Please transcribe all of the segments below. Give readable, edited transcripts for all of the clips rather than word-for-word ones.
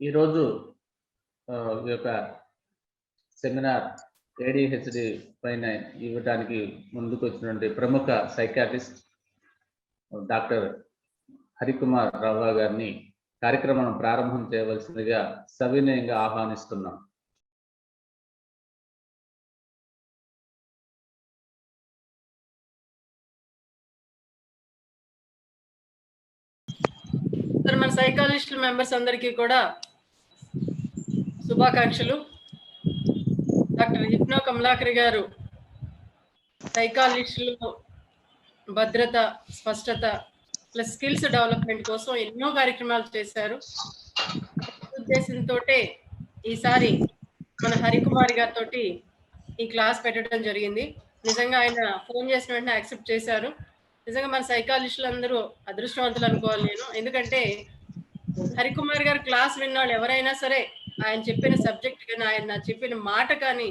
ఈరోజు ఈ యొక్క సెమినార్ ఏడిహెచ్డి పైన ఇవ్వడానికి ముందుకు వచ్చినటువంటి ప్రముఖ సైకాట్రిస్ట్ డాక్టర్ హరికుమార్ రావు గారిని కార్యక్రమం ప్రారంభం చేయవలసిందిగా సవినయంగా ఆహ్వానిస్తున్నాం. మన సైకాలజిస్టుల మెంబర్స్ అందరికీ కూడా శుభాకాంక్షలు. డాక్టర్ హిప్నో కమలాకర్ గారు సైకాలజిస్టులు భద్రత, స్పష్టత ప్లస్ స్కిల్స్ డెవలప్మెంట్ కోసం ఎన్నో కార్యక్రమాలు చేశారు. ఉద్దేశంతో ఈసారి మన హరికుమార్ గారితో ఈ క్లాస్ పెట్టడం జరిగింది. నిజంగా ఆయన ఫోన్ చేసిన వెంటనే యాక్సెప్ట్ చేశారు. నిజంగా మన సైకాలజిస్టులు అందరూ అదృష్టవంతులు అనుకోవాలి నేను. ఎందుకంటే హరికుమార్ గారు క్లాస్ విన్నాళ్ళు ఎవరైనా సరే ఆయన చెప్పిన సబ్జెక్ట్ కానీ ఆయన చెప్పిన మాట కానీ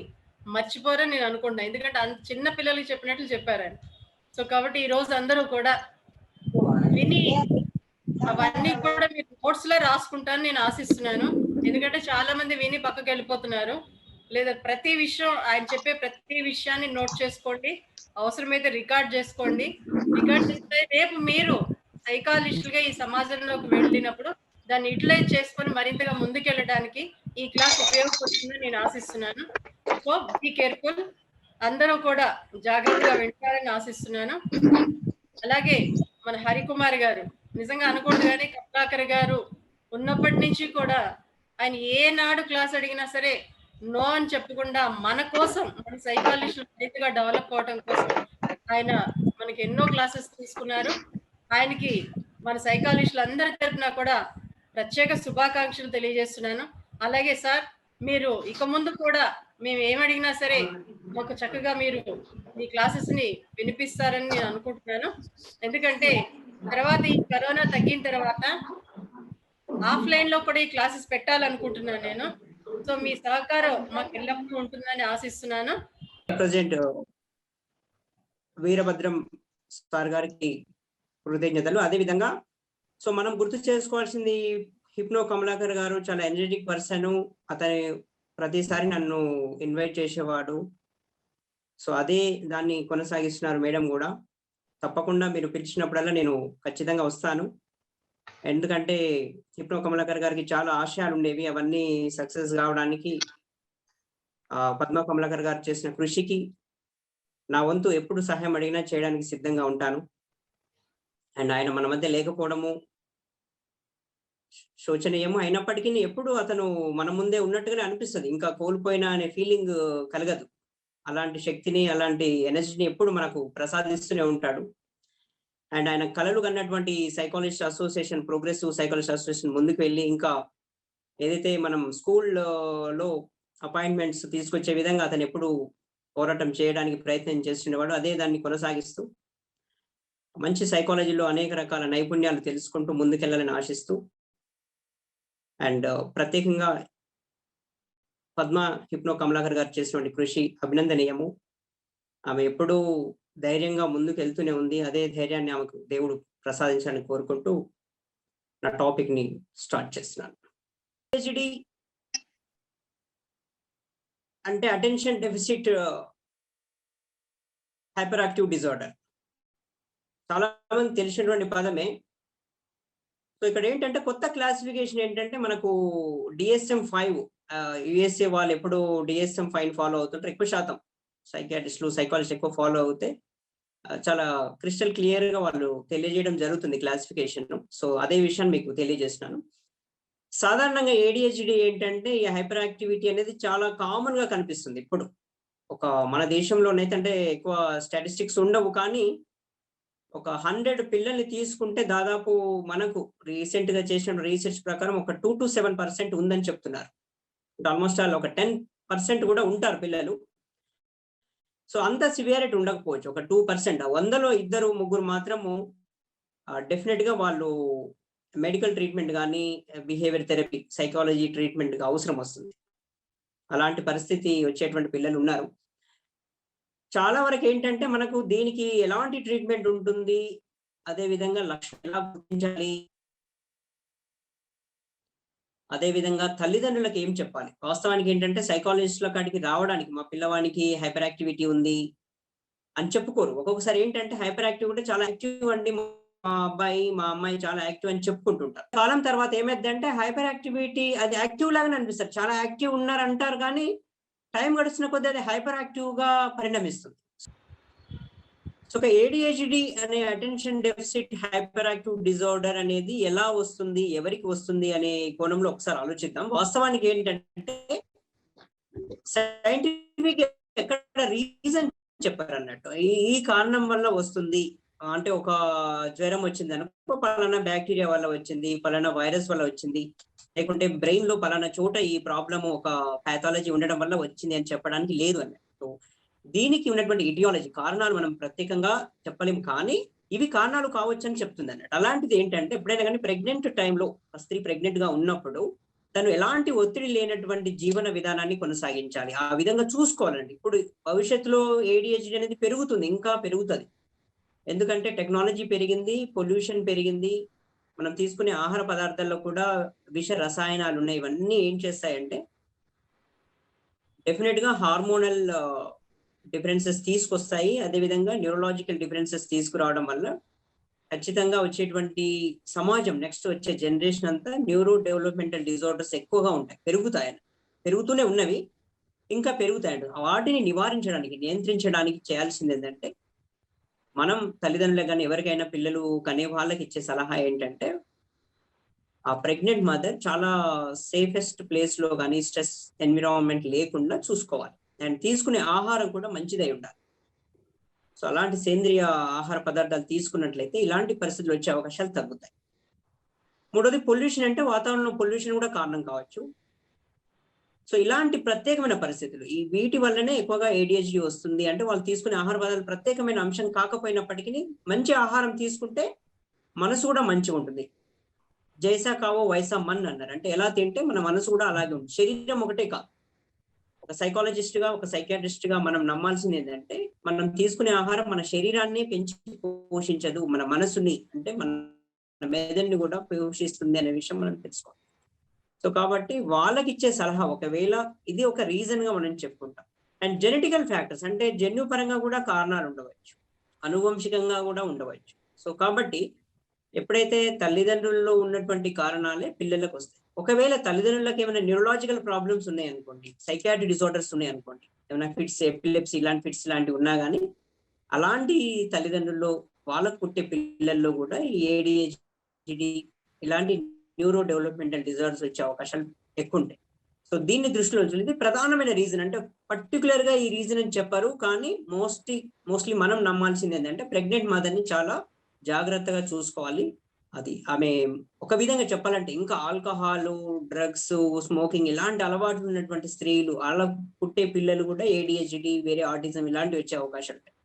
మర్చిపోరని నేను అనుకుంటున్నాను. ఎందుకంటే అంత చిన్న పిల్లలకి చెప్పినట్లు చెప్పారు ఆయన. సో కాబట్టి ఈ రోజు అందరూ కూడా విని అవన్నీ కూడా మీరు నోట్స్ లో రాసుకుంటారని నేను ఆశిస్తున్నాను. ఎందుకంటే చాలా మంది విని పక్కకి వెళ్ళిపోతున్నారు. లేదా ప్రతి విషయం ఆయన చెప్పే ప్రతి విషయాన్ని నోట్ చేసుకోండి, అవసరమైతే రికార్డ్ చేసుకోండి. రికార్డ్ చేస్తే రేపు మీరు సైకాలజిస్టులుగా ఈ సమాజంలోకి వెళ్ళినప్పుడు దాన్ని యూటిలైజ్ చేసుకొని మరింతగా ముందుకెళ్ళడానికి ఈ క్లాస్ ఉపయోగపడుతుందని నేను ఆశిస్తున్నాను. సో బీ కేర్ఫుల్, అందరూ కూడా జాగ్రత్తగా వింటారని ఆశిస్తున్నాను. అలాగే మన హరికుమార్ గారు నిజంగా అనకూడదు కానీ కమలాకర్ గారు ఉన్నప్పటి నుంచి కూడా ఆయన ఏనాడు క్లాస్ అడిగినా సరే నో అని చెప్పకుండా మన కోసం, మన సైకాలజిస్టులు మరింతగా డెవలప్ అవడం కోసం ఆయన మనకి ఎన్నో క్లాసెస్ తీసుకున్నారు. ఆయనకి మన సైకాలజిస్టులు అందరి తరపున కూడా ప్రత్యేక శుభాకాంక్షలు తెలియజేస్తున్నాను. అలాగే సార్, మీరు ఇక ముందు కూడా మేము ఏమడిగినా సరే మాకు చక్కగా మీరు ఈ క్లాసెస్ ని వినిపిస్తారని నేను అనుకుంటున్నాను. ఎందుకంటే తర్వాత ఈ కరోనా తగ్గిన తర్వాత ఆఫ్లైన్ లో కూడా ఈ క్లాసెస్ పెట్టాలనుకుంటున్నాను నేను. సో మీ సహకారం మాకు ఎల్లప్పుడూ ఉంటుందని ఆశిస్తున్నాను. ప్రెసిడెంట్ వీరభద్రం సార్ గారికి కృతజ్ఞతలు. అదేవిధంగా సో మనం గుర్తు చేసుకోవాల్సింది, హిప్నో కమలాకర్ గారు చాలా ఎనర్జెటిక్ పర్సన్. అతని ప్రతిసారి నన్ను ఇన్వైట్ చేసేవాడు. సో అదే దాన్ని కొనసాగిస్తున్నారు మేడం కూడా. తప్పకుండా మీరు పిలిచినప్పుడల్లా నేను ఖచ్చితంగా వస్తాను. ఎందుకంటే హిప్నో కమలాకర్ గారికి చాలా ఆశయాలు ఉండేవి. అవన్నీ సక్సెస్ కావడానికి పద్మ కమలాకర్ గారు చేసిన కృషికి నా వంతు ఎప్పుడు సహాయం అడిగినా చేయడానికి సిద్ధంగా ఉంటాను. అండ్ ఆయన మన మధ్య లేకపోవడము శోచనీయము. అయినప్పటికీ ఎప్పుడు అతను మన ముందే ఉన్నట్టుగానే అనిపిస్తుంది. ఇంకా కోల్పోయినా అనే ఫీలింగ్ కలగదు. అలాంటి శక్తిని, అలాంటి ఎనర్జీని ఎప్పుడు మనకు ప్రసాదిస్తూనే ఉంటాడు. అండ్ ఆయన కలలు కన్నటువంటి psychologist association, progressive psychologist association ముందుకు వెళ్ళి ఇంకా ఏదైతే మనం స్కూల్లో అపాయింట్మెంట్స్ తీసుకొచ్చే విధంగా అతను ఎప్పుడు పోరాటం చేయడానికి ప్రయత్నం చేస్తుండేవాడు. అదే దాన్ని కొనసాగిస్తూ మంచి సైకాలజీలో అనేక రకాల నైపుణ్యాలు తెలుసుకుంటూ ముందుకెళ్లాలని ఆశిస్తూ, అండ్ ప్రత్యేకంగా పద్మ హిప్నో కమలాకర్ గారు చేసినటువంటి కృషి అభినందనీయము. ఆమె ఎప్పుడూ ధైర్యంగా ముందుకు వెళ్తూనే ఉంది. అదే ధైర్యాన్ని ఆమెకు దేవుడు ప్రసాదించాలని కోరుకుంటూ నా టాపిక్ ని స్టార్ట్ చేస్తున్నాను. ADHD అంటే attention deficit hyper active disorder. చాలా మంది తెలిసినటువంటి పదమే. సో ఇక్కడ ఏంటంటే కొత్త క్లాసిఫికేషన్ ఏంటంటే మనకు DSM-5, USA వాళ్ళు ఎప్పుడు DSM-5 ఫాలో అవుతుంటారు. ఎక్కువ శాతం సైకాట్రిస్టులు, సైకాలజిస్ట్ ఎక్కువ ఫాలో అవుతే చాలా క్రిస్టల్ క్లియర్ గా వాళ్ళు తెలియజేయడం జరుగుతుంది క్లాసిఫికేషన్. సో అదే విషయాన్ని మీకు తెలియజేస్తున్నాను. సాధారణంగా ADHD ఏంటంటే ఈ హైపర్ యాక్టివిటీ అనేది చాలా కామన్ గా కనిపిస్తుంది. ఇప్పుడు మన దేశంలోనైతే ఎక్కువ స్టాటిస్టిక్స్ ఉండవు, కానీ ఒక 100 పిల్లల్ని తీసుకుంటే దాదాపు మనకు రీసెంట్ గా చేసిన రీసెర్చ్ ప్రకారం ఒక 2 to 7% ఉందని చెప్తున్నారు. ఆల్మోస్ట్ ఆల్ ఒక 10% కూడా ఉంటారు పిల్లలు. సో అంత సివియారిటీ ఉండకపోవచ్చు, ఒక 2%. 100లో 2-3 మాత్రము డెఫినెట్ గా వాళ్ళు మెడికల్ ట్రీట్మెంట్ కానీ బిహేవియర్ థెరపీ, సైకాలజీ ట్రీట్మెంట్ అవసరం వస్తుంది. అలాంటి పరిస్థితి వచ్చేటువంటి పిల్లలు ఉన్నారు. చాలా వరకు ఏంటంటే మనకు దీనికి ఎలాంటి ట్రీట్మెంట్ ఉంటుంది, అదే విధంగా లక్షణం ఎలా గుర్తించాలి, అదే విధంగా తల్లిదండ్రులకు ఏం చెప్పాలి? వాస్తవానికి ఏంటంటే సైకాలజిస్ట్‌ల కాడికి రావడానికి మా పిల్లవానికి హైపర్ యాక్టివిటీ ఉంది అని చెప్పుకోరు. ఒక్కొక్కసారి ఏంటంటే హైపర్ యాక్టివ్ ఉంటే చాలా యాక్టివ్ అండి మా అబ్బాయి, మా అమ్మాయి చాలా యాక్టివ్ అని చెప్పుకుంటుంటారు. కాలం తర్వాత ఏమైద్దంటే హైపర్ యాక్టివిటీ అది యాక్టివ్ లాగానే అనిపిస్తది. చాలా యాక్టివ్ ఉన్నారంటారు కానీ టైం గడుస్తున్న కొద్దీ అది హైపర్ యాక్టివ్‌గా పరిణమిస్తుంది. సో, ఒక ఏడీహెచ్‌డీ అనే attention deficit hyper active disorder అనేది ఎలా వస్తుంది? ఎవరికి వస్తుంది? అనే కోణంలో ఒకసారి ఆలోచిద్దాం. వాస్తవానికి ఏంటంటే సైంటిఫిక్ ఎక్కడ రీజన్ చెప్పారన్నట్టు. ఈ ఈ కారణం వల్ల వస్తుంది. అంటే ఒక జ్వరం వచ్చిందనుకో పలానా బ్యాక్టీరియా వల్ల వచ్చింది, పలానా వైరస్ వల్ల వచ్చింది. లేకుంటే బ్రెయిన్‌లో పలానా చోట ఈ ప్రాబ్లమ్ ఒక పాథాలజీ ఉండడం వల్ల వచ్చింది అని చెప్పడానికి లేదు అన్నట్టు. దీనికి ఉన్నటువంటి ఇడియాలజీ కారణాలు మనం ప్రత్యేకంగా చెప్పలేము కానీ, ఇవి కారణాలు కావచ్చని చెప్తుందన్నట్టు. అలాంటిది ఏంటంటే ఎప్పుడైనా గాని ప్రెగ్నెంట్ టైమ్‌లో స్త్రీ ప్రెగ్నెంట్‌గా ఉన్నప్పుడు తను ఎలాంటి ఒత్తిడి లేనటువంటి జీవన విధానాన్ని కొనసాగించాలి. ఆ విధంగా చూసుకోవాలండి. ఇప్పుడు భవిష్యత్తులో ఏడీహెచ్‌డీ అనేది పెరుగుతుంది. ఇంకా పెరుగుతది. ఎందుకంటే టెక్నాలజీ పెరిగింది, పొల్యూషన్ పెరిగింది. మనం తీసుకునే ఆహార పదార్థాల్లో కూడా విష రసాయనాలున్నాయి. ఇవన్నీ ఏం చేస్తాయంటే డెఫినిట్‌గా హార్మోనల్ డిఫరెన్సెస్ తీసుకొస్తాయి. అదే విధంగా న్యూరలాజికల్ డిఫరెన్సెస్ తీసుకురావడం వల్ల ఖచ్చితంగా వచ్చేటువంటి సమాజం నెక్స్ట్ వచ్చే జనరేషన్ అంతా న్యూరో డెవలప్‌మెంటల్ డిజార్డర్స్ ఎక్కువగా ఉంటాయి. పెరుగుతూనే ఉన్నవి. ఇంకా పెరుగుతాయండి. వాటిని నివారించడానికి, నియంత్రించడానికి చేయాల్సిందేంటంటే, మనం తల్లిదండ్రులకు గాని ఎవరికైనా పిల్లలు కనే వాళ్ళకి ఇచ్చే సలహా ఏంటంటే, ఆ ప్రెగ్నెంట్ మదర్ చాలా సేఫెస్ట్ ప్లేస్‌లో గాని, స్ట్రెస్ ఎన్విరాన్మెంట్ లేకుండా చూసుకోవాలి. అండ్ తీసుకునే ఆహారం కూడా మంచిదై ఉండాలి. సో, అలాంటి సేంద్రియ ఆహార పదార్థాలు తీసుకున్నట్లయితే ఇలాంటి పరిస్థితులు వచ్చే అవకాశాలు తగ్గుతాయి. మూడోది పొల్యూషన్ అంటే వాతావరణంలో పొల్యూషన్ కూడా కారణం కావచ్చు. సో, ఇలాంటి ప్రత్యేకమైన పరిస్థితులు ఈ వీటి వల్లనే ఎక్కువగా ఏడీహెచ్‌డీ వస్తుంది. అంటే వాళ్ళు తీసుకునే ఆహార పదార్థాలు ప్రత్యేకమైన అంశం కాకపోయినప్పటికీ మంచి ఆహారం తీసుకుంటే మనసు కూడా మంచిగుంటుంది. జైసా కావో వైసా మన్ అన్నారు. అంటే ఎలా తింటే మన మనసు కూడా అలాగే ఉంటుంది. శరీరం ఒకటే కాదు. ఒక సైకాలజిస్ట్‌గా, ఒక సైకియాట్రిస్ట్‌గా మనం నమ్మాల్సింది ఏంటంటే, మనం తీసుకునే ఆహారం మన శరీరాన్ని పెంచి పోషించదు. మన మనసుని అంటే మన మెదడుని కూడా పోషిస్తుంది అనే విషయం మనం తెలుసుకోవాలి. సో, కాబట్టి వాళ్ళకిచ్చే సలహా ఒకవేళ ఇది ఒక రీజన్‌గా మనం చెప్పుకుంటాం. అండ్ జెనెటికల్ ఫ్యాక్టర్స్ అంటే జన్యుపరంగా కూడా కారణాలు ఉండవచ్చు. అనువంశికంగా కూడా ఉండవచ్చు. సో, కాబట్టి ఎప్పుడైతే తల్లిదండ్రుల్లో ఉన్నటువంటి కారణాలే పిల్లలకొస్తాయి. ఒకవేళ తల్లిదండ్రులకు ఏమైనా న్యూరలాజికల్ ప్రాబ్లమ్స్ ఉన్నాయనుకోండి, సైకియాట్రిక్ డిసార్డర్స్ ఉన్నాయనుకోండి, ఏమైనా ఫిట్స్, ఎపిలెప్సీ ఇలాంటి ఫిట్స్ లాంటివి ఉన్నా గాని, అలాంటి తల్లిదండ్రుల్లో వాళ్ళకు పుట్టే పిల్లల్లో కూడా ఈ ఏడీహెచ్‌డీ ఇలాంటి న్యూరో డెవలప్‌మెంటల్ డిజార్డర్స్ వచ్చే అవకాశాలు ఎక్కువుంటాయి. సో, దీన్ని దృష్టిలో ఉంచుకొని ఇది ప్రధానమైన రీజన్. అంటే పర్టిక్యులర్‌గా ఈ రీజన్ అని చెప్పరు. కానీ మోస్ట్‌లీ మనం నమ్మాల్సింది ఏందంటే ప్రెగ్నెంట్ మదర్‌ని చాలా జాగ్రత్తగా చూసుకోవాలి. అది ఆమె ఒక విధంగా చెప్పాలంటే ఇంకా ఆల్కహాలు, డ్రగ్స్, స్మోకింగ్ ఇలాంటి అలవాట్లు ఉన్నటువంటి స్త్రీలు అలా పుట్టే పిల్లలు కూడా ఏడీహెచ్‌డీ, వేరే ఆటిజం ఇలాంటివి వచ్చే అవకాశాలుంటాయి.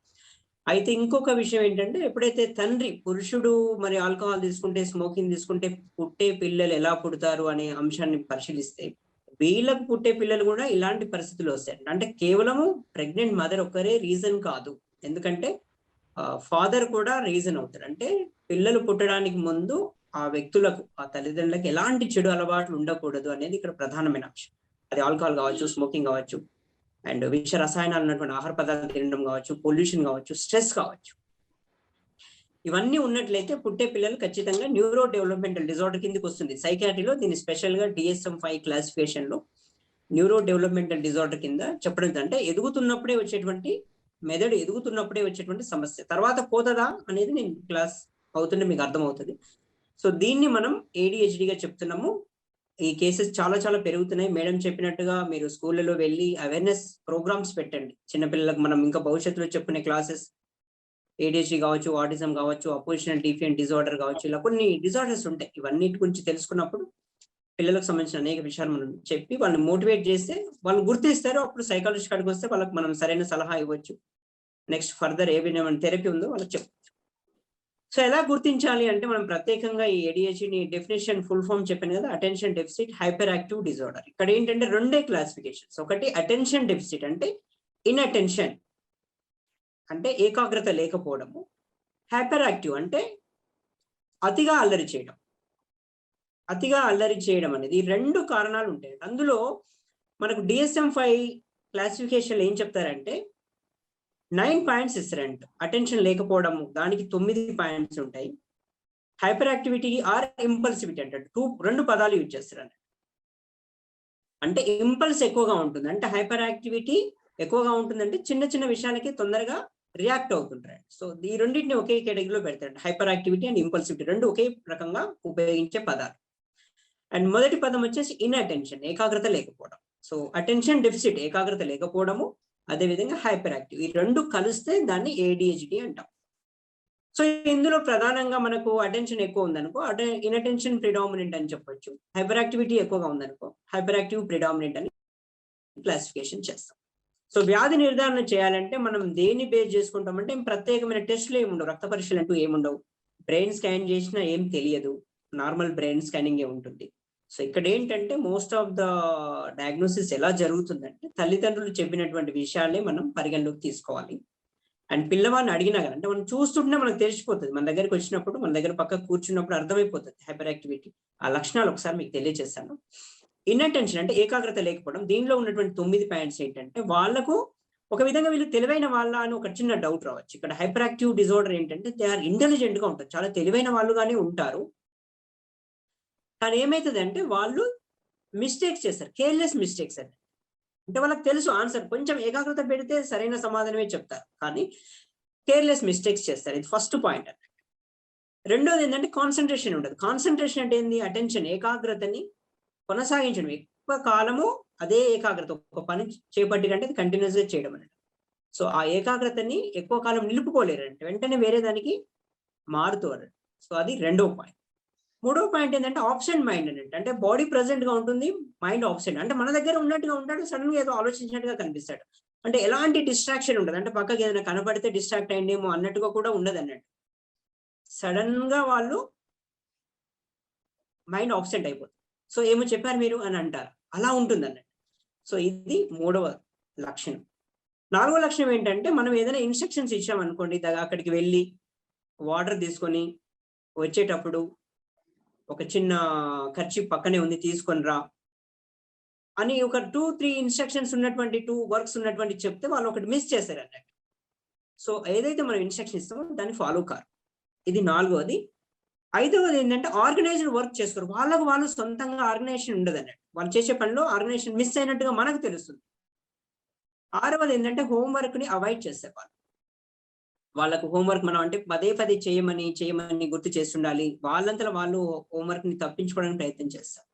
అయితే ఇంకొక విషయం ఏంటంటే ఎప్పుడైతే తండ్రి పురుషుడు మరి ఆల్కహాల్ తీసుకుంటే, స్మోకింగ్ తీసుకుంటే పుట్టే పిల్లలు ఎలా పుడతారు అనే అంశాన్ని పరిశీలిస్తే, వీళ్ళకి పుట్టే పిల్లలు కూడా ఇలాంటి పరిస్థితులు వస్తాయి. అంటే కేవలము ప్రెగ్నెంట్ మదర్ ఒక్కరే రీజన్ కాదు. ఎందుకంటే ఫాదర్ కూడా రీజన్ అవుతారు. అంటే పిల్లలు పుట్టడానికి ముందు ఆ వ్యక్తులకు, ఆ తల్లిదండ్రులకు ఎలాంటి చెడు అలవాట్లు ఉండకూడదు అనేది ఇక్కడ ప్రధానమైన అంశం. అది ఆల్కహాల్ కావచ్చు, స్మోకింగ్ కావచ్చు, అండ్ విష రసాయనాలు ఉన్నటువంటి ఆహార పదార్థాలు తినడం కావచ్చు, పొల్యూషన్ కావచ్చు, స్ట్రెస్ కావచ్చు. ఇవన్నీ ఉన్నట్లయితే పుట్టే పిల్లలు ఖచ్చితంగా న్యూరో డెవలప్‌మెంటల్ డిజార్డర్ కిందకి వస్తుంది. సైకియాట్రీలో దీన్ని స్పెషల్‌గా DSM-5 క్లాసిఫికేషన్‌లో న్యూరో డెవలప్‌మెంటల్ డిజార్డర్ కింద చెప్పడం అంటే మెదడు ఎదుగుతున్నప్పుడే వచ్చేటువంటి సమస్య. తర్వాత పోతదా అనేది నేను క్లాస్ అవుతుంటే మీకు అర్థమవుతది. సో, దీన్ని మనం ఏడీహెచ్‌డీగా చెప్తున్నాము. ఈ కేసెస్ చాలా చాలా పెరుగుతున్నాయి. మేడం చెప్పినట్టుగా మీరు స్కూళ్ళలో వెళ్లి అవేర్‌నెస్ ప్రోగ్రామ్స్ పెట్టండి. చిన్న పిల్లలకు మనం ఇంకా భవిష్యత్తులో చెప్పుకునే క్లాసెస్ ఏడీహెచ్‌డీ కావచ్చు, ఆటిజం కావచ్చు, అపోజిషనల్ డిఫియెంట్ డిజార్డర్ కావచ్చు, ఇలా కొన్ని డిజార్డర్స్ ఉంటాయి. ఇవన్నిటి గురించి తెలుసుకున్నప్పుడు పిల్లలకు సంబంధించిన అనేక విషయాలు మనం చెప్పి వాళ్ళని మోటివేట్ చేస్తే వాళ్ళు గుర్తిస్తారు. అప్పుడు సైకాలజిస్ట్ కాడికి వస్తే వాళ్ళకి మనం సరైన సలహా ఇవ్వచ్చు. నెక్స్ట్ ఫర్దర్ ఏమైనా థెరపీ ఉందో వాళ్ళకి చెప్పొచ్చు. సో, ఎలా గుర్తించాలి అంటే మనం ప్రత్యేకంగా ఈ ఏడీహెచ్‌డీ డెఫినిషన్ ఫుల్ ఫార్మ్ చెప్పాను కదా! Attention deficit hyper active disorder. ఇక్కడ ఏంటంటే రెండే క్లాసిఫికేషన్స్. ఒకటి అటెన్షన్ డెఫిసిట్ అంటే ఇన్‌అటెన్షన్ అంటే ఏకాగ్రత లేకపోవడము. హైపర్ యాక్టివ్ అంటే అతిగా అల్లరి చేయడం. అతిగా అల్లరి చేయడం అనేది, ఈ 2 కారణాలు ఉంటాయి. అందులో మనకు DSM-5 క్లాసిఫికేషన్ ఏం చెప్తారంటే 9 పాయింట్స్ ఇస్తారంట. అటెన్షన్ లేకపోవడం దానికి 9 పాయింట్స్ ఉంటాయి. హైపర్ యాక్టివిటీ ఆర్ ఇంపల్సివిటీ అంటారు. 2 పదాలు యూజ్ చేస్తారు. అంటే ఇంపల్స్ ఎక్కువగా ఉంటుంది, అంటే హైపర్ యాక్టివిటీ ఎక్కువగా ఉంటుందంటే చిన్న చిన్న విషయాలకి తొందరగా రియాక్ట్ అవుతుంటారు. సో ఈ రెండింటిని ఒకే కేటగిరీలో పెడతారు. హైపర్ యాక్టివిటీ అండ్ ఇంపల్సివిటీ 2 ఒకే రకంగా ఉపయోగించే పదాలు. అండ్ మొదటి పదం వచ్చేసి ఇన్అటెన్షన్, ఏకాగ్రత లేకపోవడం. సో అటెన్షన్ డెఫిసిట్, ఏకాగ్రత లేకపోవడము, అదేవిధంగా హైపర్ యాక్టివ్, ఈ 2 కలిస్తే దాన్ని ADHD అంటాం. సో ఇందులో ప్రధానంగా మనకు అటెన్షన్ ఎక్కువ ఉందనుకో ఇన్అటెన్షన్ ప్రిడామినెంట్ అని చెప్పొచ్చు. హైపర్ యాక్టివిటీ ఎక్కువగా ఉందనుకో హైపర్ యాక్టివ్ ప్రిడామినెంట్ అని క్లాసిఫికేషన్ చేస్తాం. సో వ్యాధి నిర్ధారణ చేయాలంటే మనం దేన్ని బేస్ చేసుకుంటామంటే ప్రత్యేకమైన టెస్టులు ఏమి ఉండవు, రక్త పరీక్షలు అంటూ ఏముండవు. బ్రెయిన్ స్కాన్ చేసినా ఏం తెలియదు, నార్మల్ బ్రెయిన్ స్కానింగ్ ఉంటుంది. సో ఇక్కడ ఏంటంటే మోస్ట్ ఆఫ్ ద డయాగ్నోసిస్ ఎలా జరుగుతుందంటే తల్లిదండ్రులు చెప్పినటువంటి విషయాలే మనం పరిగణలోకి తీసుకోవాలి. అండ్ పిల్లవాడిని అడిగినా కానీ, అంటే మనం చూస్తుంటే మనకు తెలిసిపోతుంది, మన దగ్గరికి వచ్చినప్పుడు మన దగ్గర పక్కకు కూర్చున్నప్పుడు అర్థమైపోతుంది హైపర్ యాక్టివిటీ. ఆ లక్షణాలు ఒకసారి మీకు తెలియజేస్తాను. ఇన్అటెన్షన్ అంటే ఏకాగ్రత లేకపోవడం. దీనిలో ఉన్నటువంటి 9 పాయింట్స్ ఏంటంటే వాళ్ళకు ఒక విధంగా వీళ్ళు తెలివైన వాళ్ళ అని ఒక చిన్న డౌట్ రావచ్చు. ఇక్కడ హైపర్ యాక్టివ్ డిజార్డర్ ఏంటంటే దే ఆర్ ఇంటెలిజెంట్ గా ఉంటారు, చాలా తెలివైన వాళ్ళుగానే ఉంటారు. కానీ ఏమవుతుంది అంటే వాళ్ళు మిస్టేక్స్ చేస్తారు, కేర్లెస్ మిస్టేక్స్ అని. అంటే వాళ్ళకి తెలుసు ఆన్సర్, కొంచెం ఏకాగ్రత పెడితే సరైన సమాధానమే చెప్తారు, కానీ కేర్లెస్ మిస్టేక్స్ చేస్తారు. ఇది ఫస్ట్ పాయింట్ అన్నట్టు. రెండోది ఏంటంటే కాన్సన్ట్రేషన్ ఉండదు. కాన్సన్ట్రేషన్ అంటే ఏంది? అటెన్షన్, ఏకాగ్రతని కొనసాగించడం, ఎక్కువ కాలము అదే ఏకాగ్రత ఒక పని చేపట్టినంటే కంటిన్యూస్ గా చేయడం అన్నట్టు. సో ఆ ఏకాగ్రతని ఎక్కువ కాలం నిలుపుకోలేరంటే వెంటనే వేరే దానికి మారుతూ అన్నట్టు. సో అది రెండో పాయింట్. మూడో పాయింట్ ఏంటంటే ఆబ్సెంట్ మైండ్ అన్నట్టు. అంటే బాడీ ప్రెసెంట్ గా ఉంటుంది, మైండ్ ఆబ్సెంట్, అంటే మన దగ్గర ఉన్నట్టుగా ఉంటాడు, సడన్ గా ఏదో ఆలోచించినట్టుగా కనిపిస్తాడు. అంటే ఎలాంటి డిస్ట్రాక్షన్ ఉండదు, అంటే పక్కకి ఏదైనా కనపడితే డిస్ట్రాక్ట్ అయ్యిందేమో అన్నట్టుగా కూడా ఉండదు అన్నట్టు. సడన్ గా వాళ్ళు మైండ్ ఆబ్సెంట్ అయిపోతుంది. సో ఏమో చెప్పారు మీరు అని అంటారు, అలా ఉంటుంది అన్నట్టు. సో ఇది మూడవ లక్షణం. నాలుగో లక్షణం ఏంటంటే మనం ఏదైనా ఇన్స్ట్రక్షన్స్ ఇచ్చామనుకోండి, అక్కడికి వెళ్ళి వాటర్ తీసుకొని వచ్చేటప్పుడు ఒక చిన్న ఖర్చు పక్కనే ఉంది తీసుకొని రా అని ఒక 2-3 ఇన్స్ట్రక్షన్స్ ఉన్నటువంటి 2 వర్క్స్ ఉన్నటువంటి చెప్తే వాళ్ళు ఒకటి మిస్ చేశారు అన్నట్టు. సో ఏదైతే మనం ఇన్స్ట్రక్షన్ ఇస్తామో దాన్ని ఫాలో కారు. ఇది నాలుగవది. ఐదవది ఏంటంటే ఆర్గనైజ్డ్ వర్క్ చేసుకోరు, వాళ్ళకు వాళ్ళు సొంతంగా ఆర్గనైజేషన్ ఉండదు అన్నట్టు. వాళ్ళు చేసే పనిలో ఆర్గనైజేషన్ మిస్ అయినట్టుగా మనకు తెలుస్తుంది. ఆరవది ఏంటంటే హోంవర్క్ ని అవాయిడ్ చేసే వాళ్ళకు హోంవర్క్ మనం అంటే పదే చేయమని గుర్తు చేస్తుండాలి. వాళ్ళంతా వాళ్ళు హోంవర్క్ ని తప్పించుకోవడానికి ప్రయత్నం చేస్తారు.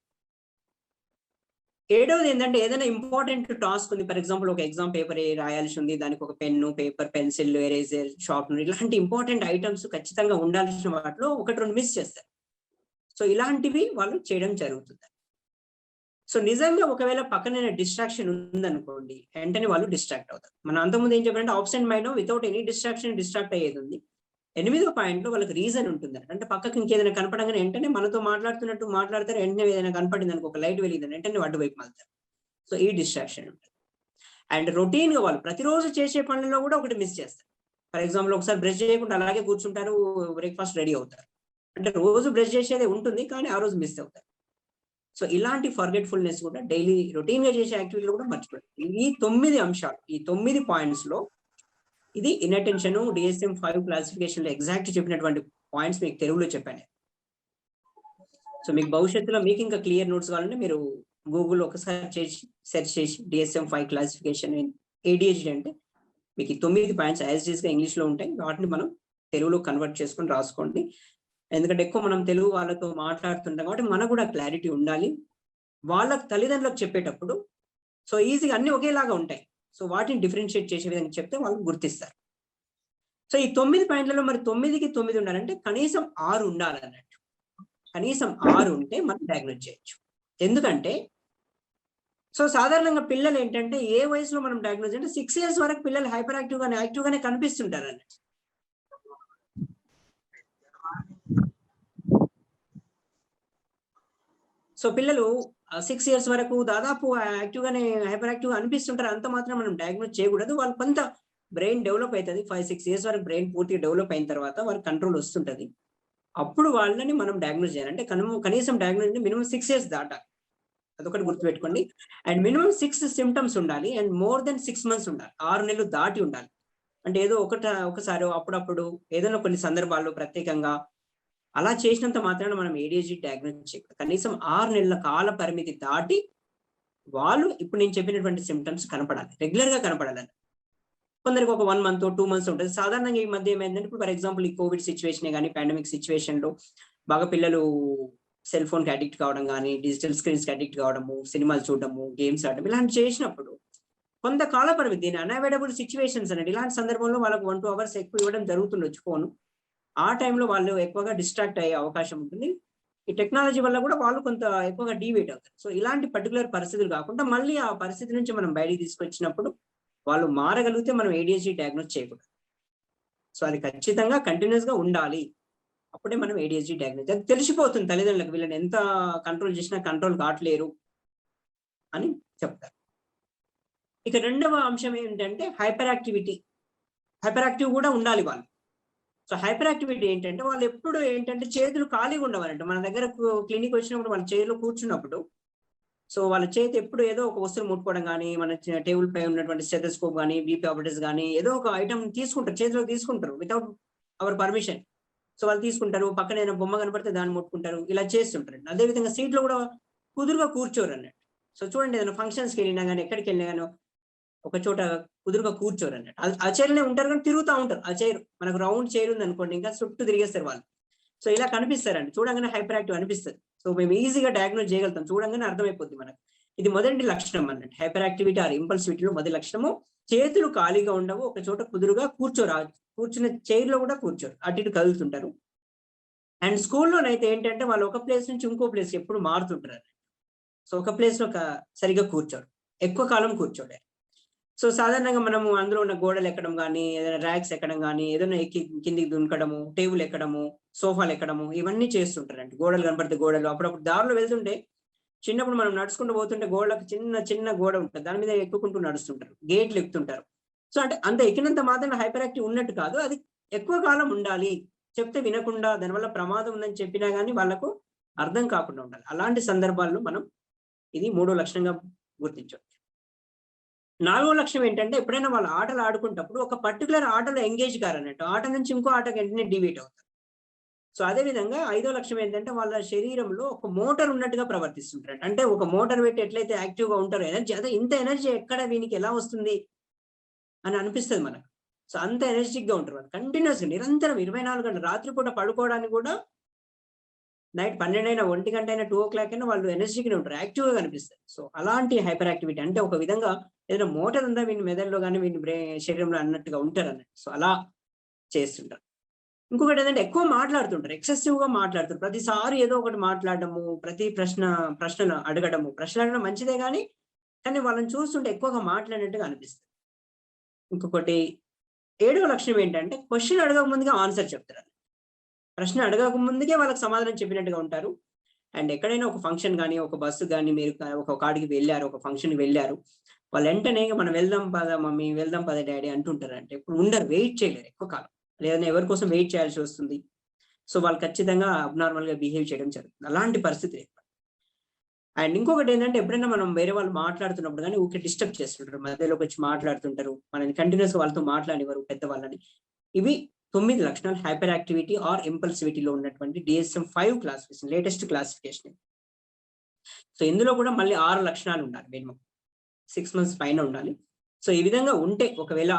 ఏడవది ఏంటంటే ఏదైనా ఇంపార్టెంట్ టాస్క్ ఉంది, ఫర్ ఎగ్జాంపుల్ ఒక ఎగ్జామ్ పేపర్ రాయాల్సి ఉంది, దానికి ఒక pen, paper, pencil, eraser, sharpener ఇలాంటి ఇంపార్టెంట్ ఐటమ్స్ ఖచ్చితంగా ఉండాల్సిన వాటిలో 1-2 మిస్ చేస్తారు. సో ఇలాంటివి వాళ్ళు చేయడం జరుగుతుంది. సో నిజంగా ఒకవేళ పక్కన డిస్ట్రాక్షన్ ఉందనుకోండి, వెంటనే వాళ్ళు డిస్ట్రాక్ట్ అవుతారు. మనం అంతకుముందు ఏం చెప్పాలంటే absent mind without any distraction distract అయ్యేది ఉంది. 8వ పాయింట్ లో వాళ్ళకి రీజన్ ఉంటుంది, అంటే పక్కకి ఇంకేదైనా కనపడంగానే వెంటనే మనతో మాట్లాడుతున్నట్టు మాట్లాడతారు, వెంటనే ఏదైనా కనపడింది అనుకో, ఒక లైట్ వెలిగిందని వెంటనే అడ్డువైపు వెళ్తారు. సో ఈ డిస్ట్రాక్షన్ ఉంటుంది. అండ్ రొటీన్ గా వాళ్ళు ప్రతిరోజు చేసే పనులలో కూడా ఒకటి మిస్ చేస్తారు. ఫర్ ఎగ్జాంపుల్ ఒకసారి బ్రష్ చేయకుండా అలాగే కూర్చుంటారు, బ్రేక్ఫాస్ట్ రెడీ అవుతారు. అంటే రోజు బ్రష్ చేసేదే ఉంటుంది కానీ ఆ రోజు మిస్ అవుతారు. సో ఇలాంటి ఫర్గెట్ఫుల్నెస్ కూడా డైలీ రొటీన్ గా చేసే యాక్టివిటీలో కూడా మర్చిపోయారు. ఈ 9 అంశాలు, ఈ 9 పాయింట్స్ లో ఇది ఇన్అటెన్షన్ DSM-5 క్లాసిఫికేషన్ లో ఎగ్జాక్ట్ చెప్పినటువంటి పాయింట్స్ మీకు తెలుగులో చెప్పాను. సో మీకు భవిష్యత్తులో మీకు ఇంకా క్లియర్ నోట్స్ కావాలంటే మీరు గూగుల్ ఒకసారి సెర్చ్ చేసి DSM-5 క్లాసిఫికేషన్ ADHD అంటే మీకు ఈ 9 పాయింట్స్ యాజ్ ఇట్ ఈస్ గా ఇంగ్లీష్ లో ఉంటాయి. వాటిని మనం తెలుగులో కన్వర్ట్ చేసుకొని రాసుకోండి. ఎందుకంటే ఎక్కువ మనం తెలుగు వాళ్ళతో మాట్లాడుతుంటాం కాబట్టి మనకు కూడా క్లారిటీ ఉండాలి. వాళ్ళకి తల్లిదండ్రులకు చెప్పేటప్పుడు సో ఈజీగా అన్ని ఒకేలాగా ఉంటాయి. సో వాటిని డిఫరెన్షియేట్ చేసే విధంగా చెప్తే వాళ్ళు గుర్తిస్తారు. సో ఈ 9 పాయింట్లలో మరి 9కి 9 ఉండాలంటే కనీసం 6 ఉండాలన్నట్టు. కనీసం 6 ఉంటే మనం డయాగ్నోస్ చేయొచ్చు. ఎందుకంటే సో సాధారణంగా పిల్లలు ఏంటంటే ఏ వయసులో మనం డయాగ్నోస్ అంటే 6 years వరకు పిల్లలు హైపర్ యాక్టివ్ గానే కనిపిస్తుంటారు అన్నట్టు. సో పిల్లలు 6 years వరకు దాదాపు యాక్టివ్ గానే హైపర్ యాక్టివ్ గా అనిపిస్తుంటారు. అంత మాత్రం మనం డయాగ్నోస్ చేయకూడదు. వాళ్ళు కొంత బ్రెయిన్ డెవలప్ అవుతుంది. 5-6 years వరకు బ్రెయిన్ పూర్తిగా డెవలప్ అయిన తర్వాత వాళ్ళకి కంట్రోల్ వస్తుంటది. అప్పుడు వాళ్ళని మనం డయాగ్నోస్ చేయాలి. అంటే కనీసం డయాగ్నోస్ మినిమం 6 years దాటాలి. అదొకటి గుర్తుపెట్టుకోండి. అండ్ మినిమం 6 symptoms ఉండాలి అండ్ మోర్ దెన్ 6 months ఉండాలి. 6 నెలలు దాటి ఉండాలి. అంటే ఏదో ఒకసారి అప్పుడప్పుడు ఏదైనా కొన్ని సందర్భాల్లో ప్రత్యేకంగా అలా చేసినంత మాత్రాన మనం ADHD డయాగ్నోస్ చేయకూడదు. కనీసం 6 నెలల కాల పరిమితి దాటి వాళ్ళు ఇప్పుడు నేను చెప్పినటువంటి సిమ్టమ్స్ కనపడాలి, రెగ్యులర్ గా కనపడాలి. కొందరికి ఒక 1 month 2 months ఉంటుంది. సాధారణంగా ఈ మధ్య ఏమైందంటే ఇప్పుడు ఫర్ ఎగ్జాంపుల్ ఈ కోవిడ్ సిచ్యువేషన్ కానీ పాండమిక్ సిచ్యువేషన్ లో బాగా పిల్లలు సెల్ ఫోన్ కి అడిక్ట్ కావడం కానీ, డిజిటల్ స్క్రీన్స్ కి అడిక్ట్ కావడము, సినిమాలు చూడడము, గేమ్స్ ఆడడం ఇలాంటి చేసినప్పుడు కొంత కాల పరిమితి, దీని అన్అవైలబుల్ సిచ్యువేషన్స్ అనేది ఇలాంటి సందర్భంలో వాళ్ళకు 1-2 hours ఎక్కువ ఇవ్వడం జరుగుతుండొచ్చు ఫోన్. ఆ టైంలో వాళ్ళు ఎక్కువగా డిస్ట్రాక్ట్ అయ్యే అవకాశం ఉంటుంది. ఈ టెక్నాలజీ వల్ల కూడా వాళ్ళు కొంత ఎక్కువగా డీవేట్ అవుతారు. సో ఇలాంటి పర్టికులర్ పరిస్థితులు కాకుండా మళ్ళీ ఆ పరిస్థితి నుంచి మనం బయటికి తీసుకొచ్చినప్పుడు వాళ్ళు మారగలిగితే మనం ADHD డయాగ్నోస్ చేయకూడదు. సో అది ఖచ్చితంగా కంటిన్యూస్ గా ఉండాలి. అప్పుడే మనం ADHD డయాగ్నోస్, అది తెలిసిపోతుంది తల్లిదండ్రులకు వీళ్ళని ఎంత కంట్రోల్ చేసినా కంట్రోల్ కావట్లేరు అని చెప్తారు. ఇక రెండవ అంశం ఏంటంటే హైపర్ యాక్టివ్ కూడా ఉండాలి వాళ్ళు. సో హైపర్ యాక్టివిటీ ఏంటంటే వాళ్ళు ఎప్పుడు ఏంటంటే చేతులు ఖాళీగా ఉండవాలంట. మన దగ్గర క్లినిక్ వచ్చినప్పుడు వాళ్ళ చైర్లో కూర్చున్నప్పుడు సో వాళ్ళ చేతి ఎప్పుడు ఏదో ఒక వస్తువు ముట్టుకోవడం కానీ, మన టేబుల్ పై ఉన్నటువంటి స్టెథోస్కోప్ కానీ, బీపీ ఆపరేటర్స్ కానీ ఏదో ఒక ఐటమ్ తీసుకుంటారు, చేతిలో తీసుకుంటారు వితౌట్ అవర్ పర్మిషన్. సో వాళ్ళు తీసుకుంటారు, పక్కన ఏదైనా బొమ్మ కనపడితే దాన్ని ముట్టుకుంటారు, ఇలా చేస్తుంటారు. అదేవిధంగా సీట్లో కూడా కుదురుగా కూర్చోరు అన్నట్టు. సో చూడండి ఏదైనా ఫంక్షన్స్కి వెళ్ళినా కానీ, ఎక్కడికి వెళ్ళినా కానీ ఒక చోట కుదురుగా కూర్చోరు అన్నట్టు. ఆ చైర్లోనే ఉంటారు కానీ తిరుగుతూ ఉంటారు. ఆ చైర్ మనకు రౌండ్ చైర్ ఉంది అనుకోండి, ఇంకా చుట్టూ తిరిగేస్తారు వాళ్ళు. సో ఇలా కనిపిస్తారండి, చూడంగానే హైపర్ యాక్టివ్ అనిపిస్తుంది. సో మేము ఈజీగా డయాగ్నోస్ చేయగలుగుతాం, చూడంగానే అర్థమైపోద్ది మనకు. ఇది మొదటి లక్షణం అన్నట్టు. హైపర్ యాక్టివిటీ ఆర్ ఇంపల్సివిటీలో మొదటి లక్షణము చేతులు ఖాళీగా ఉండవు, ఒక చోట కుదురుగా కూర్చోరు, కూర్చున్న చైర్లో కూడా కూర్చోరు, అటు ఇటు కదులుతుంటారు. అండ్ స్కూల్లోనైతే ఏంటంటే వాళ్ళు ఒక ప్లేస్ నుంచి ఇంకో ప్లేస్ ఎప్పుడు మారుతుంటారు. సో ఒక ప్లేస్ లో సరిగా కూర్చోరు, ఎక్కువ కాలం కూర్చోడే. సో సాధారణంగా మనము అందులో ఉన్న గోడలు ఎక్కడం కానీ, ఏదైనా ర్యాక్స్ ఎక్కడం కానీ, ఏదైనా కిందికి దునకడము, టేబుల్ ఎక్కడము, సోఫాలు ఎక్కడము ఇవన్నీ చేస్తుంటారండి. గోడలు కనపడితే గోడలు, అప్పుడప్పుడు దారిలో వెళ్తుంటే చిన్నప్పుడు మనం నడుచుకుంటూ పోతుంటే గోడలకు చిన్న గోడ ఉంటుంది, దాని మీద ఎక్కుకుంటూ నడుస్తుంటారు, గేట్లు ఎక్కుతుంటారు. సో అంటే అంత ఎక్కినంత మాత్రం హైపర్ యాక్టివ్ ఉన్నట్టు కాదు, అది ఎక్కువ కాలం ఉండాలి. చెప్తే వినకుండా దానివల్ల ప్రమాదం ఉందని చెప్పినా కానీ వాళ్ళకు అర్థం కాకుండా ఉండాలి. అలాంటి సందర్భాల్లో మనం ఇది 3వ లక్షణంగా గుర్తించవచ్చు. 4వ లక్షణం ఏంటంటే ఎప్పుడైనా వాళ్ళు ఆటలు ఆడుకుంటప్పుడు ఒక పర్టికులర్ ఆటలో ఎంగేజ్ కారన్నట్టు, ఆట నుంచి ఇంకో ఆటకి వెంటనే డివేట్ అవుతారు. సో అదే విధంగా 5వ లక్షణం ఏంటంటే వాళ్ళ శరీరంలో ఒక మోటార్ ఉన్నట్టుగా ప్రవర్తిస్తుంటారు. అంటే ఒక మోటార్ పెట్టి ఎట్లయితే యాక్టివ్ గా ఉంటారో ఎనర్జీ, అదే ఇంత ఎనర్జీ ఎక్కడ వీనికి ఎలా వస్తుంది అని అనిపిస్తుంది మనకు. సో అంత ఎనర్జిటిక్ గా ఉంటారు వాళ్ళు కంటిన్యూస్ గా, నిరంతరం 24 గంటలు. రాత్రిపూట పడుకోవడానికి కూడా నైట్ 12 అయినా 1 గంట అయినా 2 o'clock అయినా వాళ్ళు ఎనర్జీగానే ఉంటారు, యాక్టివ్ గా కనిపిస్తారు. సో అలాంటి హైపర్ యాక్టివిటీ అంటే ఒక విధంగా ఏదైనా మోటార్ ఉందా వీని మెదడులో కానీ వీని శరీరంలో అన్నట్టుగా ఉంటారు అన్నట్టు. సో అలా చేస్తుంటారు. ఇంకొకటి ఏంటంటే ఎక్కువ మాట్లాడుతుంటారు, ఎక్సెసివ్ గా మాట్లాడుతారు. ప్రతిసారి ఏదో ఒకటి మాట్లాడడము, ప్రతి ప్రశ్నలు అడగడము. ప్రశ్నలు అడగడం మంచిదే కానీ వాళ్ళని చూస్తుంటే ఎక్కువగా మాట్లాడినట్టుగా అనిపిస్తుంది. ఇంకొకటి 7వ లక్షణం ఏంటంటే క్వశ్చన్ అడగక ముందుగా ఆన్సర్ చెప్తారు. ప్రశ్న అడగక ముందుకే వాళ్ళకి సమాధానం చెప్పినట్టుగా ఉంటారు. అండ్ ఎక్కడైనా ఒక ఫంక్షన్ కానీ, ఒక బస్సు కానీ, మీరు ఒక కాడికి వెళ్ళారు, ఒక ఫంక్షన్కి వెళ్ళారు, వాళ్ళు వెంటనే మనం వెళ్దాం పదా మమ్మీ, వెళ్దాం పదా డాడీ అంటుంటారు. అంటే ఇప్పుడు ఉండరు, వెయిట్ చేయలేరు ఎక్కువ కాలం, లేదంటే ఎవరి కోసం వెయిట్ చేయాల్సి వస్తుంది. సో వాళ్ళు ఖచ్చితంగా అబ్నార్మల్ గా బిహేవ్ చేయడం జరుగుతుంది, అలాంటి పరిస్థితి. అండ్ ఇంకొకటి ఏంటంటే ఎప్పుడైనా మనం వేరే వాళ్ళు మాట్లాడుతున్నప్పుడు కానీ ఊరికే డిస్టర్బ్ చేస్తుంటారు, మధ్యలోకి వచ్చి మాట్లాడుతుంటారు, మనని కంటిన్యూస్ గా వాళ్ళతో మాట్లాడేవారు పెద్దవాళ్ళని. ఇవి 9 లక్షణాలు హైపర్ యాక్టివిటీ ఆర్ ఇంపల్సివిటీలో ఉన్నటువంటి DSM-5 classification, latest classification. So ఇందులో కూడా మళ్ళీ 6 లక్షణాలు ఉండాలి, మినిమం 6 months పైన ఉండాలి. సో ఈ విధంగా ఉంటే ఒకవేళ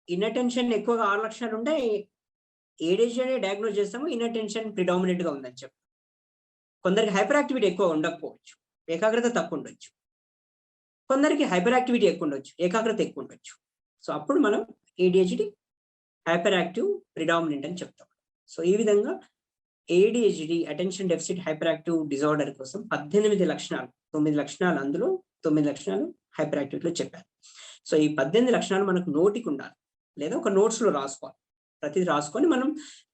ఇన్అటెన్షన్ ఎక్కువగా 6 లక్షణాలు ఉంటే ADHD డయాగ్నోస్ చేస్తాము, ఇన్అటెన్షన్ ప్రిడామినెంట్ గా ఉందని చెప్పి. కొందరికి హైపర్ యాక్టివిటీ ఎక్కువ ఉండకపోవచ్చు, ఏకాగ్రత తక్కువ ఉండొచ్చు. కొందరికి హైపర్ యాక్టివిటీ ఎక్కువ ఉండొచ్చు, ఏకాగ్రత ఎక్కువ ఉండొచ్చు. సో అప్పుడు మనం ADHD హైపర్ యాక్టివ్ ప్రిడామినెంట్ అని చెప్తాం. సో ఈ విధంగా ADHD attention deficit hyper active disorder కోసం 18 లక్షణాలు, 9 లక్షణాలు అందులో 9 లక్షణాలు హైపర్ యాక్టివిటీలో చెప్పారు. సో ఈ 18 లక్షణాలు మనకు నోటికి ఉండాలి, లేదా ఒక నోట్స్ లో రాసుకోవాలి. ప్రతిదీ రాసుకొని మనం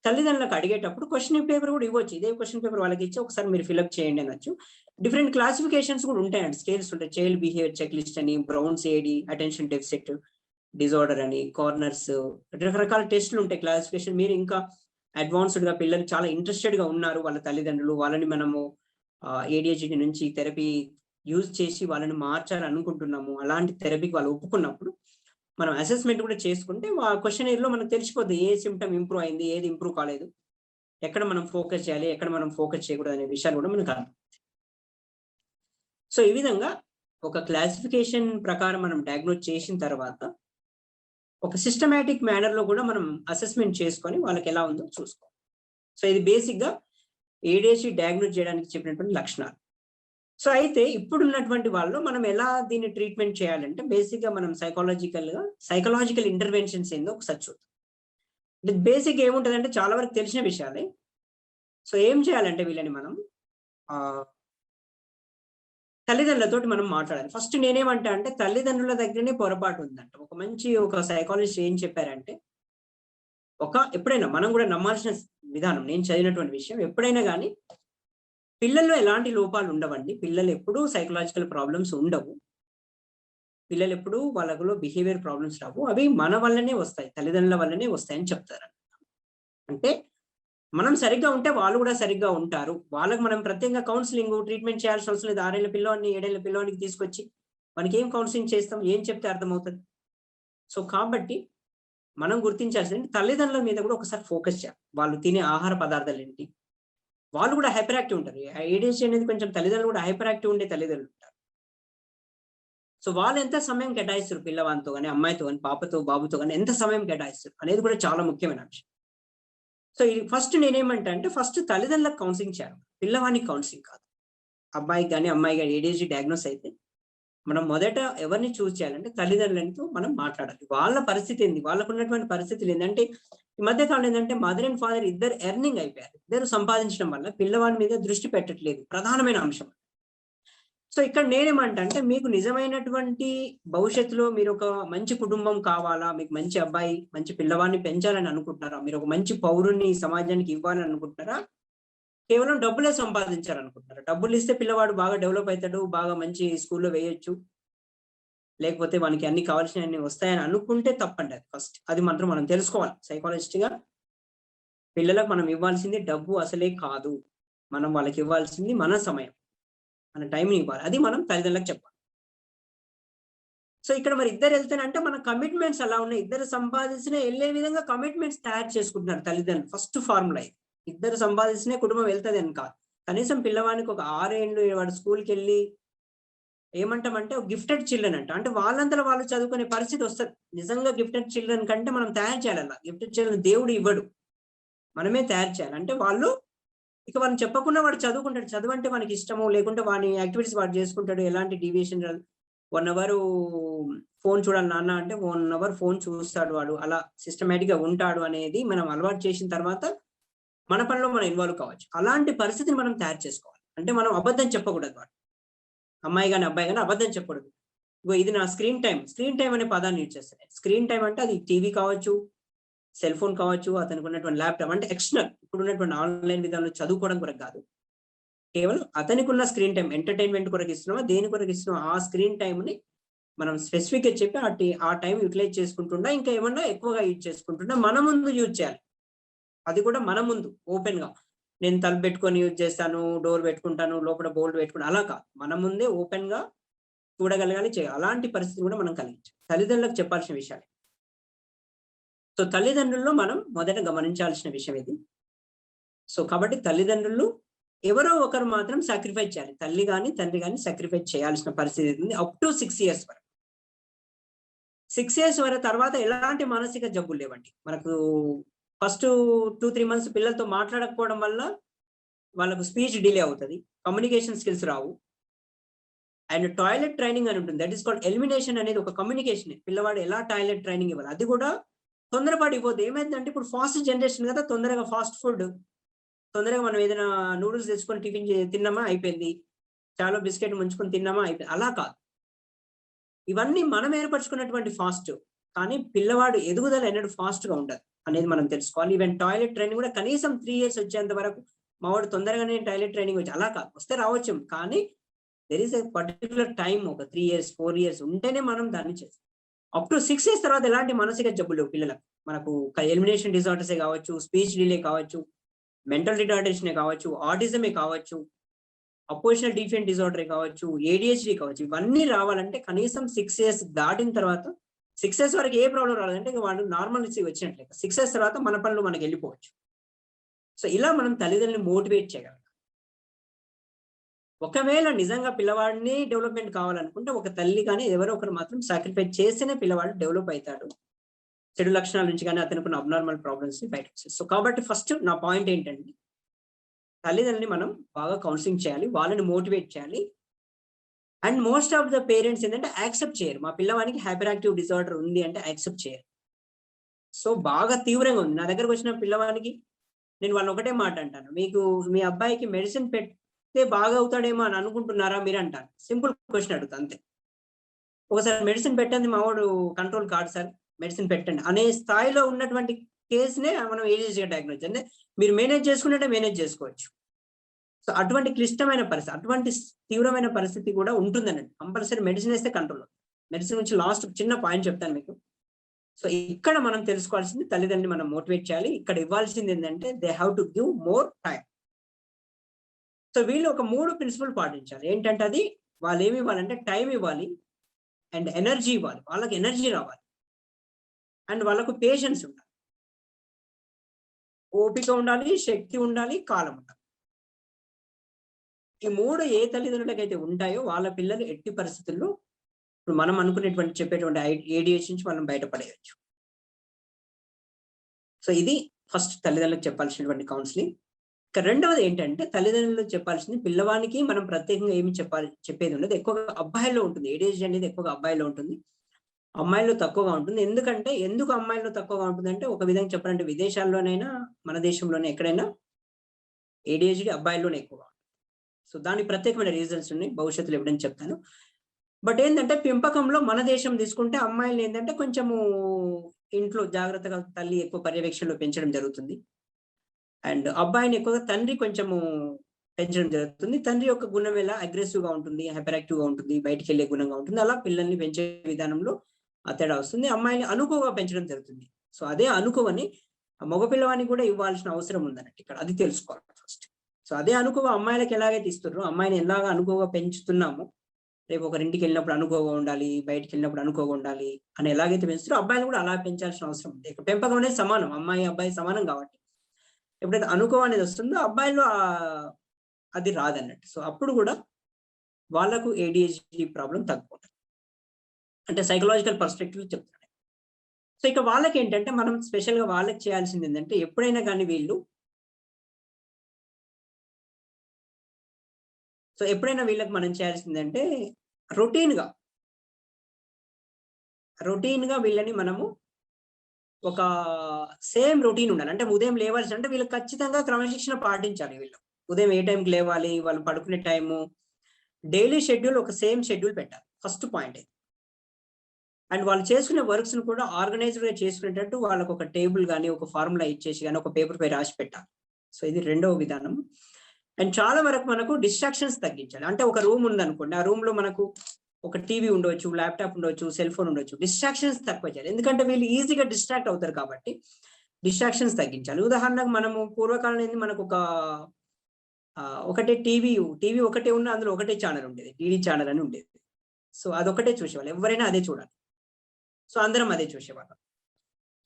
తల్లిదండ్రులకు అడిగేటప్పుడు క్వశ్చన్ పేపర్ కూడా ఇవ్వచ్చు. ఇదే క్వశ్చన్ పేపర్ వాళ్ళకి ఇచ్చి ఒకసారి మీరు ఫిల్అప్ చేయండి అనొచ్చు. డిఫరెంట్ క్లాసిఫికేషన్స్ కూడా ఉంటాయండి, స్కేల్స్ ఉంటాయి. చైల్డ్ బిహేవియర్ చెక్ లిస్ట్ అని, browns AD attention deficit disorder అని, కార్నర్స్, రకరకాల టెస్టులు ఉంటాయి, క్లాసిఫికేషన్. మీరు ఇంకా అడ్వాన్స్డ్ గా పిల్లలు చాలా ఇంట్రెస్టెడ్ గా ఉన్నారు వాళ్ళ తల్లిదండ్రులు, వాళ్ళని మనము ADHD నుంచి థెరపీ యూజ్ చేసి వాళ్ళని మార్చాలని అనుకుంటున్నాము, అలాంటి థెరపీకి వాళ్ళు ఒప్పుకున్నప్పుడు మనం అసెస్మెంట్ కూడా చేసుకుంటే ఆ క్వశ్చనీర్ లో మనకు తెలిసిపోద్ది ఏ సిమ్టమ్ ఇంప్రూవ్ అయింది, ఏది ఇంప్రూవ్ కాలేదు, ఎక్కడ మనం ఫోకస్ చేయాలి, ఎక్కడ మనం ఫోకస్ చేయకూడదు అనే విషయాలు కూడా మనకు అర్థం. సో ఈ విధంగా ఒక క్లాసిఫికేషన్ ప్రకారం మనం డయాగ్నోజ్ చేసిన తర్వాత ఒక సిస్టమేటిక్ మేనర్ లో కూడా మనం అసెస్మెంట్ చేసుకొని వాళ్ళకి ఎలా ఉందో చూసుకోవాలి. సో ఇది బేసిక్ గా ADHD డయాగ్నోజ్ చేయడానికి చెప్పినటువంటి లక్షణాలు. సో అయితే ఇప్పుడున్నటువంటి వాళ్ళు మనం ఎలా దీన్ని ట్రీట్మెంట్ చేయాలంటే బేసిక్ గా మనం సైకలాజికల్ ఇంటర్వెన్షన్స్ ఏందో ఒకసారి చూద్దాం. బేసిక్ ఏముంటదంటే చాలా వరకు తెలిసిన విషయాలే. సో ఏం చేయాలంటే వీళ్ళని మనం తల్లిదండ్రులతో మనం మాట్లాడాలి. ఫస్ట్ నేనేమంటా అంటే తల్లిదండ్రుల దగ్గరనే పొరపాటు ఉందంట. ఒక సైకాలజిస్ట్ ఏం చెప్పారంటే ఎప్పుడైనా మనం కూడా నమ్మాల్సిన విధానం, నేను చదివినటువంటి విషయం, ఎప్పుడైనా కానీ పిల్లల్లో ఎలాంటి లోపాలు ఉండవండి. పిల్లలు ఎప్పుడూ సైకలాజికల్ ప్రాబ్లమ్స్ ఉండవు. పిల్లలు ఎప్పుడు వాళ్ళలో బిహేవియర్ ప్రాబ్లమ్స్ రావు. అవి మన వల్లనే వస్తాయి, తల్లిదండ్రుల వల్లనే వస్తాయని చెప్తారు. అంటే మనం సరిగ్గా ఉంటే వాళ్ళు కూడా సరిగ్గా ఉంటారు. వాళ్ళకి మనం ప్రత్యేకంగా కౌన్సిలింగ్ ట్రీట్మెంట్ చేయాల్సిన అవసరం లేదు. 6 ఏళ్ల పిల్లోని 7 ఏళ్ల పిల్లోనికి తీసుకొచ్చి మనకి ఏం కౌన్సిలింగ్ చేస్తాం, ఏం చెప్తే అర్థమవుతుంది. సో కాబట్టి మనం గుర్తించాల్సింది తల్లిదండ్రుల మీద కూడా ఒకసారి ఫోకస్ చేయాలి. వాళ్ళు తినే ఆహార పదార్థాలు ఏంటి, వాళ్ళు కూడా హైపర్ యాక్టివ్ ఉంటారు. ADHD అనేది కొంచెం తల్లిదండ్రులు కూడా హైపర్ యాక్టివ్ ఉండే తల్లిదండ్రులు ఉంటారు. సో వాళ్ళు ఎంత సమయం కేటాయిస్తారు పిల్లవానితో కానీ, అమ్మాయితో కానీ, పాపతో బాబుతో కానీ ఎంత సమయం కేటాయిస్తారు అనేది కూడా చాలా ముఖ్యమైన విషయం. సో ఇది ఫస్ట్ నేనేమంటా అంటే ఫస్ట్ తల్లిదండ్రులకు కౌన్సిలింగ్ చేయాలి, పిల్లవానికి కౌన్సిలింగ్ కాదు. అబ్బాయికి కానీ అమ్మాయి కానీ ADHD డయాగ్నోస్ అయితే మనం మొదట ఎవరిని చూస్ చేయాలంటే తల్లిదండ్రులతో మనం మాట్లాడాలి. వాళ్ళ పరిస్థితి ఏంది, వాళ్ళకు ఉన్నటువంటి పరిస్థితులు ఏంటంటే ఈ మధ్య కాలం ఏంటంటే మదర్ అండ్ ఫాదర్ ఇద్దరు ఎర్నింగ్ అయిపోయారు. ఇద్దరు సంపాదించడం వల్ల పిల్లవాడి మీద దృష్టి పెట్టట్లేదు, ప్రధానమైన అంశం. సో ఇక్కడ నేనేమంటా అంటే మీకు నిజమైనటువంటి భవిష్యత్తులో మీరు ఒక మంచి కుటుంబం కావాలా, మీకు మంచి అబ్బాయి మంచి పిల్లవాడిని పెంచాలని అనుకుంటున్నారా, మీరు ఒక మంచి పౌరుని సమాజానికి ఇవ్వాలని అనుకుంటున్నారా, కేవలం డబ్బులే సంపాదించాలనుకుంటున్నారా? డబ్బులు ఇస్తే పిల్లవాడు బాగా డెవలప్ అవుతాడు, బాగా మంచి స్కూల్లో వేయొచ్చు, లేకపోతే వానికి అన్ని కావాల్సినవి వస్తాయని అనుకుంటే తప్పండి. అది ఫస్ట్ అది మాత్రం మనం తెలుసుకోవాలి. సైకాలజిస్ట్ గా పిల్లలకు మనం ఇవ్వాల్సింది డబ్బు అసలే కాదు, మనం వాళ్ళకి ఇవ్వాల్సింది మన సమయం, మన టైంని ఇవ్వాలి. అది మనం తల్లిదండ్రులకు చెప్పాలి. సో ఇక్కడ మరి ఇద్దరు వెళ్తేనంటే మన కమిట్మెంట్స్ అలా ఉన్నాయి. ఇద్దరు సంపాదించిన వెళ్ళే విధంగా కమిట్మెంట్స్ తయారు చేసుకుంటున్నారు తల్లిదండ్రులు. ఫస్ట్ ఫార్ములా ఇది. ఇద్దరు సంపాదించిన కుటుంబం వెళ్తుంది అని కాదు. కనీసం పిల్లవానికి ఒక 6 ఏళ్ళు వాడు స్కూల్కి వెళ్ళి ఏమంటామంటే గిఫ్టెడ్ చిల్డ్రన్ అంటే వాళ్ళంతా వాళ్ళు చదువుకునే పరిస్థితి వస్తుంది. నిజంగా గిఫ్టెడ్ చిల్డ్రన్ కంటే మనం తయారు చేయాలి. అలా గిఫ్టెడ్ చిల్డ్రన్ దేవుడు ఇవ్వడు, మనమే తయారు చేయాలి. అంటే వాళ్ళు ఇక వాళ్ళని చెప్పకుండా వాడు చదువుకుంటాడు. చదువు అంటే వానికి ఇష్టము, లేకుంటే వాని యాక్టివిటీస్ వాడు చేసుకుంటాడు. ఎలాంటి డీవియేషన్ 1 అవర్ ఫోన్ చూడాలి నాన్న అంటే 1 అవర్ ఫోన్ చూస్తాడు వాడు. అలా సిస్టమేటిక్ గా ఉంటాడు అనేది మనం అలవాటు చేసిన తర్వాత మన పనిలో మనం ఇన్వాల్వ్ కావచ్చు. అలాంటి పరిస్థితిని మనం తయారు చేసుకోవాలి. అంటే మనం అబద్ధం చెప్పకూడదు. వాడు అమ్మాయి కానీ అబ్బాయి కానీ అబద్ధం చెప్పకూడదు. ఇది నా స్క్రీన్ టైం అనే పదాన్ని యూజ్ చేస్తాను. స్క్రీన్ టైం అంటే అది టీవీ కావచ్చు, సెల్ ఫోన్ కావచ్చు, అతనికి ఉన్నటువంటి ల్యాప్టాప్ అంటే ఎక్స్టర్నల్ ఇప్పుడు ఉన్నటువంటి ఆన్లైన్ విధానంలో చదువుకోవడం కొరకు కాదు. కేవలం అతనికి ఉన్న స్క్రీన్ టైం ఎంటర్టైన్మెంట్ కొరకు ఇస్తున్నామా, దేని కొరకు ఇస్తున్నామా, ఆ స్క్రీన్ టైంని మనం స్పెసిఫిక్ గా చెప్పి ఆ టైం యూటిలైజ్ చేసుకుంటుండా, ఇంకా ఏమన్నా ఎక్కువగా యూజ్ చేసుకుంటుండా మన ముందు యూజ్ చేయాలి. అది కూడా మన ముందు ఓపెన్ గా, నేను తలుపు పెట్టుకొని యూజ్ చేస్తాను, డోర్ పెట్టుకుంటాను, లోపల బోల్డ్ పెట్టుకుంటాను, అలా కాదు. మన ముందే ఓపెన్ గా చూడగలగాలి, చేయాలి. అలాంటి పరిస్థితి కూడా మనం కలిగించాలి. తల్లిదండ్రులకు చెప్పాల్సిన విషయాలు. సో తల్లిదండ్రుల్లో మనం మొదట గమనించాల్సిన విషయం ఇది. సో కాబట్టి తల్లిదండ్రులు ఎవరో ఒకరు మాత్రం సాక్రిఫైస్ చేయాలి. తల్లి కానీ తండ్రి కానీ సాక్రిఫైస్ చేయాల్సిన పరిస్థితి ఉంది అప్ టు 6 years వరకు. 6 years వరకు తర్వాత ఎలాంటి మానసిక జబ్బులు లేవండి మనకు. ఫస్ట్ 2-3 months పిల్లలతో మాట్లాడకపోవడం వల్ల వాళ్ళకు స్పీచ్ డిలే అవుతుంది, communication skills Rao. And toilet training అని ఉంటుంది, దట్ ఈస్ కాల్డ్ ఎలిమినేషన్ అనేది ఒక కమ్యూనికేషన్. పిల్లవాడు ఎలా టాయిలెట్ ట్రైనింగ్ ఇవ్వాలి, అది కూడా తొందరపాటు ఇవ్వద్దు. ఏమైందంటే ఇప్పుడు ఫాస్ట్ జనరేషన్ కదా, తొందరగా ఫాస్ట్ ఫుడ్, తొందరగా మనం ఏదైనా నూడిల్స్ తెచ్చుకొని టిఫిన్ తిన్నామా అయిపోయింది, చాలా బిస్కెట్ ముంచుకొని తిన్నామా అయిపోయింది. అలా కాదు. ఇవన్నీ మనం ఏర్పరచుకున్నటువంటి ఫాస్ట్, కానీ పిల్లవాడు ఎదుగుదల ఎన్నడూ ఫాస్ట్ గా ఉండదు అనేది మనం తెలుసుకోవాలి. ఈవెన్ టాయిలెట్ ట్రైనింగ్ కూడా కనీసం 3 years వచ్చేంత వరకు మావాడు తొందరగానే టాయిలెట్ ట్రైనింగ్ వచ్చి అలా కాదు, వస్తే రావచ్చు, కానీ there is a particular time, ఒక 3 years 4 years ఉంటేనే మనం దాన్ని చేస్తాం. అప్ టు 6 years తర్వాత ఎలాంటి మానసిక జబ్బులు పిల్లలకు. మనకు ఎలిమినేషన్ డిజార్డర్సే కావచ్చు, స్పీచ్ డిలే కావచ్చు, మెంటల్ రిటార్డేషనే కావచ్చు, ఆటిజమే కావచ్చు, అపోజిషనల్ డిఫియెంట్ డిజార్డరే కావచ్చు, ADHD కావచ్చు. ఇవన్నీ రావాలంటే కనీసం 6 years దాటిన తర్వాత, 6 years వరకు ఏ ప్రాబ్లం రాలేదంటే ఇంకా వాళ్ళు నార్మల్సీ వచ్చినట్లే. 6 years తర్వాత మన పనులు మనకి వెళ్ళిపోవచ్చు. సో ఇలా మనం తల్లిదండ్రులు మోటివేట్ చేయగలం. ఒకవేళ నిజంగా పిల్లవాడిని డెవలప్మెంట్ కావాలనుకుంటే ఒక తల్లి కానీ ఎవరో ఒకరు మాత్రం సాక్రిఫైస్ చేస్తేనే పిల్లవాడు డెవలప్ అవుతాడు. చెడు లక్షణాల నుంచి కానీ అతనికి అబ్నార్మల్ ప్రాబ్లమ్స్ బయటకు వస్తాయి. సో కాబట్టి ఫస్ట్ నా పాయింట్ ఏంటంటే తల్లిదండ్రులని మనం బాగా కౌన్సిలింగ్ చేయాలి, వాళ్ళని మోటివేట్ చేయాలి. And most of the parents ఏంటంటే యాక్సెప్ట్ చేయరు. మా పిల్లవానికి హైపర్ యాక్టివ్ డిజార్డర్ ఉంది అంటే యాక్సెప్ట్ చేయరు. సో బాగా తీవ్రంగా ఉంది. నా దగ్గరకు వచ్చిన పిల్లవానికి నేను వాళ్ళని ఒకటే మాట అంటాను, మీకు మీ అబ్బాయికి మెడిసిన్ పెడితే బాగా అవుతాడేమో అని అనుకుంటున్నారా మీరు అంటాను. సింపుల్ క్వశ్చన్ అడుగుతా అంతే. ఒకసారి మెడిసిన్ పెట్టండి మా వాడు కంట్రోల్ కాదు సార్, మెడిసిన్ పెట్టండి అనే స్థాయిలో ఉన్నటువంటి కేసునే మనం ADHD డయాగ్నోస్ అంటే మీరు మేనేజ్ చేసుకున్నట్టే మేనేజ్ చేసుకోవచ్చు. సో అటువంటి క్లిష్టమైన పరిస్థితి, అటువంటి తీవ్రమైన పరిస్థితి కూడా ఉంటుందనండి. కంపల్సరీ మెడిసిన్ వేస్తే కంట్రోల్ అవుతుంది. మెడిసిన్ నుంచి లాస్ట్ చిన్న పాయింట్ చెప్తాను మీకు. సో ఇక్కడ మనం తెలుసుకోవాల్సింది తల్లిదండ్రులు మనం మోటివేట్ చేయాలి. ఇక్కడ ఇవ్వాల్సింది ఏంటంటే they have to give more time. So వీళ్ళు ఒక 3 ప్రిన్సిపల్ పాటించాలి. ఏంటంటే అది వాళ్ళు ఏమి ఇవ్వాలంటే టైం ఇవ్వాలి, అండ్ ఎనర్జీ ఇవ్వాలి. వాళ్ళకి ఎనర్జీ రావాలి, అండ్ వాళ్ళకు పేషెన్స్ ఉండాలి, ఓపిక ఉండాలి, శక్తి ఉండాలి, కాలం ఉండాలి. ఈ 3 ఏ తల్లిదండ్రులకైతే ఉంటాయో వాళ్ళ పిల్లలు ఎట్టి పరిస్థితుల్లో ఇప్పుడు మనం అనుకునేటువంటి చెప్పేటువంటి ADHD నుంచి మనం బయటపడేయచ్చు. సో ఇది ఫస్ట్ తల్లిదండ్రులకు చెప్పాల్సినటువంటి కౌన్సిలింగ్. ఇక రెండవది ఏంటంటే తల్లిదండ్రులకు చెప్పాల్సింది పిల్లవానికి మనం ప్రత్యేకంగా ఏమి చెప్పేది ఉండదు. ఎక్కువగా అబ్బాయిల్లో ఉంటుంది. ADHD అనేది ఎక్కువగా అబ్బాయిలో ఉంటుంది, అమ్మాయిల్లో తక్కువగా ఉంటుంది. ఎందుకు అమ్మాయిల్లో తక్కువగా ఉంటుంది అంటే ఒక విధంగా చెప్పాలంటే విదేశాల్లోనైనా మన దేశంలోనే ఎక్కడైనా ADHD అబ్బాయిల్లోనే ఎక్కువగా. సో దానికి ప్రత్యేకమైన రీజన్స్ ఉన్నాయి, భవిష్యత్తులో ఎప్పుడైనా చెప్తాను. బట్ ఏంటంటే పెంపకంలో మన దేశం తీసుకుంటే అమ్మాయిలు ఏంటంటే కొంచెము ఇంట్లో జాగ్రత్తగా తల్లి ఎక్కువ పర్యవేక్షణలో పెంచడం జరుగుతుంది. అండ్ అబ్బాయిని ఎక్కువగా తండ్రి కొంచెము పెంచడం జరుగుతుంది. తండ్రి యొక్క గుణం ఎలా అగ్రెసివ్ గా ఉంటుంది, హైపర్ యాక్టివ్ గా ఉంటుంది, బయటికి వెళ్ళే గుణంగా ఉంటుంది. అలా పిల్లల్ని పెంచే విధానంలో ఆ తేడా వస్తుంది. అమ్మాయిని అనుకువగా పెంచడం జరుగుతుంది. సో అదే అనుకువని మగపిల్లవానికి కూడా ఇవ్వాల్సిన అవసరం ఉందన్నట్టు ఇక్కడ అది తెలుసుకోవాలి ఫస్ట్. సో అదే అనుకువ అమ్మాయిలకు ఎలాగైతే ఇస్తున్నారో అమ్మాయిని ఎలాగా అనుకువగా పెంచుతున్నామో, రేపు ఒకరింటికి వెళ్ళినప్పుడు అనుకోగా ఉండాలి, బయటికి వెళ్ళినప్పుడు అనుకోగా ఉండాలి అని ఎలాగైతే పెంచుతారో అబ్బాయిలు కూడా అలా పెంచాల్సిన అవసరం ఉంది. ఇక్కడ పెంపకం అనేది సమానం, అమ్మాయి అబ్బాయి సమానం కాబట్టి ఎప్పుడైతే అనుకో అనేది వస్తుందో అబ్బాయిలో అది రాదన్నట్టు. సో అప్పుడు కూడా వాళ్ళకు ADHD ప్రాబ్లం తక్కువ అంటే సైకలాజికల్ పర్స్పెక్టివ్ చెప్తాడు. సో ఇక వాళ్ళకి ఏంటంటే మనం స్పెషల్ గా వాళ్ళకి చేయాల్సింది ఏంటంటే ఎప్పుడైనా కానీ వీళ్ళకి మనం చేయాల్సిందంటే రొటీన్ గా వీళ్ళని మనము ఒక సేమ్ రొటీన్ ఉండాలి. అంటే ఉదయం లేవాల్సి అంటే వీళ్ళు ఖచ్చితంగా క్రమశిక్షణ పాటించాలి. వీళ్ళు ఉదయం ఏ టైంకి లేవాలి, వాళ్ళు పడుకునే టైము, డైలీ షెడ్యూల్ ఒక సేమ్ షెడ్యూల్ పెట్టాలి ఫస్ట్ పాయింట్. అండ్ వాళ్ళు చేసుకునే వర్క్స్ ను కూడా ఆర్గనైజ్డ్ గా చేసుకునేటట్టు వాళ్ళకు ఒక టేబుల్ కానీ ఒక ఫార్ములా ఇచ్చేసి కానీ ఒక పేపర్ పై రాసి పెట్టాలి. సో ఇది రెండవ విధానం. అండ్ చాలా వరకు మనకు డిస్ట్రాక్షన్స్ తగ్గించాలి. అంటే ఒక రూమ్ ఉందనుకోండి, ఆ రూమ్ లో మనకు ఒక టీవీ ఉండవచ్చు, ల్యాప్టాప్ ఉండొచ్చు, సెల్ ఫోన్ ఉండొచ్చు. డిస్ట్రాక్షన్స్ తక్కువ చేయాలి, ఎందుకంటే వీళ్ళు ఈజీగా డిస్ట్రాక్ట్ అవుతారు కాబట్టి డిస్ట్రాక్షన్స్ తగ్గించాలి. ఉదాహరణకు మనము పూర్వకాలం మనకు ఒకటే టీవీ ఒకటే ఉన్న అందులో ఒకటే ఛానల్ ఉండేది, DD ఛానల్ అని ఉండేది. సో అదొకటే చూసేవాళ్ళు, ఎవరైనా అదే చూడాలి. సో అందరం అదే చూసేవాళ్ళం.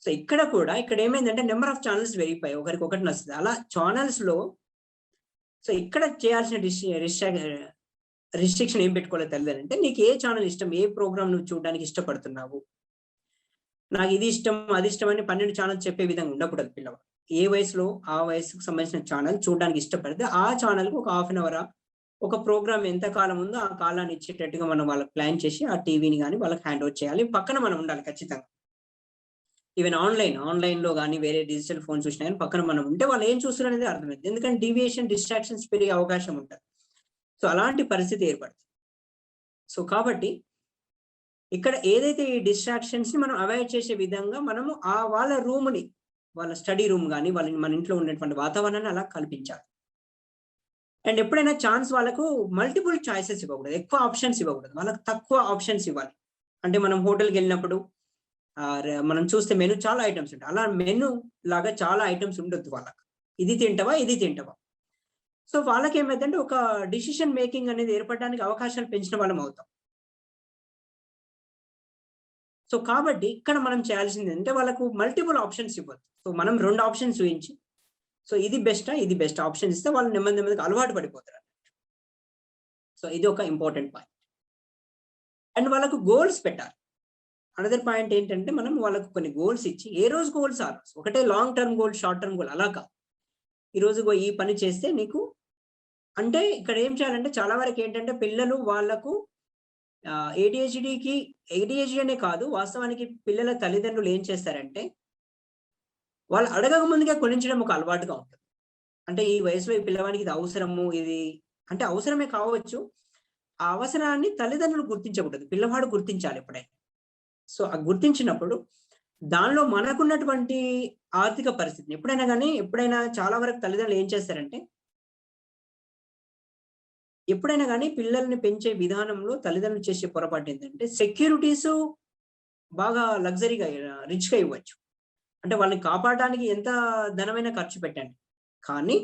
సో ఇక్కడ ఏమైందంటే నెంబర్ ఆఫ్ ఛానల్స్ పెరిగిపోయాయి, ఒకరికి ఒకటి నచ్చుతుంది అలా ఛానల్స్ లో. సో ఇక్కడ చేయాల్సిన రిస్ట్రిక్షన్ ఏం పెట్టుకోవాలి తల్లిదండ్రులు అంటే, నీకు ఏ ఛానల్ ఇష్టం, ఏ ప్రోగ్రామ్ నువ్వు చూడడానికి ఇష్టపడుతున్నావు, నాకు ఇది ఇష్టం అది ఇష్టం అని 12 ఛానల్స్ చెప్పే విధంగా ఉండకూడదు. పిల్లవాడు ఏ వయసులో ఆ వయసుకు సంబంధించిన ఛానల్ చూడడానికి ఇష్టపడితే ఆ ఛానల్కి ఒక 1/2 hour ఒక ప్రోగ్రామ్ ఎంత కాలం ఉందో ఆ కాలాన్ని ఇచ్చేటట్టుగా మనం వాళ్ళకి ప్లాన్ చేసి ఆ టీవీని కానీ వాళ్ళకి హ్యాండ్ ఓవర్ చేయాలి. పక్కన మనం ఉండాలి ఖచ్చితంగా. ఈవెన్ ఆన్లైన్ లో కానీ వేరే డిజిటల్ ఫోన్ చూసినా కానీ పక్కన మనం ఉంటే వాళ్ళు ఏం చూస్తున్నారు అనేది అర్థమైంది. ఎందుకంటే డిస్ట్రాక్షన్స్ పెరిగే అవకాశం ఉంటుంది. సో అలాంటి పరిస్థితి ఏర్పడుతుంది. సో కాబట్టి ఇక్కడ ఏదైతే ఈ డిస్ట్రాక్షన్స్ ని మనం అవాయిడ్ చేసే విధంగా మనము వాళ్ళ రూమ్ని, వాళ్ళ స్టడీ రూమ్ కానీ మన ఇంట్లో ఉన్నటువంటి వాతావరణాన్ని అలా కల్పించాలి. అండ్ ఎప్పుడైనా ఛాన్స్ వాళ్ళకు మల్టిపుల్ చాయిసెస్ ఇవ్వకూడదు, ఎక్కువ ఆప్షన్స్ ఇవ్వకూడదు, వాళ్ళకి తక్కువ ఆప్షన్స్ ఇవ్వాలి. అంటే మనం హోటల్కి వెళ్ళినప్పుడు మనం చూస్తే మెను చాలా ఐటమ్స్ ఉంటాయి. అలా మెను లాగా చాలా ఐటమ్స్ ఉండొద్దు వాళ్ళకి. ఇది తింటావా, ఇది తింటావా. సో వాళ్ళకి ఏమైందంటే ఒక డిసిషన్ మేకింగ్ అనేది ఏర్పడడానికి అవకాశాలు పెంచిన వాళ్ళం అవుతాం. సో కాబట్టి ఇక్కడ మనం చేయాల్సింది అంటే వాళ్ళకు మల్టిపుల్ ఆప్షన్స్ ఇవ్వద్దు. సో మనం 2 ఆప్షన్స్ చూపించి సో ఇది బెస్టా, ఇది బెస్ట్ ఆప్షన్ ఇస్తే వాళ్ళు నెమ్మదిగా అలవాటు పడిపోతారు. సో ఇది ఒక ఇంపార్టెంట్ పాయింట్. అండ్ వాళ్ళకు గోల్స్ పెట్టాలి. అనదర్ పాయింట్ ఏంటంటే మనం వాళ్ళకు కొన్ని గోల్స్ ఇచ్చి ఏ రోజు గోల్స్ ఆ రోజు, ఒకటే long term goal, short term goal అలా కాదు. ఈ రోజు ఈ పని చేస్తే నీకు అంటే ఇక్కడ ఏం చేయాలంటే చాలా వరకు ఏంటంటే పిల్లలు వాళ్ళకు ADHD అనే కాదు, వాస్తవానికి పిల్లల తల్లిదండ్రులు ఏం చేస్తారంటే వాళ్ళు అడగక ముందుగా కొనించడం ఒక అలవాటుగా ఉంటుంది. అంటే ఈ వయసులో ఈ పిల్లవానికి ఇది అవసరము, ఇది అంటే అవసరమే కావచ్చు. ఆ అవసరాన్ని తల్లిదండ్రులు గుర్తించకూడదు, పిల్లవాడు గుర్తించాలి ఎప్పుడైనా. సో ఆ గుర్తించినప్పుడు దానిలో మనకున్నటువంటి ఆర్థిక పరిస్థితిని ఎప్పుడైనా చాలా వరకు తల్లిదండ్రులు ఏం చేస్తారంటే ఎప్పుడైనా కానీ పిల్లల్ని పెంచే విధానంలో తల్లిదండ్రులు చేసే పొరపాటు ఏంటంటే సెక్యూరిటీస్ బాగా లగ్జరీగా రిచ్గా ఇవ్వచ్చు. అంటే వాళ్ళని కాపాడడానికి ఎంత ధనమైనా ఖర్చు పెట్టండి, కానీ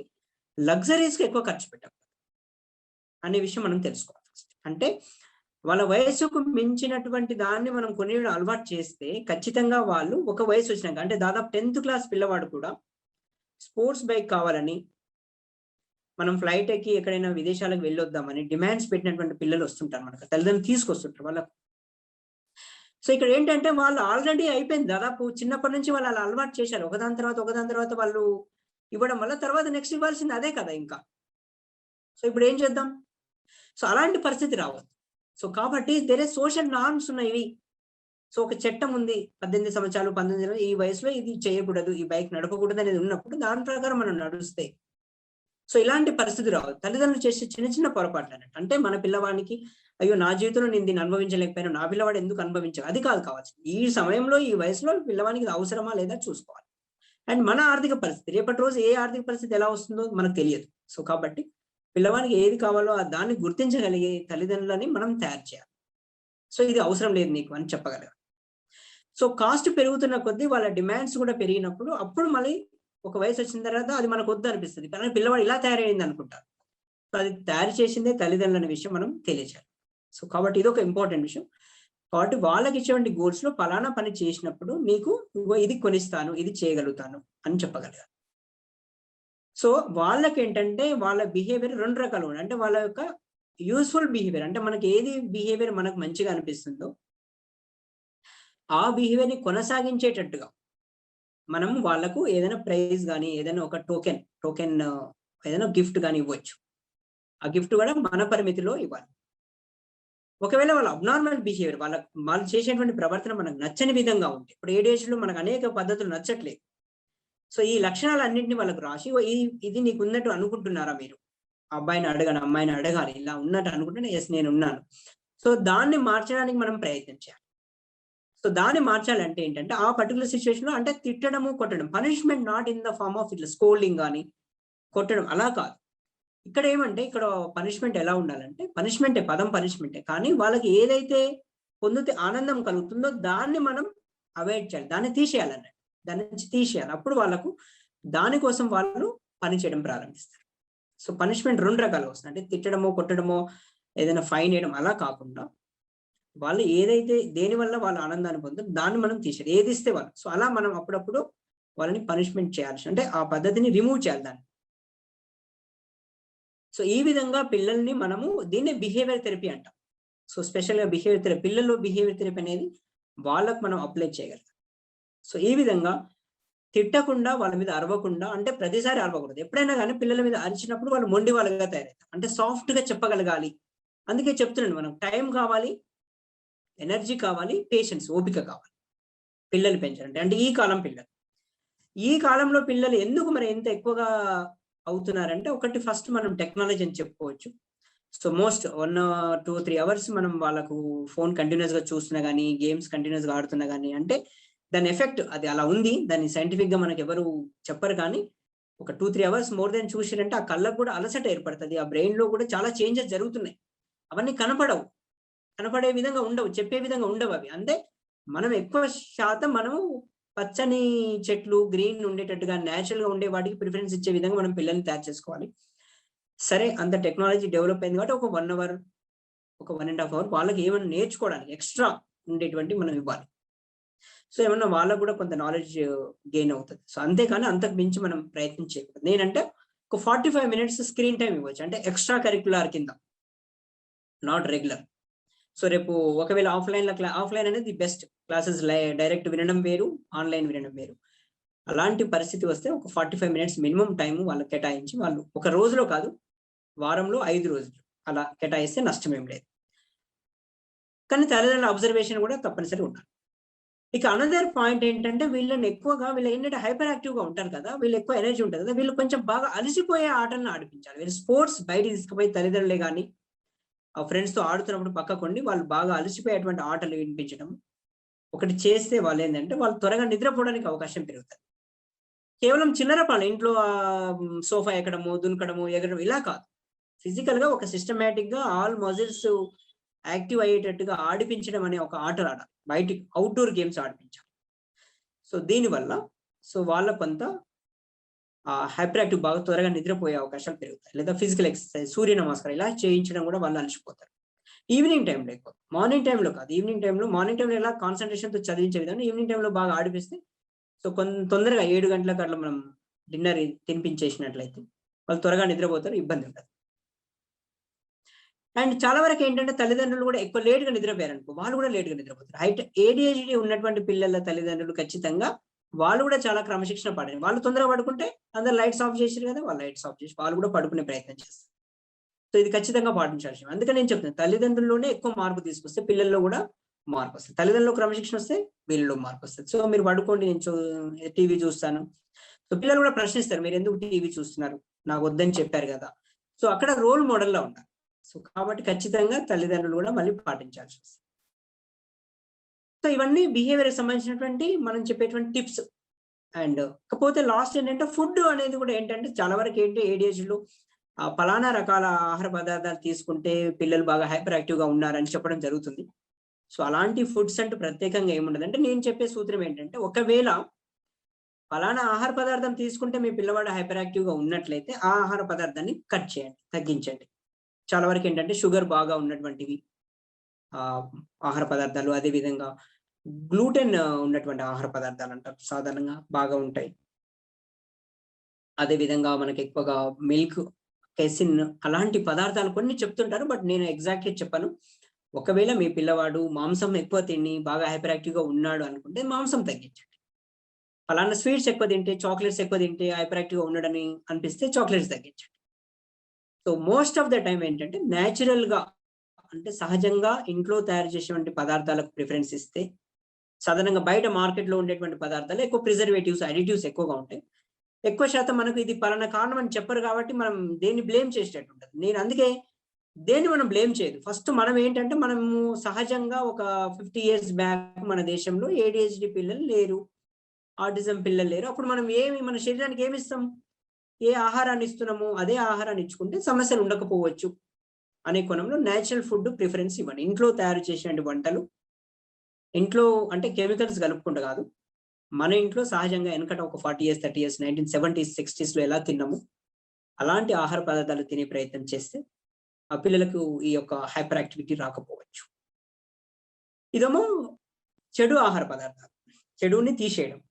లగ్జరీస్కి ఎక్కువ ఖర్చు పెట్టకూడదు అనే విషయం మనం తెలుసుకోవాలి. అంటే వాళ్ళ వయసుకు మించినటువంటి దాన్ని మనం కొన్ని అలవాటు చేస్తే ఖచ్చితంగా వాళ్ళు ఒక వయసు వచ్చినాక అంటే దాదాపు 10th క్లాస్ పిల్లవాడు కూడా స్పోర్ట్స్ బైక్ కావాలని, మనం ఫ్లైట్ ఎక్కి ఎక్కడైనా విదేశాలకు వెళ్ళొద్దామని డిమాండ్స్ పెట్టినటువంటి పిల్లలు వస్తుంటారు, మనకు తల్లిదండ్రులు తీసుకొస్తుంటారు వాళ్ళకు. సో ఇక్కడ ఏంటంటే వాళ్ళు ఆల్రెడీ అయిపోయింది, దాదాపు చిన్నప్పటి నుంచి వాళ్ళు అలా అలవాటు చేశారు. ఒకదాని తర్వాత వాళ్ళు ఇవ్వడం వల్ల తర్వాత నెక్స్ట్ ఇవ్వాల్సింది అదే కదా ఇంకా. సో ఇప్పుడు ఏం చేద్దాం? సో అలాంటి పరిస్థితి రావద్దు. సో కాబట్టి వేరే సోషల్ నార్మ్స్ ఉన్నాయి. సో ఒక చట్టం ఉంది, 18 సంవత్సరాలు 19 ఈ వయసులో ఇది చేయకూడదు, ఈ బైక్ నడపకూడదు అనేది ఉన్నప్పుడు దాని ప్రకారం మనం నడుస్తే సో ఇలాంటి పరిస్థితి రావద్దు. తల్లిదండ్రులు చేసే చిన్న పొరపాట్లు అన్నట్టు. అంటే మన పిల్లవాడికి అయ్యో నా జీవితంలో నేను దీన్ని అనుభవించలేకపోయాను, నా పిల్లవాడు ఎందుకు అనుభవించాలి, అది కాదు కావాల్సింది. ఈ సమయంలో ఈ వయసులో పిల్లవానికి అవసరమా లేదా చూసుకోవాలి. అండ్ మన ఆర్థిక పరిస్థితి, రేపటి రోజు ఏ ఆర్థిక పరిస్థితి ఎలా వస్తుందో మనకు తెలియదు. సో కాబట్టి పిల్లవానికి ఏది కావాలో దాన్ని గుర్తించగలిగే తల్లిదండ్రులని మనం తయారు చేయాలి. సో ఇది అవసరం లేదు నీకు అని చెప్పగలగాలి. సో కాస్ట్ పెరుగుతున్న కొద్దీ వాళ్ళ డిమాండ్స్ కూడా పెరిగినప్పుడు అప్పుడు మళ్ళీ ఒక వయసు వచ్చిన తర్వాత అది మనకు వద్దు అనిపిస్తుంది, కానీ పిల్లవాడు ఇలా తయారైంది అనుకుంటారు. సో అది తయారు చేసిందే తల్లిదండ్రులు అనే విషయం మనం తెలియజేయాలి. సో కాబట్టి ఇది ఒక ఇంపార్టెంట్ విషయం. కాబట్టి వాళ్ళకి ఇచ్చేటువంటి గోల్స్ లో పలానా పని చేసినప్పుడు నీకు ఇది కొనిస్తాను, ఇది చేయగలుగుతాను అని చెప్పగలగాలి. సో వాళ్ళకి ఏంటంటే వాళ్ళ బిహేవియర్ 2 రకాలు ఉన్నాయి. అంటే వాళ్ళ యొక్క యూస్ఫుల్ బిహేవియర్, అంటే మనకి ఏది బిహేవియర్ మనకు మంచిగా అనిపిస్తుందో ఆ బిహేవియర్ ని కొనసాగించేటట్టుగా మనం వాళ్ళకు ఏదైనా ప్రైజ్ కానీ ఏదైనా ఒక టోకెన్ ఏదైనా గిఫ్ట్ కానీ ఇవ్వచ్చు. ఆ గిఫ్ట్ కూడా మన పరిమితిలో ఇవ్వాలి. ఒకవేళ వాళ్ళ అబ్నార్మల్ బిహేవియర్, వాళ్ళు చేసేటువంటి ప్రవర్తన మనకు నచ్చని విధంగా ఉంటే, ఇప్పుడు ADHD మనకు అనేక పద్ధతులు నచ్చట్లేదు. సో ఈ లక్షణాలన్నింటినీ వాళ్ళకు రాసి ఇది నీకు ఉన్నట్టు అనుకుంటున్నారా మీరు, అబ్బాయిని అడగాలి అమ్మాయిని అడగాలి ఇలా ఉన్నట్టు అనుకుంటే ఎస్ నేను ఉన్నాను. సో దాన్ని మార్చడానికి మనం ప్రయత్నం చేయాలి. సో దాన్ని మార్చాలంటే ఏంటంటే ఆ పర్టికులర్ సిచ్యువేషన్ లో అంటే తిట్టడము కొట్టడం, punishment not in the form of ఇట్లా స్కోల్డింగ్ కానీ కొట్టడం అలా కాదు. ఇక్కడ ఏమంటే ఇక్కడ పనిష్మెంట్ ఎలా ఉండాలంటే పదం పనిష్మెంటే, కానీ వాళ్ళకి ఏదైతే పొందితే ఆనందం కలుగుతుందో దాన్ని మనం అవాయిడ్ చేయాలి, దాన్ని తీసేయాలన్నట్టు, దాని నుంచి తీసేయాలి. అప్పుడు వాళ్ళకు దానికోసం వాళ్ళు పని చేయడం ప్రారంభిస్తారు. సో పనిష్మెంట్ 2 రకాలుగా వస్తుంది, అంటే తిట్టడమో కొట్టడమో ఏదైనా ఫైన్ వేయడం అలా కాకుండా వాళ్ళు ఏదైతే దేనివల్ల వాళ్ళ ఆనందాన్ని పొందుతారో దాన్ని మనం తీసేయాలి, ఏది ఇస్తే వాళ్ళు. సో అలా మనం అప్పుడప్పుడు వాళ్ళని పనిష్మెంట్ చేయాల్సి, అంటే ఆ పద్ధతిని రిమూవ్ చేయాలి దాన్ని. సో ఈ విధంగా పిల్లల్ని మనము దీన్ని బిహేవియర్ థెరపీ అంటాం. సో స్పెషల్గా బిహేవియర్ థెరపీ, పిల్లల్లో బిహేవియర్ థెరపీ అనేది వాళ్ళకు మనం అప్లై చేయగలుగుతాం. సో ఈ విధంగా తిట్టకుండా వాళ్ళ మీద అరవకుండా, అంటే ప్రతిసారి అరవకూడదు. ఎప్పుడైనా కానీ పిల్లల మీద అరిచినప్పుడు వాళ్ళు మొండి వాళ్ళగా తయారవుతారు, అంటే సాఫ్ట్ గా చెప్పగలగాలి. అందుకే చెప్తున్నాను, మనం టైం కావాలి, ఎనర్జీ కావాలి, పేషెన్స్ ఓపిక కావాలి పిల్లలు పెంచాలంటే. అంటే ఈ కాలంలో పిల్లలు ఎందుకు మరి ఎంత ఎక్కువగా అవుతున్నారంటే, ఒకటి ఫస్ట్ మనం టెక్నాలజీ అని చెప్పుకోవచ్చు. సో మోస్ట్ 1 2 3 అవర్స్ మనం వాళ్ళకు ఫోన్ కంటిన్యూస్ గా చూస్తున్నా కానీ, గేమ్స్ కంటిన్యూస్ గా ఆడుతున్నా కానీ, అంటే దాని ఎఫెక్ట్ అది అలా ఉంది. దాన్ని సైంటిఫిక్ గా మనకు ఎవరు చెప్పరు, కానీ ఒక 2 3 అవర్స్ మోర్ దెన్ చూసిరంటే ఆ కళ్ళకు కూడా అలసట ఏర్పడుతుంది, ఆ బ్రెయిన్ లో కూడా చాలా చేంజెస్ జరుగుతున్నాయి. అవన్నీ కనపడే విధంగా ఉండవు, చెప్పే విధంగా ఉండవు అవి. అంటే మనం ఎక్కువ శాతం మనము పచ్చని చెట్లు గ్రీన్ ఉండేటట్టుగా న్యాచురల్ గా ఉండే వాటికి ప్రిఫరెన్స్ ఇచ్చే విధంగా మనం పిల్లల్ని తయారు చేసుకోవాలి. సరే, అంత టెక్నాలజీ డెవలప్ అయింది కాబట్టి ఒక 1 అవర్, ఒక 1.5 అవర్ వాళ్ళకి ఏమైనా నేర్చుకోవడానికి ఎక్స్ట్రా ఉండేటువంటి మనం ఇవ్వాలి. సో ఏమన్నా వాళ్ళకు కూడా కొంత నాలెడ్జ్ గెయిన్ అవుతుంది. సో అంతేకాని అంతకు మించి మనం ప్రయత్నం చేయకూడదు. నేనంటే ఒక 45 మినిట్స్ స్క్రీన్ టైం ఇవ్వచ్చు, అంటే ఎక్స్ట్రా కరిక్యులర్ కింద, నాట్ రెగ్యులర్. సో రేపు ఒకవేళ ఆఫ్లైన్ అనేది బెస్ట్, క్లాసెస్ డైరెక్ట్ వినడం వేరు, ఆన్లైన్ వినడం వేరు. అలాంటి పరిస్థితి వస్తే ఒక 45 మినిట్స్ మినిమం టైం వాళ్ళకి కేటాయించి, వాళ్ళు ఒక రోజులో కాదు, వారంలో 5 రోజులు అలా కేటాయిస్తే నష్టం ఏం లేదు. కానీ తల్లిదండ్రుల అబ్జర్వేషన్ కూడా తప్పనిసరి ఉండాలి. ఇక అనదర్ పాయింట్ ఏంటంటే, వీళ్ళు ఏంటంటే హైపర్ యాక్టివ్ గా ఉంటారు కదా, వీళ్ళు ఎక్కువ ఎనర్జీ ఉంటుంది కదా, వీళ్ళు కొంచెం బాగా అలసిపోయే ఆటలను ఆడిపించాలి. వీళ్ళు స్పోర్ట్స్ బయట తీసుకుపోయి తల్లిదండ్రులే కానీ ఆ ఫ్రెండ్స్ తో ఆడుతున్నప్పుడు పక్కకుండి వాళ్ళు బాగా అలసిపోయేటువంటి ఆటలు వినిపించడం ఒకటి చేస్తే వాళ్ళు ఏంటంటే వాళ్ళు త్వరగా నిద్రపోవడానికి అవకాశం పెరుగుతుంది. కేవలం చిల్లర పనులు, ఇంట్లో సోఫా ఎక్కడము, దునకడము, ఎగరడం ఇలా కాదు. ఫిజికల్ గా ఒక సిస్టమేటిక్ గా ఆల్ మజిల్స్ యాక్టివ్ అయ్యేటట్టుగా ఆడిపించడం అనే ఒక ఆటలు ఆడాలి. బయటికి అవుట్డోర్ గేమ్స్ ఆడిపించాలి. సో దీనివల్ల వాళ్ళ కొంత హైపర్ యాక్టివ్ బాగా త్వరగా నిద్రపోయే అవకాశాలు పెరుగుతాయి. లేదా ఫిజికల్ ఎక్సర్సైజ్, సూర్య నమస్కారం ఇలా చేయించడం కూడా వాళ్ళు అలసిపోతారు. ఈవినింగ్ టైంలో ఎక్కువ, మార్నింగ్ టైంలో కాదు. మార్నింగ్ టైంలో ఎలా కాన్సన్ట్రేషన్ తో చదివించే విధంగా ఈవినింగ్ టైంలో బాగా ఆడిపిస్తే తొందరగా 7 గంటలకు అట్లా మనం డిన్నర్ తినిపించేసినట్లయితే వాళ్ళు త్వరగా నిద్రపోతారు, ఇబ్బంది ఉండదు. అండ్ చాలా వరకు ఏంటంటే తల్లిదండ్రులు కూడా ఎక్కువ లేట్ గా నిద్రపోయారనుకో, వాళ్ళు కూడా లేట్ గా నిద్రపోతారు. ADHD ఉన్నటువంటి పిల్లల తల్లిదండ్రులు ఖచ్చితంగా వాళ్ళు కూడా చాలా క్రమశిక్షణ పడాలి. వాళ్ళు తొందరగా పడుకుంటే అందరు లైట్స్ ఆఫ్ చేసారు కదా, వాళ్ళు లైట్స్ ఆఫ్ చేసి వాళ్ళు కూడా పడుకునే ప్రయత్నం చేస్తారు. సో ఇది ఖచ్చితంగా పాటించాల్సిన. అందుకని నేను చెప్తాను, తల్లిదండ్రుల్లోనే ఎక్కువ మార్పు తీసుకొస్తే పిల్లల్లో కూడా మార్పు వస్తుంది. తల్లిదండ్రులు క్రమశిక్షణ వస్తే వీళ్ళలో మార్పు వస్తుంది. సో మీరు పడుకోండి, నేను టీవీ చూస్తాను. సో పిల్లలు కూడా ప్రశ్నిస్తారు, మీరు ఎందుకు టీవీ చూస్తున్నారు, నాకు వద్దని చెప్పారు కదా. సో అక్కడ రోల్ మోడల్ లా ఉండాలి. సో కాబట్టి ఖచ్చితంగా తల్లిదండ్రులు కూడా మళ్ళీ పాటించాల్సి వస్తుంది. సో ఇవన్నీ బిహేవియర్ సంబంధించినటువంటి మనం చెప్పేటువంటి టిప్స్. అండ్ కాకపోతే లాస్ట్ ఏంటంటే ఫుడ్ అనేది కూడా ఏంటంటే చాలా వరకు ఏంటి ADHD పలానా రకాల ఆహార పదార్థాలు తీసుకుంటే పిల్లలు బాగా హైపర్ యాక్టివ్ గా ఉన్నారని చెప్పడం జరుగుతుంది. సో అలాంటి ఫుడ్స్ అంటూ ప్రత్యేకంగా ఏముండదు. అంటే నేను చెప్పే సూత్రం ఏంటంటే, ఒకవేళ పలానా ఆహార పదార్థం తీసుకుంటే మీ పిల్లవాడు హైపర్ యాక్టివ్ గా ఉన్నట్లయితే ఆ ఆహార పదార్థాన్ని కట్ చేయండి, తగ్గించండి. చాలా వరకు ఏంటంటే షుగర్ బాగా ఉన్నటువంటివి ఆహార పదార్థాలు, అదే విధంగా గ్లూటెన్ ఉన్నటువంటి ఆహార పదార్థాలు అంటారు సాధారణంగా బాగా ఉంటాయి. అదే విధంగా మనకి ఎక్కువగా మిల్క్, కెసిన్ అలాంటి పదార్థాలు కొన్ని చెప్తుంటారు, బట్ నేను ఎగ్జాక్ట్లీ చెప్పను. ఒకవేళ మీ పిల్లవాడు మాంసం ఎక్కువ తిని బాగా హైపర్ యాక్టివ్ గా ఉన్నాడు అనుకుంటే మాంసం తగ్గించండి. ఫలానా స్వీట్స్ ఎక్కువ తింటే, చాక్లెట్స్ ఎక్కువ తింటే హైపర్ యాక్టివ్ గా ఉన్నాడని అనిపిస్తే చాక్లెట్స్ తగ్గించండి. So most of the time ఏంటంటే న్యాచురల్ గా, అంటే సహజంగా ఇంట్లో తయారు చేసేటువంటి పదార్థాలకు ప్రిఫరెన్స్ ఇస్తే, సాధారణంగా బయట మార్కెట్ లో ఉండేటువంటి పదార్థాలు ఎక్కువ ప్రిజర్వేటివ్స్, అడిటివ్స్ ఎక్కువగా ఉంటాయి. ఎక్కువ శాతం మనకు ఇది పలానా కారణం అని చెప్పరు కాబట్టి మనం దేన్ని బ్లేమ్ చేసేటట్టు ఉంటుంది. నేను అందుకే దేన్ని మనం బ్లేమ్ చేయదు. ఫస్ట్ మనం ఏంటంటే, మనము సహజంగా ఒక 50 years బ్యాక్ మన దేశంలో ADHD పిల్లలు లేరు, ఆటిజం పిల్లలు లేరు. అప్పుడు మనం మన శరీరానికి ఏమి ఇస్తాం, ఏ ఆహారాన్ని ఇస్తున్నామో అదే ఆహారాన్ని ఇచ్చుకుంటే సమస్యలు ఉండకపోవచ్చు అనే కోణంలో నేచురల్ ఫుడ్ ప్రిఫరెన్స్ ఇవ్వండి. ఇంట్లో తయారు చేసిన వంటలు, ఇంట్లో అంటే కెమికల్స్ కలుపుకుంటూ కాదు, మన ఇంట్లో సహజంగా వెనకట ఒక 40 years 30 years 1970s 60s లో ఎలా తిన్నాము అలాంటి ఆహార పదార్థాలు తినే ప్రయత్నం చేస్తే ఆ పిల్లలకు ఈ యొక్క హైపర్ యాక్టివిటీ రాకపోవచ్చు. ఇదేమో చెడు ఆహార పదార్థాలు, చెడుని తీసేయడం.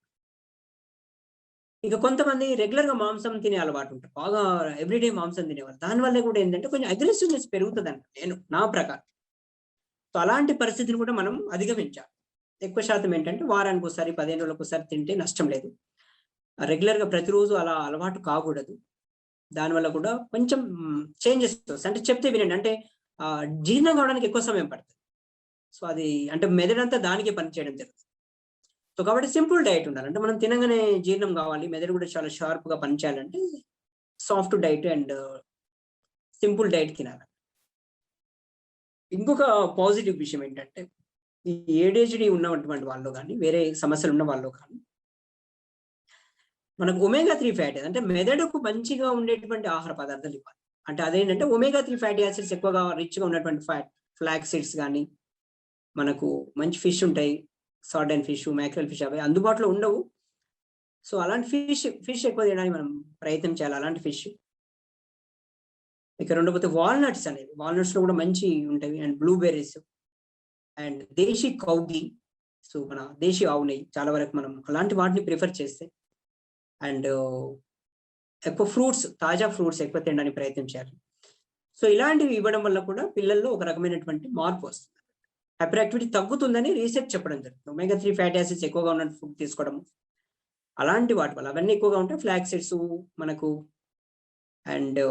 ఇక కొంతమంది రెగ్యులర్ గా మాంసం తినే అలవాటు ఉంటుంది, బాగా ఎవ్రీడే మాంసం తినేవాళ్ళు. దానివల్ల కూడా ఏంటంటే కొంచెం అగ్రెసివ్నెస్ పెరుగుతుంది అంట నా ప్రకారం. సో అలాంటి పరిస్థితిని కూడా మనం అధిగమించాలి. ఎక్కువ శాతం ఏంటంటే వారానికి ఒకసారి 15 రోజులకు ఒకసారి తింటే నష్టం లేదు. రెగ్యులర్ గా ప్రతిరోజు అలా అలవాటు కాకూడదు. దానివల్ల కూడా కొంచెం చేంజెస్ వస్తాయి. అంటే చెప్తే వినండి, అంటే జీర్ణం కావడానికి ఎక్కువ సమయం పడుతుంది. సో అది అంటే మెదడంతా దానికే పనిచేయడం జరుగుతుంది. సో కాబట్టి సింపుల్ డైట్ ఉండాలి. అంటే మనం తినగానే జీర్ణం కావాలి, మెదడు కూడా చాలా షార్ప్ గా పనిచేయాలంటే soft diet and simple diet తినాలి. ఇంకొక పాజిటివ్ విషయం ఏంటంటే, ఈ ADHD ఉన్నటువంటి వాళ్ళు కానీ వేరే సమస్యలు ఉన్న వాళ్ళు కానీ మనకు omega-3 ఫ్యాటీ, అంటే మెదడుకు మంచిగా ఉండేటువంటి ఆహార పదార్థాలు ఇవ్వాలి. అంటే అదేంటంటే omega-3 ఫ్యాటీ యాసిడ్స్ ఎక్కువగా రిచ్ గా ఉన్నటువంటి ఫ్లాక్ సీడ్స్ కానీ, మనకు మంచి ఫిష్ ఉంటాయి, సార్డన్ ఫిష్, మ్యాక్రల్ ఫిష్ అవి అందుబాటులో ఉండవు. సో అలాంటి ఫిష్ ఎక్కువ తినడానికి మనం ప్రయత్నం చేయాలి, అలాంటి ఫిష్. ఇక రెండోపోతే వాల్నట్స్ అనేవి, వాల్నట్స్ లో కూడా మంచి ఉంటాయి. And blueberries and desi కౌగి, so మన దేశీ ఆవు నెయ్యి చాలా వరకు మనం అలాంటి వాటిని ప్రిఫర్ చేస్తే. అండ్ ఎక్కువ ఫ్రూట్స్, తాజా ఫ్రూట్స్ ఎక్కువ తినడానికి ప్రయత్నం చేయాలి. సో ఇలాంటివి ఇవ్వడం వల్ల కూడా పిల్లల్లో ఒక రకమైనటువంటి మార్పు వస్తుంది, హైపర్ యాక్టివిటీ తగ్గుతుందని రీసెర్చ్ చెప్పడం జరుగుతుంది. ఒమేగా 3 ఫ్యాటీ యాసిడ్స్ ఎక్కువగా ఉన్న ఫుడ్ తీసుకోవడం, అలాంటి వాటి వల్ల అవన్నీ ఎక్కువగా ఉంటాయి. ఫ్లాక్ సీడ్స్ మనకు అండ్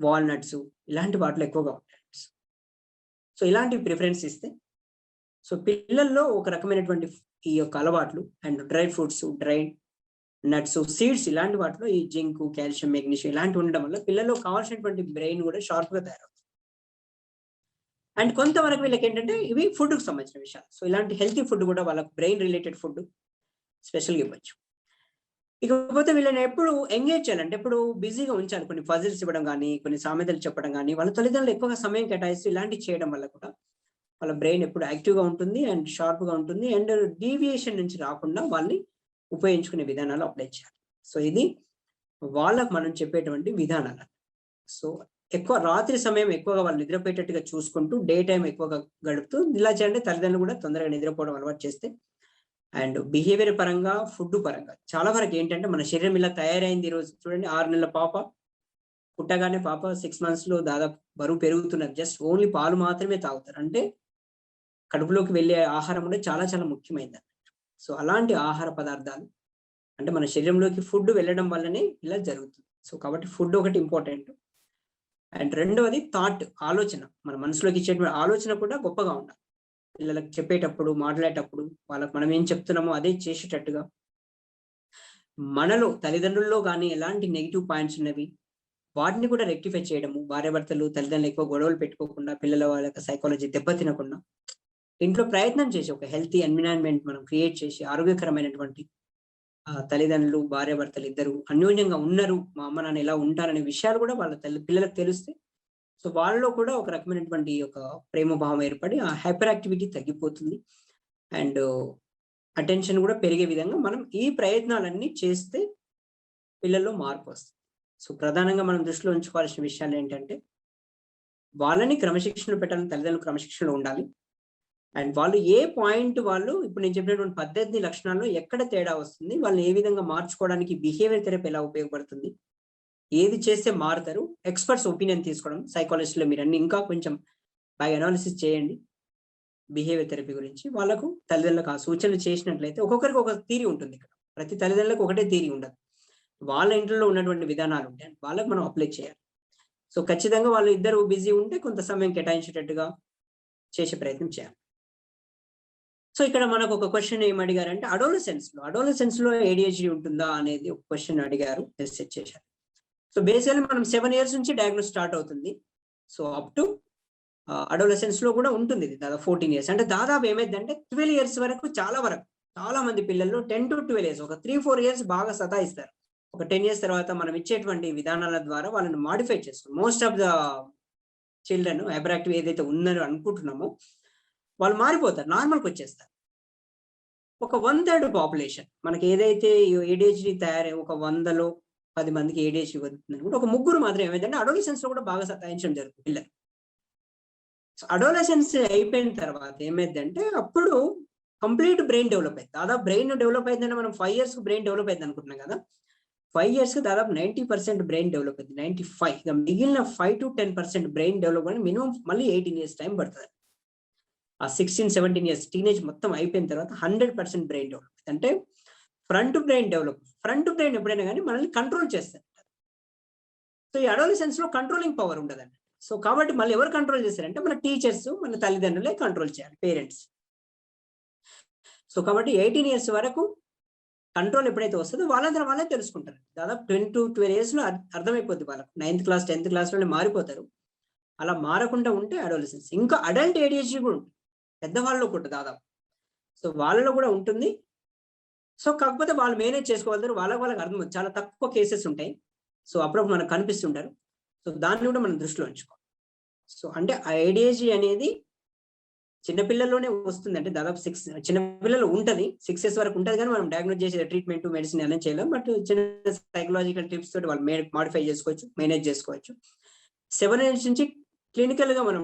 వాల్నట్స్ ఇలాంటి వాటిలో ఎక్కువగా ఉంటాయి. సో ఇలాంటివి ప్రిఫరెన్స్ ఇస్తే సో పిల్లల్లో ఒక రకమైనటువంటి ఈ యొక్క అలవాట్లు and dry fruits, dry nuts, seeds ఇలాంటి వాటిలో ఈ జింక్, కాల్షియం, మెగ్నీషియం ఇలాంటివి ఉండడం వల్ల పిల్లల్లో కావాల్సినటువంటి బ్రెయిన్ కూడా షార్ప్ గా తయారవుతుంది. అండ్ కొంతవరకు వీళ్ళకి ఏంటంటే ఇవి ఫుడ్ కు సంబంధించిన విషయాలు. సో ఇలాంటి హెల్తీ ఫుడ్ కూడా వాళ్ళకు బ్రెయిన్ రిలేటెడ్ ఫుడ్ స్పెషల్గా ఇవ్వచ్చు. ఇకపోతే వీళ్ళని ఎప్పుడు ఎంగేజ్ చేయాలంటే ఎప్పుడు బిజీగా ఉంచాలి. కొన్ని పజిల్స్ ఇవ్వడం కానీ, కొన్ని సామెతలు చెప్పడం కానీ, వాళ్ళ తల్లిదండ్రులు ఎక్కువగా సమయం కేటాయిస్తూ ఇలాంటివి చేయడం వల్ల కూడా వాళ్ళ బ్రెయిన్ ఎప్పుడు యాక్టివ్ గా ఉంటుంది అండ్ షార్ప్ గా ఉంటుంది. అండ్ డీవియేషన్ నుంచి రాకుండా వాళ్ళని ఉపయోగించుకునే విధానాలు అప్లై చేయాలి. సో ఇది వాళ్ళకు మనం చెప్పేటువంటి విధానాలు. సో ఎక్కువ రాత్రి సమయం ఎక్కువగా వాళ్ళు నిద్రపోయేటట్టుగా చూసుకుంటూ డే టైం ఎక్కువగా గడుపుతూ ఇలా చేయండి. తల్లిదండ్రులు కూడా తొందరగా నిద్రపోవడం అలవాటు చేస్తే అండ్ బిహేవియర్ పరంగా, ఫుడ్ పరంగా చాలా వరకు ఏంటంటే మన శరీరం ఇలా తయారైంది. ఈ రోజు చూడండి, 6 నెలల పాప పుట్టగానే పాప 6 months లో దాదాపు బరువు పెరుగుతున్నారు. జస్ట్ ఓన్లీ పాలు మాత్రమే తాగుతారు. అంటే కడుపులోకి వెళ్ళే ఆహారం కూడా చాలా చాలా ముఖ్యమైనది. సో అలాంటి ఆహార పదార్థాలు అంటే మన శరీరంలోకి ఫుడ్ వెళ్ళడం వల్లనే ఇలా జరుగుతుంది. సో కాబట్టి ఫుడ్ ఒకటి ఇంపార్టెంట్. అండ్ రెండవది థాట్, ఆలోచన. మన మనసులోకి ఇచ్చేటువంటి ఆలోచన కూడా గొప్పగా ఉండాలి. పిల్లలకు చెప్పేటప్పుడు, మాట్లాడేటప్పుడు వాళ్ళకి మనం ఏం చెప్తున్నామో అదే చేసేటట్టుగా, మనలో తల్లిదండ్రుల్లో కానీ ఎలాంటి నెగిటివ్ పాయింట్స్ ఉన్నవి వాటిని కూడా రెక్టిఫై చేయడము. భార్యాభర్తలు, తల్లిదండ్రులు ఎక్కువ గొడవలు పెట్టుకోకుండా, పిల్లల వాళ్ళ యొక్క సైకాలజీ దెబ్బతినకుండా ఇంట్లో ప్రయత్నం చేసి ఒక హెల్తీ ఎన్విరాన్మెంట్ మనం క్రియేట్ చేసి ఆరోగ్యకరమైనటువంటి తల్లిదండ్రులు, భార్యాభర్తలు ఇద్దరు అన్యోన్యంగా ఉన్నారు, మా అమ్మ నాన్న ఎలా ఉంటారనే విషయాలు కూడా వాళ్ళ పిల్లలకు తెలిస్తే సో వాళ్ళలో కూడా ఒక రకమైనటువంటి ఒక ప్రేమ భావం ఏర్పడి ఆ హైపర్ యాక్టివిటీ తగ్గిపోతుంది. అండ్ అటెన్షన్ కూడా పెరిగే విధంగా మనం ఈ ప్రయత్నాలన్నీ చేస్తే పిల్లల్లో మార్పు వస్తుంది. సో ప్రధానంగా మనం దృష్టిలో ఉంచుకోవాల్సిన విషయాలు ఏంటంటే వాళ్ళని క్రమశిక్షణలో పెట్టాలని, తల్లిదండ్రులు క్రమశిక్షణలో ఉండాలి. అండ్ వాళ్ళు ఏ పాయింట్ వాళ్ళు ఇప్పుడు నేను చెప్పినటువంటి పద్ధతి లక్షణాల్లో ఎక్కడ తేడా వస్తుంది, వాళ్ళని ఏ విధంగా మార్చుకోవడానికి బిహేవియర్ థెరపీ ఎలా ఉపయోగపడుతుంది, ఏది చేస్తే మారుతారు, ఎక్స్పర్ట్స్ ఒపీనియన్ తీసుకోవడం. సైకాలజిస్ట్లో మీరు అన్ని ఇంకా కొంచెం బాగా అనాలిసిస్ చేయండి బిహేవియర్ థెరపీ గురించి. వాళ్ళకు తల్లిదండ్రులకు ఆ సూచనలు చేసినట్లయితే ఒక్కొక్కరికి ఒక థీరీ ఉంటుంది. ఇక్కడ ప్రతి తల్లిదండ్రులకు ఒకటే థీరీ ఉండదు. వాళ్ళ ఇంట్లో ఉన్నటువంటి విధానాలు ఉంటాయి, వాళ్ళకు మనం అప్లై చేయాలి. సో ఖచ్చితంగా వాళ్ళు ఇద్దరు బిజీ ఉంటే కొంత సమయం కేటాయించేటట్టుగా చేసే ప్రయత్నం చేయాలి. సో ఇక్కడ మనకు ఒక క్వశ్చన్ ఏం అడిగారంటే అడోలసెన్స్ లో ADHD ఉంటుందా అనేది ఒక క్వశ్చన్ అడిగారు, మెసేజ్ చేశారు. సో బేసికల్లీ మనం 7 years నుంచి డయాగ్నోస్ స్టార్ట్ అవుతుంది. సో అప్ టు అడోలసెన్స్ లో కూడా ఉంటుంది ఇది దాదాపు 14 years. అంటే దాదాపు ఏమైందంటే 12 years వరకు చాలా మంది పిల్లల్లో 10 to 12 years ఒక 3-4 years బాగా సతాయిస్తారు. ఒక 10 years తర్వాత మనం ఇచ్చేటువంటి విధానాల ద్వారా వాళ్ళని మాడిఫై చేస్తాం. Most of the children hyper active ఏదైతే ఉందని అనుకుంటున్నామో వాళ్ళు మారిపోతారు, నార్మల్కి వచ్చేస్తారు. ఒక 1/3 పాపులేషన్ మనకి ఏదైతే ADHD తయారై ఒక 100లో 10 మందికి ADHD వస్తుంది అనుకుంటే ఒక 3 మాత్రం ఏమైందంటే అడోలసెన్స్ లో కూడా బాగా సతాయించడం జరుగుతుంది పిల్లలు. అడోలసెన్స్ అయిపోయిన తర్వాత ఏమైందంటే అప్పుడు కంప్లీట్ బ్రెయిన్ డెవలప్ అయింది. దాదాపు బ్రెయిన్ డెవలప్ అయిందంటే మనం 5 years బ్రెయిన్ డెవలప్ అయింది అనుకుంటున్నాం కదా. 5 years దాదాపు 90% బ్రెయిన్ డెవలప్ అయింది, 95. ఇక మిగిలిన 5 to 10% బ్రెయిన్ డెవలప్ అని మినిమం మళ్ళీ 18 years టైం పడుతుంది. ఆ 16-17 years టీనేజ్ మొత్తం అయిపోయిన తర్వాత 100% బ్రెయిన్ డెవలప్. అంటే ఫ్రంట్ బ్రెయిన్ ఎప్పుడైనా కానీ మనల్ని కంట్రోల్ చేస్తారు. సో ఈ అడోలసెన్స్ లో కంట్రోలింగ్ పవర్ ఉండదండి. సో కాబట్టి మళ్ళీ ఎవరు కంట్రోల్ చేస్తారంటే మన టీచర్స్, మన తల్లిదండ్రులే కంట్రోల్ చేయాలి, పేరెంట్స్. సో కాబట్టి 18 years వరకు కంట్రోల్ ఎప్పుడైతే వస్తుందో వాళ్ళందరూ వాళ్ళే తెలుసుకుంటారు. దాదాపు 10 to 12 years లో అర్థమైపోద్ది వాళ్ళకు. 9th class 10th class లోనే మారిపోతారు. అలా మారకుండా ఉంటే అడోలసెన్స్. ఇంకా అడల్ట్ ADHD కూడా ఉంటుంది, పెద్దవాళ్ళలో కూడా దాదాపు. సో వాళ్ళలో కూడా ఉంటుంది. సో కాకపోతే వాళ్ళు మేనేజ్ చేసుకోగలుగుతారు, వాళ్ళకి అర్థం చాలా తక్కువ కేసెస్ ఉంటాయి. సో అప్పుడప్పుడు మనకు కనిపిస్తుంటారు. సో దాన్ని కూడా మనం దృష్టిలో ఉంచుకోవాలి. సో అంటే ఆ ADHD అనేది చిన్నపిల్లల్లోనే వస్తుంది, అంటే దాదాపు 6 చిన్నపిల్లలు ఉంటది, 6 years వరకు ఉంటది, కానీ మనం డయాగ్నోస్ చేసే ట్రీట్మెంట్ మెడిసిన్ అనేది చేయలేం. బట్ చిన్న సైకలాజికల్ టిప్స్ తోటి వాళ్ళు మాడిఫై చేసుకోవచ్చు, మేనేజ్ చేసుకోవచ్చు. 7 years నుంచి క్లినికల్ గా మనం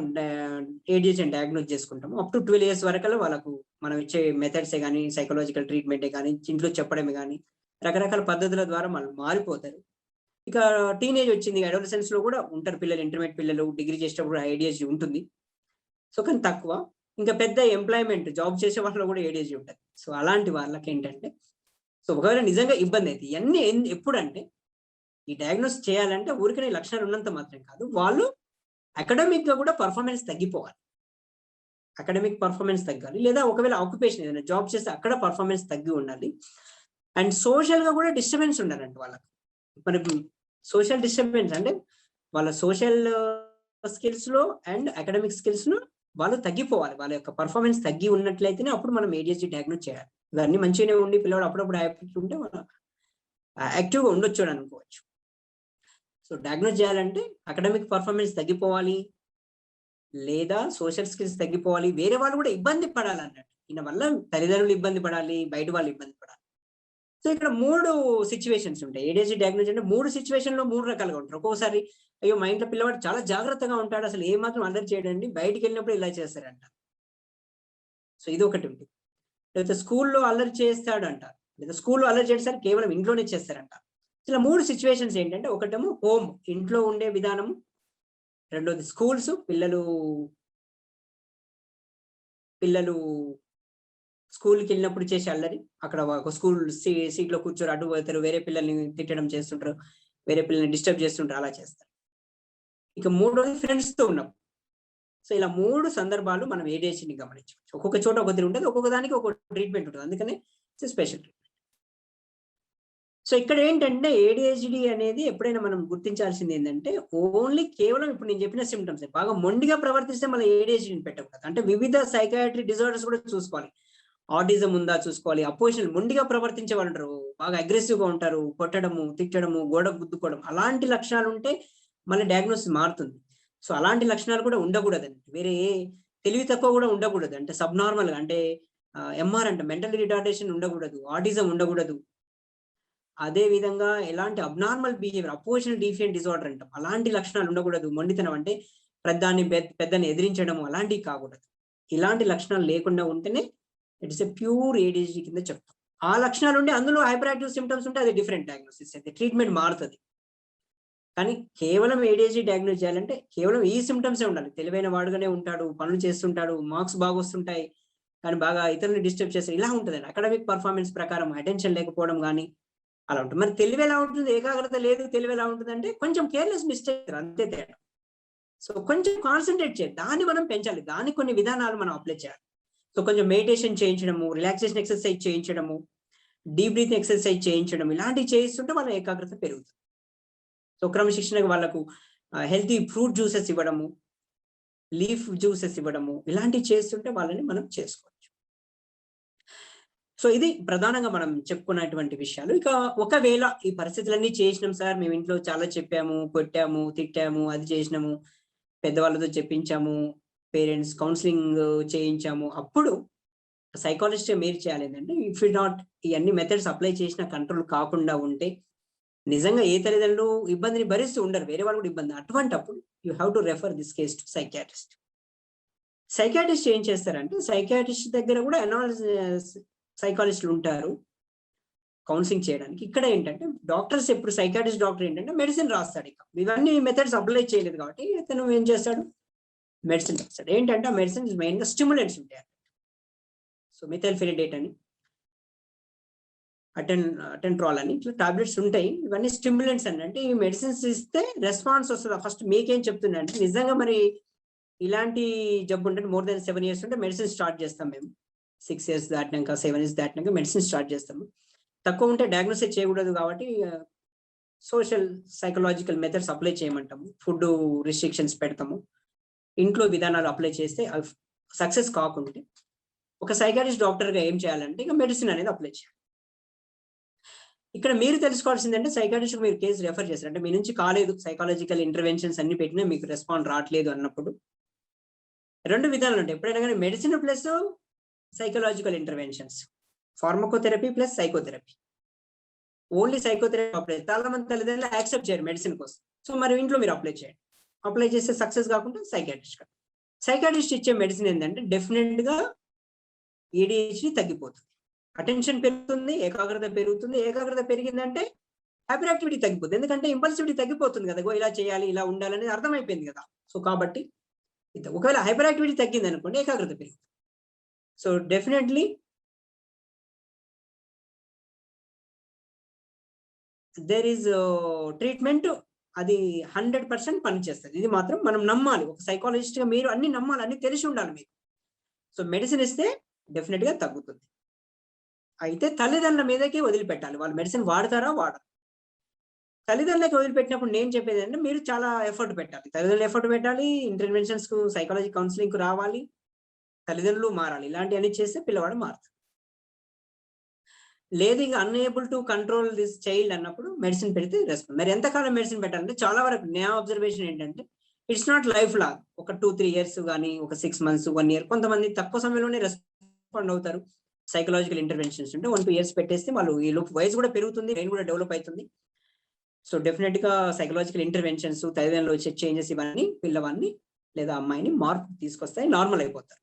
ADHD డయాగ్నోస్ చేసుకుంటాము. అప్ టు 12 years వరకు వాళ్ళకు మనం ఇచ్చే మెథడ్సే కానీ, సైకలాజికల్ ట్రీట్మెంటే కానీ, ఇంట్లో చెప్పడమే కానీ, రకరకాల పద్ధతుల ద్వారా వాళ్ళు మారిపోతారు. ఇక టీనేజ్ వచ్చింది, అడోలసెన్స్ లో కూడా ఉంటారు పిల్లలు, ఇంటర్మీడియట్ పిల్లలు, డిగ్రీ చేసేటప్పుడు ADHD ఉంటుంది. సో కానీ తక్కువ. ఇంకా పెద్ద ఎంప్లాయ్మెంట్ జాబ్ చేసే వాళ్ళలో కూడా ADHD ఉంటుంది. సో అలాంటి వాళ్ళకి ఏంటంటే, సో ఒకవేళ నిజంగా ఇబ్బంది అయితే ఇవన్నీ ఎప్పుడంటే, ఈ డయాగ్నోస్ చేయాలంటే ఊరికనే లక్షణాలు ఉన్నంత మాత్రం కాదు, వాళ్ళు అకాడమిక్ గా కూడా పర్ఫార్మెన్స్ తగ్గిపోవాలి. అకాడమిక్ పర్ఫార్మెన్స్ తగ్గాలి, లేదా ఒకవేళ ఆక్యుపేషన్ ఏదైనా జాబ్ చేస్తే అక్కడ పర్ఫార్మెన్స్ తగ్గి ఉండాలి. అండ్ సోషల్ గా కూడా డిస్టర్బెన్స్ ఉండాలంటే వాళ్ళకి. మరి సోషల్ డిస్టర్బెన్స్ అంటే వాళ్ళ సోషల్ స్కిల్స్ లో అండ్ అకాడమిక్ స్కిల్స్ లో వాళ్ళు తగ్గిపోవాలి. వాళ్ళ యొక్క పర్ఫార్మెన్స్ తగ్గి ఉన్నట్లయితేనే అప్పుడు మనం ADHD డయాగ్నోస్ చేయాలి. ఇవన్నీ మంచిగానే ఉండి పిల్లవాడు అప్పుడప్పుడు యాక్టివ్ ఉంటే వాళ్ళు యాక్టివ్గా ఉండొచ్చు అని అనుకోవచ్చు. సో డయాగ్నోస్ చేయాలంటే అకాడమిక్ పర్ఫార్మెన్స్ తగ్గిపోవాలి, లేదా సోషల్ స్కిల్స్ తగ్గిపోవాలి, వేరే వాళ్ళు కూడా ఇబ్బంది పడాలి అన్నట్టు. దీని వల్ల తల్లిదండ్రులు ఇబ్బంది పడాలి, బయట వాళ్ళు ఇబ్బంది పడాలి. సో ఇక్కడ 3 సిచ్యువేషన్స్ ఉంటాయి. ADHD డయాగ్నోస్ అంటే 3 సిచ్యువేషన్ లో 3 రకాలుగా ఉంటారు. ఒక్కోసారి అయ్యో మా ఇంట్లో పిల్లవాడు చాలా జాగ్రత్తగా ఉంటాడు, అసలు ఏ మాత్రం అల్లరి చేయడండి, బయటికి వెళ్ళినప్పుడు ఇలా చేస్తారంట. సో ఇది ఒకటి ఉంటుంది. లేకపోతే స్కూల్లో అల్లరి చేస్తాడంట, లేదా స్కూల్లో అల్లరి చేస్తారు కేవలం ఇంట్లోనే చేస్తారంట. ఇలా 3 సిచ్యువేషన్స్ ఏంటంటే, ఒకటేమో హోమ్, ఇంట్లో ఉండే విధానము, రెండోది స్కూల్స్, పిల్లలు స్కూల్కి వెళ్ళినప్పుడు చేసే అల్లరి, అక్కడ ఒక స్కూల్ సీట్ లో కూర్చొని అడ్డు పోతారు, వేరే పిల్లల్ని తిట్టడం చేస్తుంటారు, వేరే పిల్లల్ని డిస్టర్బ్ చేస్తుంటారు, అలా చేస్తారు. ఇక మూడోది ఫ్రెండ్స్ తో ఉన్నాం. సో ఇలా 3 సందర్భాలు మనం ADHDని గమనించవచ్చు. ఒక్కొక్క చోట ఒక తీరు ఉంటుంది, ఒక్కొక్క దానికి ఒక ట్రీట్మెంట్ ఉంటుంది, అందుకనే స్పెషల్ ట్రీట్మెంట్. సో ఇక్కడ ఏంటంటే ADHD అనేది ఎప్పుడైనా మనం గుర్తించాల్సింది ఏంటంటే, ఓన్లీ కేవలం ఇప్పుడు నేను చెప్పిన సిమ్టమ్స్ బాగా మొండిగా ప్రవర్తిస్తే మళ్ళీ ADHDని పెట్టకూడదు. అంటే వివిధ సైకాట్రీ డిజార్డర్స్ కూడా చూసుకోవాలి. ఆటిజం ఉందా చూసుకోవాలి, అపోజిషన్ మొండిగా ప్రవర్తించే వాళ్ళు ఉంటారు, బాగా అగ్రెసివ్ గా ఉంటారు, కొట్టడము, తిట్టడము, గోడ గుద్దుకోవడం, అలాంటి లక్షణాలు ఉంటే మళ్ళీ డయాగ్నోసిస్ మారుతుంది. సో అలాంటి లక్షణాలు కూడా ఉండకూడదండి. వేరే తెలివి తక్కువ కూడా ఉండకూడదు, అంటే సబ్నార్మల్ గా, అంటే MR అంటే మెంటల్ రిటార్డేషన్ ఉండకూడదు, ఆటిజం ఉండకూడదు. అదే విధంగా ఎలాంటి అబ్నార్మల్ బిహేవియర్, అపోజిషనల్ డిఫియెంట్ డిజార్డర్ అంటాం, అలాంటి లక్షణాలు ఉండకూడదు. మొండితనం అంటే పెద్దని ఎదిరించడం, అలాంటివి కాకూడదు. ఇలాంటి లక్షణాలు లేకుండా ఉంటేనే ఇట్స్ ఎ ప్యూర్ ADHD కింద చెప్తాం. ఆ లక్షణాలు ఉంటే అందులో హైపర్ యాక్టివ్ సిమ్టమ్స్ ఉంటే అది డిఫరెంట్ డయాగ్నోసిస్, అయితే ట్రీట్మెంట్ మారుతుంది. కానీ కేవలం ADHD డయాగ్నోస్ చేయాలంటే కేవలం ఈ సిమ్టమ్సే ఉండాలి. తెలివైన వాడుగానే ఉంటాడు, పనులు చేస్తుంటాడు, మార్క్స్ బాగా వస్తుంటాయి, కానీ బాగా ఇతరులను డిస్టర్బ్ చేస్తారు, ఇలా ఉంటుంది. అకాడమిక్ పర్ఫార్మెన్స్ ప్రకారం అటెన్షన్ లేకపోవడం కానీ అలా ఉంటుంది. మరి తెలివి ఎలా ఉంటుంది, ఏకాగ్రత లేదు, తెలివి ఎలా ఉంటుంది అంటే కొంచెం కేర్లెస్ మిస్టేక్, అంతే తేడా. సో కొంచెం కాన్సన్ట్రేట్ చేయాలి, దాన్ని మనం పెంచాలి, దానికి కొన్ని విధానాలు మనం అప్లై చేయాలి. సో కొంచెం మెడిటేషన్ చేయించడము, రిలాక్సేషన్ ఎక్సర్సైజ్ చేయించడము, డీప్ బ్రీతింగ్ ఎక్సర్సైజ్ చేయించడం, ఇలాంటివి చేయిస్తుంటే వాళ్ళ ఏకాగ్రత పెరుగుతుంది. సో క్రమశిక్షణగా వాళ్ళకు హెల్తీ ఫ్రూట్ జ్యూసెస్ ఇవ్వడము, లీఫ్ జ్యూసెస్ ఇవ్వడము, ఇలాంటివి చేస్తుంటే వాళ్ళని మనం చేసుకోవచ్చు. సో ఇది ప్రధానంగా మనం చెప్పుకున్నటువంటి విషయాలు. ఇక ఒకవేళ ఈ పరిస్థితులన్నీ చేసినాం సార్, మేము ఇంట్లో చాలా చెప్పాము, కొట్టాము, తిట్టాము, అది చేసినాము, పెద్దవాళ్ళతో చెప్పించాము, పేరెంట్స్ కౌన్సిలింగ్ చేయించాము, అప్పుడు సైకాలజిస్ట్ మీరు చేయాలి ఏంటంటే, ఇఫ్ యు నాట్ ఇవన్నీ మెథడ్స్ అప్లై చేసిన కంట్రోల్ కాకుండా ఉంటే, నిజంగా ఏ తల్లిదండ్రులు ఇబ్బందిని భరిస్తూ ఉండరు, వేరే వాళ్ళు కూడా ఇబ్బంది, అటువంటప్పుడు you have to refer this case to psychiatrist. Psychiatrist ఏం చేస్తారంటే, సైకాట్రిస్ట్ దగ్గర కూడా సైకాలజిస్టులు ఉంటారు కౌన్సిలింగ్ చేయడానికి. ఇక్కడ ఏంటంటే డాక్టర్స్, ఎప్పుడు సైకాట్రిస్ట్ డాక్టర్ ఏంటంటే మెడిసిన్ రాస్తాడు. ఇక ఇవన్నీ మెథడ్స్ అప్లై చేయలేదు కాబట్టి అతను ఏం చేస్తాడు, మెడిసిన్ రాస్తాడు. ఏంటంటే ఆ మెడిసిన్ మెయిన్గా స్టిమ్యులెంట్స్ ఉంటాయి. సో మిథైల్ఫెనిడేట్ అని, అటెంట్రాల్ అని, ఇట్లా టాబ్లెట్స్ ఉంటాయి. ఇవన్నీ స్టిమ్యులెంట్స్ అని. అంటే ఈ మెడిసిన్స్ ఇస్తే రెస్పాన్స్ వస్తుంది. ఫస్ట్ మీకేం చెప్తున్నా అంటే, నిజంగా మరి ఇలాంటి జబ్బు ఉంటే మోర్ దెన్ 7 years ఉంటే మెడిసిన్ స్టార్ట్ చేస్తాం మేము. 6 years దాటినాక, 7 years దాటినాక మెడిసిన్ స్టార్ట్ చేస్తాము. తక్కువ ఉంటే డయాగ్నోసిస్ చేయకూడదు కాబట్టి సోషల్ సైకలాజికల్ మెథడ్స్ అప్లై చేయమంటాము, ఫుడ్ రిస్ట్రిక్షన్స్ పెడతాము, ఇంట్లో విధానాలు అప్లై చేస్తే సక్సెస్ కాకుంటే ఒక సైకాట్రిస్ట్ డాక్టర్గా ఏం చేయాలంటే ఇక మెడిసిన్ అనేది అప్లై చేయాలి. ఇక్కడ మీరు తెలుసుకోవాల్సిందంటే, సైకాట్రిస్ట్ మీరు కేసు రెఫర్ చేస్తారు అంటే మీ నుంచి కాలేదు, సైకాలజికల్ ఇంటర్వెన్షన్స్ అన్ని పెట్టినా మీకు రెస్పాండ్ రావట్లేదు అన్నప్పుడు 2 విధానాలు ఉంటాయి. ఎప్పుడైనా కానీ medicine plus psychological interventions, pharmacotherapy plus psychotherapy. Only psychotherapy apply చాలా మంది తల్లిదండ్రులు యాక్సెప్ట్ చేయరు మెడిసిన్ కోసం. సో మరి ఇంట్లో మీరు అప్లై చేయండి. అప్లై చేస్తే సక్సెస్ కాకుండా సైకాట్రిస్ట్ ఇచ్చే మెడిసిన్ ఏంటంటే డెఫినెట్ గా ADHD తగ్గిపోతుంది, అటెన్షన్ పెరుగుతుంది, ఏకాగ్రత పెరుగుతుంది. ఏకాగ్రత పెరిగిందంటే హైపర్ యాక్టివిటీ తగ్గిపోతుంది, ఎందుకంటే ఇంపల్సివిటీ తగ్గిపోతుంది కదా, ఇలా చేయాలి ఇలా ఉండాలనేది అర్థమైపోయింది కదా. సో కాబట్టి ఒకవేళ హైపర్ యాక్టివిటీ తగ్గింది అనుకోండి, ఏకాగ్రత పెరుగుతుంది. So definitely there is treatment, అది 100% పనిచేస్తుంది. ఇది మాత్రం మనం నమ్మాలి. ఒక సైకాలజిస్ట్ గా మీరు అన్ని నమ్మాలి, అన్ని తెలిసి ఉండాలి మీకు. సో మెడిసిన్ ఇస్తే డెఫినెట్ గా తగ్గుతుంది. అయితే తల్లిదండ్రుల మీదకి వదిలిపెట్టాలి, వాళ్ళు మెడిసిన్ వాడతారా వాడరు. తల్లిదండ్రులకి వదిలిపెట్టినప్పుడు నేను చెప్పేది అంటే మీరు చాలా ఎఫర్ట్ పెట్టాలి, తల్లిదండ్రులు ఎఫర్ట్ పెట్టాలి, ఇంటర్వెన్షన్స్ కు సైకాలజీ కౌన్సిలింగ్ కు రావాలి, తల్లిదండ్రులు మారాలి. ఇలాంటివన్నీ చేస్తే పిల్లవాడు మారుతాడు. లేదు ఇంకా unable to control this child అన్నప్పుడు మెడిసిన్ పెడితే రెస్పాన్స్. మరి ఎంతకాలం మెడిసిన్ పెట్టాలంటే చాలా వరకు నా అబ్జర్వేషన్ ఏంటంటే ఇట్స్ నాట్ లైఫ్ లాంగ్, ఒక 2-3 years కానీ ఒక 6 months 1 year. కొంతమంది తక్కువ సమయంలోనే రెస్పాండ్ అవుతారు. సైకలాజికల్ ఇంటర్వెన్షన్స్ అంటే 1-2 years పెట్టేస్తే వాళ్ళు ఈ లోపు వయసు కూడా పెరుగుతుంది, బ్రెయిన్ కూడా డెవలప్ అవుతుంది. సో డెఫినెట్ గా సైకలాజికల్ ఇంటర్వెన్షన్స్, తల్లిదండ్రులు వచ్చే చేంజెస్ ఇవన్నీ పిల్లవాడిని లేదా అమ్మాయిని మార్పు తీసుకొస్తాయి, నార్మల్ అయిపోతారు.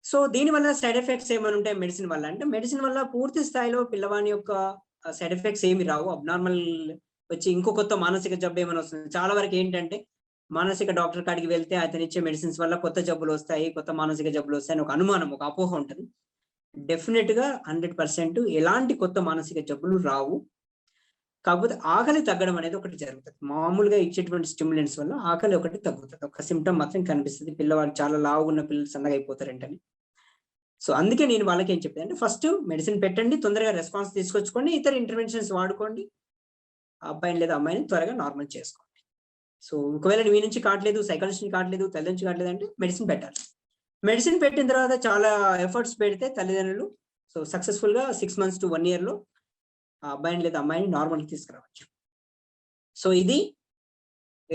సో దీనివల్ల సైడ్ ఎఫెక్ట్స్ ఏమైనా ఉంటాయి మెడిసిన్ వల్ల అంటే, మెడిసిన్ వల్ల పూర్తి స్థాయిలో పిల్లవాని యొక్క సైడ్ ఎఫెక్ట్స్ ఏమి రావు. అబ్నార్మల్ వచ్చి ఇంకో కొత్త మానసిక జబ్బు ఏమైనా వస్తుంది. చాలా వరకు ఏంటంటే మానసిక డాక్టర్ కాడికి వెళ్తే అతను ఇచ్చే మెడిసిన్స్ వల్ల కొత్త జబ్బులు వస్తాయి, కొత్త మానసిక జబ్బులు వస్తాయి అని ఒక అనుమానం, ఒక అపోహ ఉంటుంది. డెఫినెట్ గా 100% ఎలాంటి కొత్త మానసిక జబ్బులు రావు. కాకపోతే ఆకలి తగ్గడం అనేది ఒకటి జరుగుతుంది. మామూలుగా ఇచ్చేటువంటి స్టిమ్యులెంట్స్ వల్ల ఆకలి ఒకటి తగ్గుతుంది. ఒక సిమ్టమ్ మాత్రం కనిపిస్తుంది, పిల్లవాడు చాలా లావుగున్న పిల్లలు సన్నగా అయిపోతారంటని. సో అందుకే నేను వాళ్ళకి ఏం చెప్పాను అంటే, ఫస్ట్ మెడిసిన్ పెట్టండి, తొందరగా రెస్పాన్స్ తీసుకొచ్చుకోండి, ఇతర ఇంటర్వెన్షన్స్ వాడుకోండి, అబ్బాయిని లేదా అమ్మాయిని త్వరగా నార్మల్ చేసుకోండి. సో ఒకవేళ మీ నుంచి కావట్లేదు, సైకాలజిస్ట్ కావట్లేదు, తల్లి నుంచి కావట్లేదు అంటే మెడిసిన్ పెట్టాలి. మెడిసిన్ పెట్టిన తర్వాత చాలా ఎఫర్ట్స్ పెడితే తల్లిదండ్రులు సో సక్సెస్ఫుల్ గా 6 months to 1 year లో ఆ అబ్బాయిని లేదా అమ్మాయిని నార్మల్కి తీసుకురావచ్చు. సో ఇది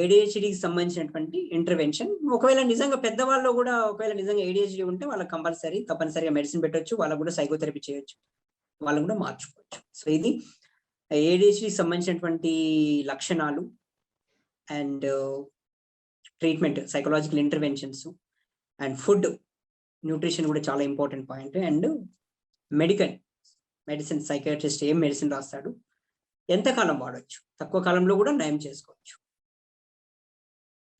ADHDకి సంబంధించినటువంటి ఇంటర్వెన్షన్. ఒకవేళ నిజంగా పెద్దవాళ్ళు కూడా ఒకవేళ నిజంగా ADHD ఉంటే వాళ్ళకి తప్పనిసరిగా మెడిసిన్ పెట్టవచ్చు, వాళ్ళకు కూడా సైకోథెరపీ చేయొచ్చు, వాళ్ళని కూడా మార్చుకోవచ్చు. సో ఇది ADHDకి సంబంధించినటువంటి లక్షణాలు and treatment, psychological interventions and food, nutrition కూడా చాలా important point. And medicine psychiatrist ఏం మెడిసిన్ రాస్తాడు, ఎంతకాలం వాడచ్చు, తక్కువ కాలంలో కూడా నయం చేసుకోవచ్చు.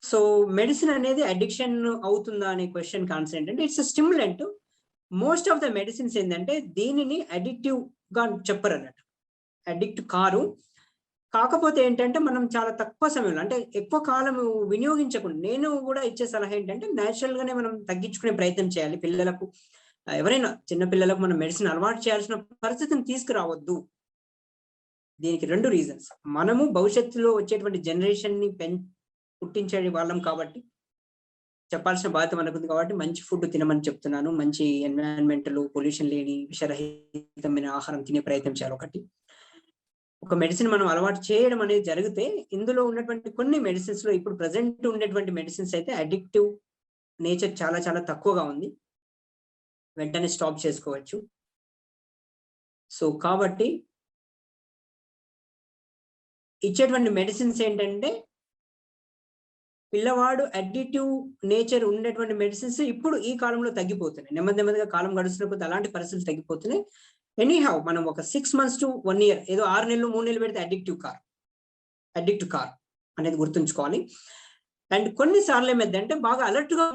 సో మెడిసిన్ అనేది అడిక్షన్ అవుతుందా అనే క్వశ్చన్ ఆన్సర్ ఏంటంటే it's stimulant. Most of the medicines ఏంటంటే దీనిని అడిక్టివ్ గా చెప్పరు అన్నట్టు, అడిక్ట్ కారు. కాకపోతే ఏంటంటే మనం చాలా తక్కువ సమయంలో అంటే ఎక్కువ కాలం వినియోగించకుండా, నేను కూడా ఇచ్చే సలహా ఏంటంటే న్యాచురల్ గానే మనం తగ్గించుకునే ప్రయత్నం చేయాలి. పిల్లలకు ఎవరైనా చిన్న పిల్లలకు మనం మెడిసిన్ అలవాటు చేయాల్సిన పరిస్థితిని తీసుకురావద్దు. దీనికి 2 reasons. మనము భవిష్యత్తులో వచ్చేటువంటి జనరేషన్ ని పుట్టించే వాళ్ళం కాబట్టి చెప్పాల్సిన బాధ్యత మనకుంది కాబట్టి మంచి ఫుడ్ తినమని చెప్తున్నాను. మంచి ఎన్విరాన్మెంటల్ పొల్యూషన్ లేని విషరహితమైన ఆహారం తినే ప్రయత్నం చేయాలి. ఒక మెడిసిన్ మనం అలవాటు చేయడం అనేది జరిగితే ఇందులో ఉన్నటువంటి కొన్ని మెడిసిన్స్ లో ఇప్పుడు ప్రజెంట్ ఉండేటువంటి మెడిసిన్స్ అయితే అడిక్టివ్ నేచర్ చాలా చాలా తక్కువగా ఉంది, వెంటనే స్టాప్ చేసుకోవచ్చు. సో కాబట్టి ఇచ్చేటువంటి మెడిసిన్స్ ఏంటంటే పిల్లవాడు అడిక్టివ్ నేచర్ ఉండేటువంటి మెడిసిన్స్ ఇప్పుడు ఈ కాలంలో తగ్గిపోతున్నాయి. నెమ్మదిగా కాలం గడుస్తున్నప్పుడు అలాంటి పరిస్థితులు తగ్గిపోతున్నాయి. ఎనీహౌ మనం ఒక 6 months to 1 year, ఏదో 6 నెలలు 3 నెలలు పెడితే అడిక్టివ్ కార్ అనేది గుర్తుంచుకోవాలి. అండ్ కొన్నిసార్లు ఏమైందంటే బాగా అలర్ట్ గా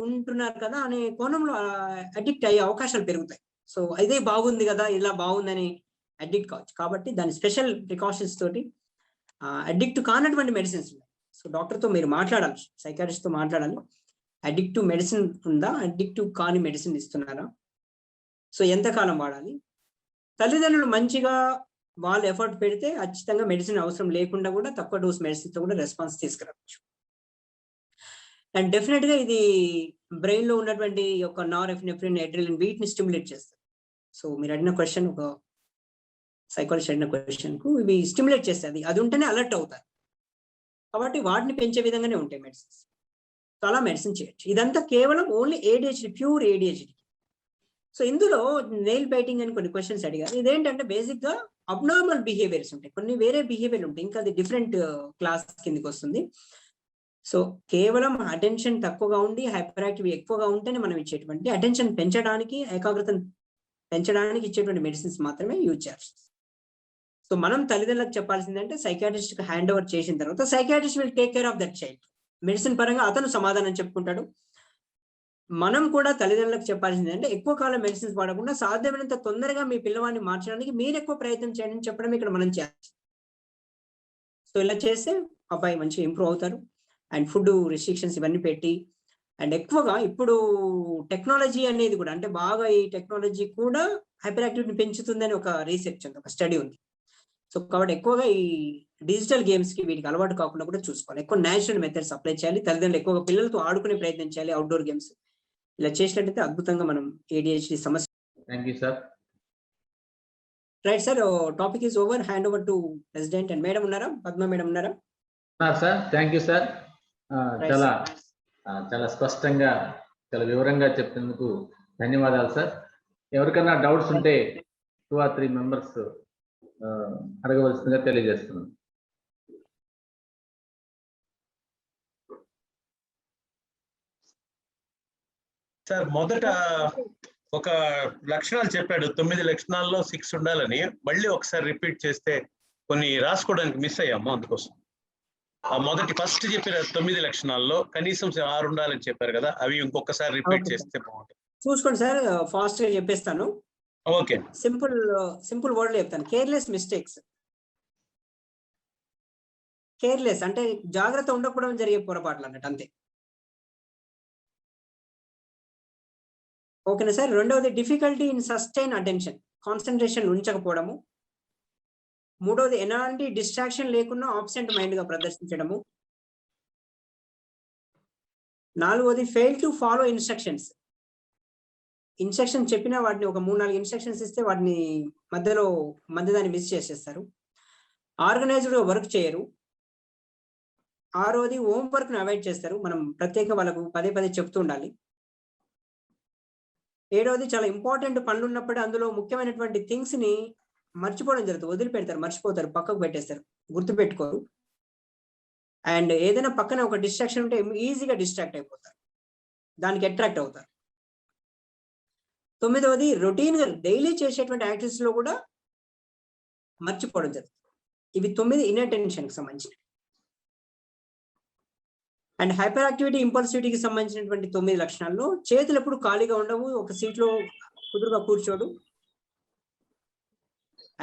ఉంటున్నారు కదా అనే కోణంలో అడిక్ట్ అయ్యే అవకాశాలు పెరుగుతాయి. సో ఇదే బాగుంది కదా, ఇలా బాగుందని అడిక్ట్ కావచ్చు. కాబట్టి దాని స్పెషల్ ప్రికాషన్స్ తోటి అడిక్ట్ కానటువంటి మెడిసిన్స్ ఉన్నాయి. సో డాక్టర్తో మీరు మాట్లాడాలి, సైకాట్రిస్ట్ తో మాట్లాడాలి. అడిక్టివ్ మెడిసిన్ ఉందా, అడిక్టివ్ కాని మెడిసిన్ ఇస్తున్నారా, సో ఎంతకాలం వాడాలి. తల్లిదండ్రులు మంచిగా వాళ్ళు ఎఫర్ట్ పెడితే ఖచ్చితంగా మెడిసిన్ అవసరం లేకుండా కూడా తక్కువ డోస్ మెడిసిన్ తో కూడా రెస్పాన్స్ తీసుకురావచ్చు. అండ్ డెఫినెట్ గా ఇది బ్రెయిన్ లో ఉన్నటువంటి ఒక నార్ఎఫినెఫ్రిన్, అడ్రినలిన్ వీటిని స్టిమ్యులేట్ చేస్తారు. సో మీరు అడిగిన క్వశ్చన్, ఒక సైకాలజిస్ట్ అడిగిన క్వశ్చన్ కు ఇవి స్టిమ్యులేట్ చేస్తుంది, అది ఉంటేనే అలర్ట్ అవుతారు. కాబట్టి వాటిని పెంచే విధంగానే ఉంటాయి మెడిసిన్స్. సో అలా మెడిసిన్ చేయొచ్చు. ఇదంతా కేవలం only ADHD, pure ADHD. So ఇందులో నెయిల్ బైటింగ్ అని కొన్ని క్వశ్చన్స్ అడిగారు. ఇదేంటంటే బేసిక్ గా అబ్నార్మల్ బిహేవియర్స్ ఉంటాయి, కొన్ని వేరే బిహేవియర్ ఉంటాయి, ఇంకా అది డిఫరెంట్ క్లాస్ కిందకి వస్తుంది. సో కేవలం అటెన్షన్ తక్కువగా ఉండి హైపర్ యాక్టివ్ ఎక్కువగా ఉంటేనే మనం ఇచ్చేటువంటి అటెన్షన్ పెంచడానికి, ఏకాగ్రతను పెంచడానికి ఇచ్చేటువంటి మెడిసిన్స్ మాత్రమే యూజ్ చేస్తాం. సో మనం తల్లిదండ్రులకు చెప్పాల్సిందంటే సైకాట్రిస్ట్ కి హ్యాండ్ ఓవర్ చేసిన తర్వాత psychiatrist will take care of that child. Medicine పరంగా అతను సమాధానం చెప్పుకుంటాడు. మనం కూడా తల్లిదండ్రులకు చెప్పాల్సింది అంటే ఎక్కువ కాలం మెడిసిన్స్ వాడకుండా సాధ్యమైనంత తొందరగా మీ పిల్లవాడిని మార్చడానికి మీరు ఎక్కువ ప్రయత్నం చేయండి అని చెప్పడం ఇక్కడ మనం చేయాలి. సో ఇలా చేస్తే అబ్బాయి మంచిగా ఇంప్రూవ్ అవుతారు. అండ్ ఫుడ్ రిస్ట్రిక్షన్స్ ఇవన్నీ పెట్టి, అండ్ ఎక్కువగా ఇప్పుడు టెక్నాలజీ అనేది కూడా, అంటే బాగా ఈ టెక్నాలజీ కూడా హైపర్ యాక్టివిటీని పెంచుతుందని ఒక రీసెర్చ్ ఉంది, ఒక స్టడీ ఉంది. సో కాబట్టి ఎక్కువగా ఈ డిజిటల్ గేమ్స్ కి వీటికి అలవాటు కాకుండా కూడా చూసుకోవాలి. ఎక్కువ నేచురల్ మెథడ్స్ అప్లై చేయాలి. తల్లిదండ్రులు ఎక్కువగా పిల్లలతో ఆడుకునే ప్రయత్నం చేయాలి, అవుట్డోర్ గేమ్స్. ఇలా చేసినట్టయితే అద్భుతంగా మనం ADHD సమస్య. Thank you sir. Right sir, topic is over. Hand over to president. And madam ఉన్నారా? పద్మ మేడం ఉన్నారా? Sir thank you sir. చాలా స్పష్టంగా, చాలా వివరంగా చెప్పినందుకు ధన్యవాదాలు సార్. ఎవరికైనా డౌట్స్ ఉంటే 2 or 3 మెంబర్స్ అడగవలసిందిగా తెలియజేస్తున్నాను. సార్ మొదట ఒక లక్షణాలు చెప్పాడు, 9 లక్షణాల్లో 6 ఉండాలని. మళ్ళీ ఒకసారి రిపీట్ చేస్తే కొన్ని రాసుకోవడానికి మిస్ అయ్యాము, అందుకోసం. మొదటి ఫస్ట్ చెప్పిన 9 లక్షణాల్లో కనీసం 6 ఉండాలని చెప్పారు కదా, అవి ఇంకొకసారి రిపీట్ చేస్తే బాగుంటుంది. చూసుకోండి సార్, ఫాస్ట్ గా చెప్పేస్తాను. ఓకే. సింపుల్ వర్డ్ లో చెప్తాను. Careless mistakes. కేర్లెస్ అంటే జాగ్రత్త ఉండకపోవడం జరిగే పొరపాట్లు అన్నట్టు, అంతే. ఓకేనా సార్? రెండవది difficulty in sustain attention, concentration ఉంచకపోవడము. మూడవది ఎలాంటి డిస్ట్రాక్షన్ లేకుండా ఆబ్సెంట్ మైండ్ గా ప్రదర్శించడము. నాలుగవది fail to follow instructions. Instruction చెప్పినా వాటిని ఒక 3-4 ఇన్స్ట్రక్షన్స్ ఇస్తే వాటిని మధ్యదాన్ని మిస్ చేసేస్తారు. ఆర్గనైజ్డ్ గా వర్క్ చేయరు. ఆరోది హోంవర్క్ ను అవాయిడ్ చేస్తారు. మనం ప్రత్యేకంగా వాళ్ళకు పదే చెప్తూ ఉండాలి. ఏడవది చాలా ఇంపార్టెంట్ పనులు ఉన్నప్పుడు అందులో ముఖ్యమైనటువంటి థింగ్స్ ని మర్చిపోవడం జరుగుతుంది, వదిలిపెడతారు, మర్చిపోతారు, పక్కకు పెట్టేస్తారు, గుర్తు పెట్టుకోరు. అండ్ ఏదైనా పక్కన ఒక డిస్ట్రాక్షన్ ఉంటే ఈజీగా డిస్ట్రాక్ట్ అయిపోతారు, దానికి అట్రాక్ట్ అవుతారు. 9వది రొటీన్ గా డైలీ చేసేటువంటి యాక్టివిటీస్ లో కూడా మర్చిపోవడం జరుగుతుంది. ఇవి 9 ఇన్అటెన్షన్ కి సంబంధించినవి. అండ్ హైపర్ యాక్టివిటీ, ఇంపల్సివిటీకి సంబంధించినటువంటి 9 లక్షణాల్లో చేతులు ఎప్పుడు ఖాళీగా ఉండవు, ఒక సీట్ లో కుదురుగా కూర్చోడు.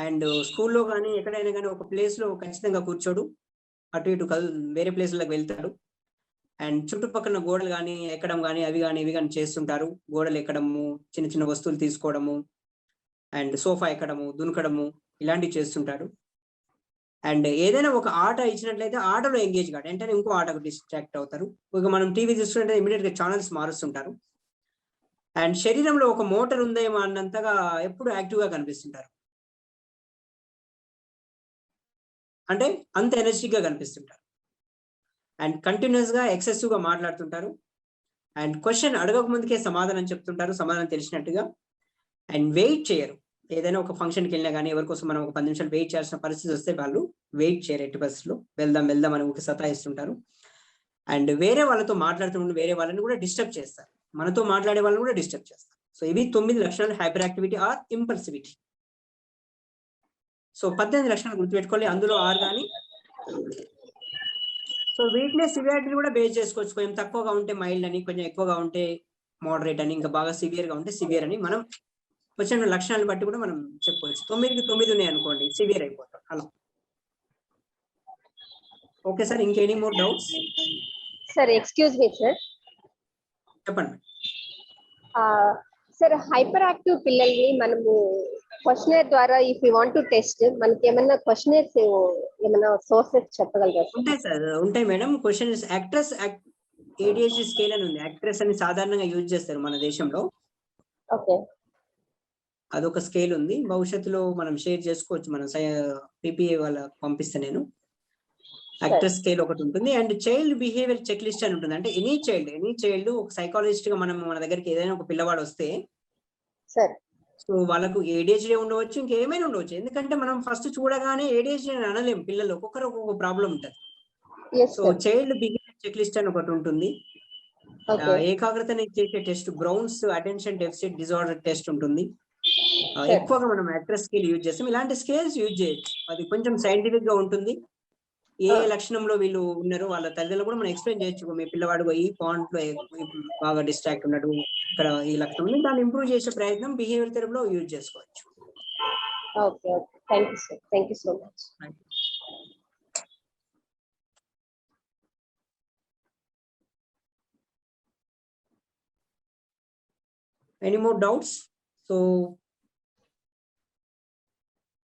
అండ్ స్కూల్లో కానీ ఎక్కడైనా కానీ ఒక ప్లేస్ లో ఖచ్చితంగా కూర్చోడు, అటు ఇటు వేరే ప్లేస్లకు వెళ్తాడు. అండ్ చుట్టుపక్కల గోడలు కానీ ఎక్కడం కానీ అవి కానీ ఇవి కానీ చేస్తుంటారు. గోడలు ఎక్కడము, చిన్న వస్తువులు తీసుకోవడము, అండ్ సోఫా ఎక్కడము, దునకడము, ఇలాంటివి చేస్తుంటారు. అండ్ ఏదైనా ఒక ఆట ఇచ్చినట్లయితే ఆటలో ఎంగేజ్ కాదు, వెంటనే ఇంకో ఆటకు డిస్ట్రాక్ట్ అవుతారు. ఇక మనం టీవీ చూస్తుంటే ఇమీడియట్ గా ఛానల్స్ మారుస్తుంటారు. అండ్ శరీరంలో ఒక మోటార్ ఉందేమో అన్నంతగా ఎప్పుడు యాక్టివ్ గా కనిపిస్తుంటారు, అంటే అంత ఎనర్జెటిక్ గా కనిపిస్తుంటారు. అండ్ కంటిన్యూస్ గా ఎక్సెసివ్ గా మాట్లాడుతుంటారు. అండ్ క్వశ్చన్ అడగక ముందుకే సమాధానం చెప్తుంటారు, సమాధానం తెలిసినట్టుగా. అండ్ వెయిట్ చేయరు. ఏదైనా ఒక ఫంక్షన్కి వెళ్ళినా కానీ ఎవరికోసం మనం ఒక 10 నిమిషాలు వెయిట్ చేయాల్సిన పరిస్థితి వస్తే వాళ్ళు వెయిట్ చేయరు, ఎట్టి పరిస్థితుల్లో వెళ్దాం అని ఊరికి సతాయిస్తుంటారు. అండ్ వేరే వాళ్ళతో మాట్లాడుతుంటే వేరే వాళ్ళని కూడా డిస్టర్బ్ చేస్తారు, మనతో మాట్లాడే వాళ్ళని కూడా డిస్టర్బ్ చేస్తారు. సో ఇవి 9 లక్షణాలు hyper activity are impulsivity. So 18 లక్షణాలు గుర్తుపెట్టుకోవాలి, అందులో 6 కానీ. సో వీక్నెస్ సివియారిటీ కూడా బేస్ చేసుకోవచ్చు. కొంచెం తక్కువగా ఉంటే మైల్డ్ అని, కొంచెం ఎక్కువగా ఉంటే మోడరేట్ అని, ఇంకా బాగా సివియర్ గా ఉంటే సివియర్ అని మనం వచ్చిన లక్షణాలను బట్టి కూడా మనం చెప్పుకోవచ్చు. 9కి 9 ఉన్నాయి అనుకోండి, సివియర్ అయిపోతాం అలా. ఓకే సార్, ఇంకెనీ more doubts? Sir excuse me sir. చెప్పండి సార్. హైపర్ యాక్టివ్ పిల్లల్ని మనము క్వశ్చనర్ ద్వారా if you want to test, మనకి ఏమైనా క్వశ్చనర్స్ ఏమైనా సోర్సెస్ చెప్పగలరా? ఉంటాయి సార్, ఉంటాయి madam. Questions ACTeRS ADHD scale అని ఉంది. యాక్ట్రెస్ అని సాధారణంగా యూజ్ చేస్తారు మన దేశంలో. ఓకే, అదొక స్కేల్ ఉంది. భవిష్యత్తులో మనం షేర్ చేసుకోవచ్చు, మన PPA వాళ్ళకి పంపిస్తే నేను. యాక్టర్ స్కేల్ ఒకటి ఉంటుంది, and child behaviour checklist అని ఉంటుంది. అంటే ఎనీ చైల్డ్ ఒక సైకాలజిస్ట్ గా మనం మన దగ్గరికి ఏదైనా ఒక పిల్లవాడు వస్తే సార్ సో వాళ్ళకు ADHD ఉండవచ్చు, ఇంకేమైనా ఉండవచ్చు. ఎందుకంటే మనం ఫస్ట్ చూడగానే ADHD అని అనలేం, పిల్లలు ఒక్కొక్కరు ఒక్కొక్క ప్రాబ్లం ఉంటుంది. Yes so sir child behaviour checklist అని ఒకటి ఉంటుంది. ఓకే ఏకాగ్రతని చేసే test Brown's attention deficit disorder test ఉంటుంది. Sure. ఎక్కువగా మనం యాక్టర్ స్కేల్ యూజ్ చేస్తాం. ఇలాంటి స్కేల్స్ యూజ్ చేయొచ్చు, అది కొంచెం సైంటిఫిక్ గా ఉంటుంది. ఏ లక్షణంలో వీళ్ళు ఉన్నారు వాళ్ళ తల్లిదండ్రులు కూడా మనం ఎక్స్ప్లెయిన్ చేయొచ్చు. మీ పిల్లవాడు ఈ పాయింట్ లో బాగా డిస్ట్రాక్ట్ ఉన్నాడు, ఇక్కడ ఈ లక్షణం ఉంది, దాన్ని ఇంప్రూవ్ చేసే ప్రయత్నం బిహేవియర్ థెరపీలో యూజ్ చేసుకోవచ్చు. Okay okay thank you sir, thank you so much. Any more doubts? So,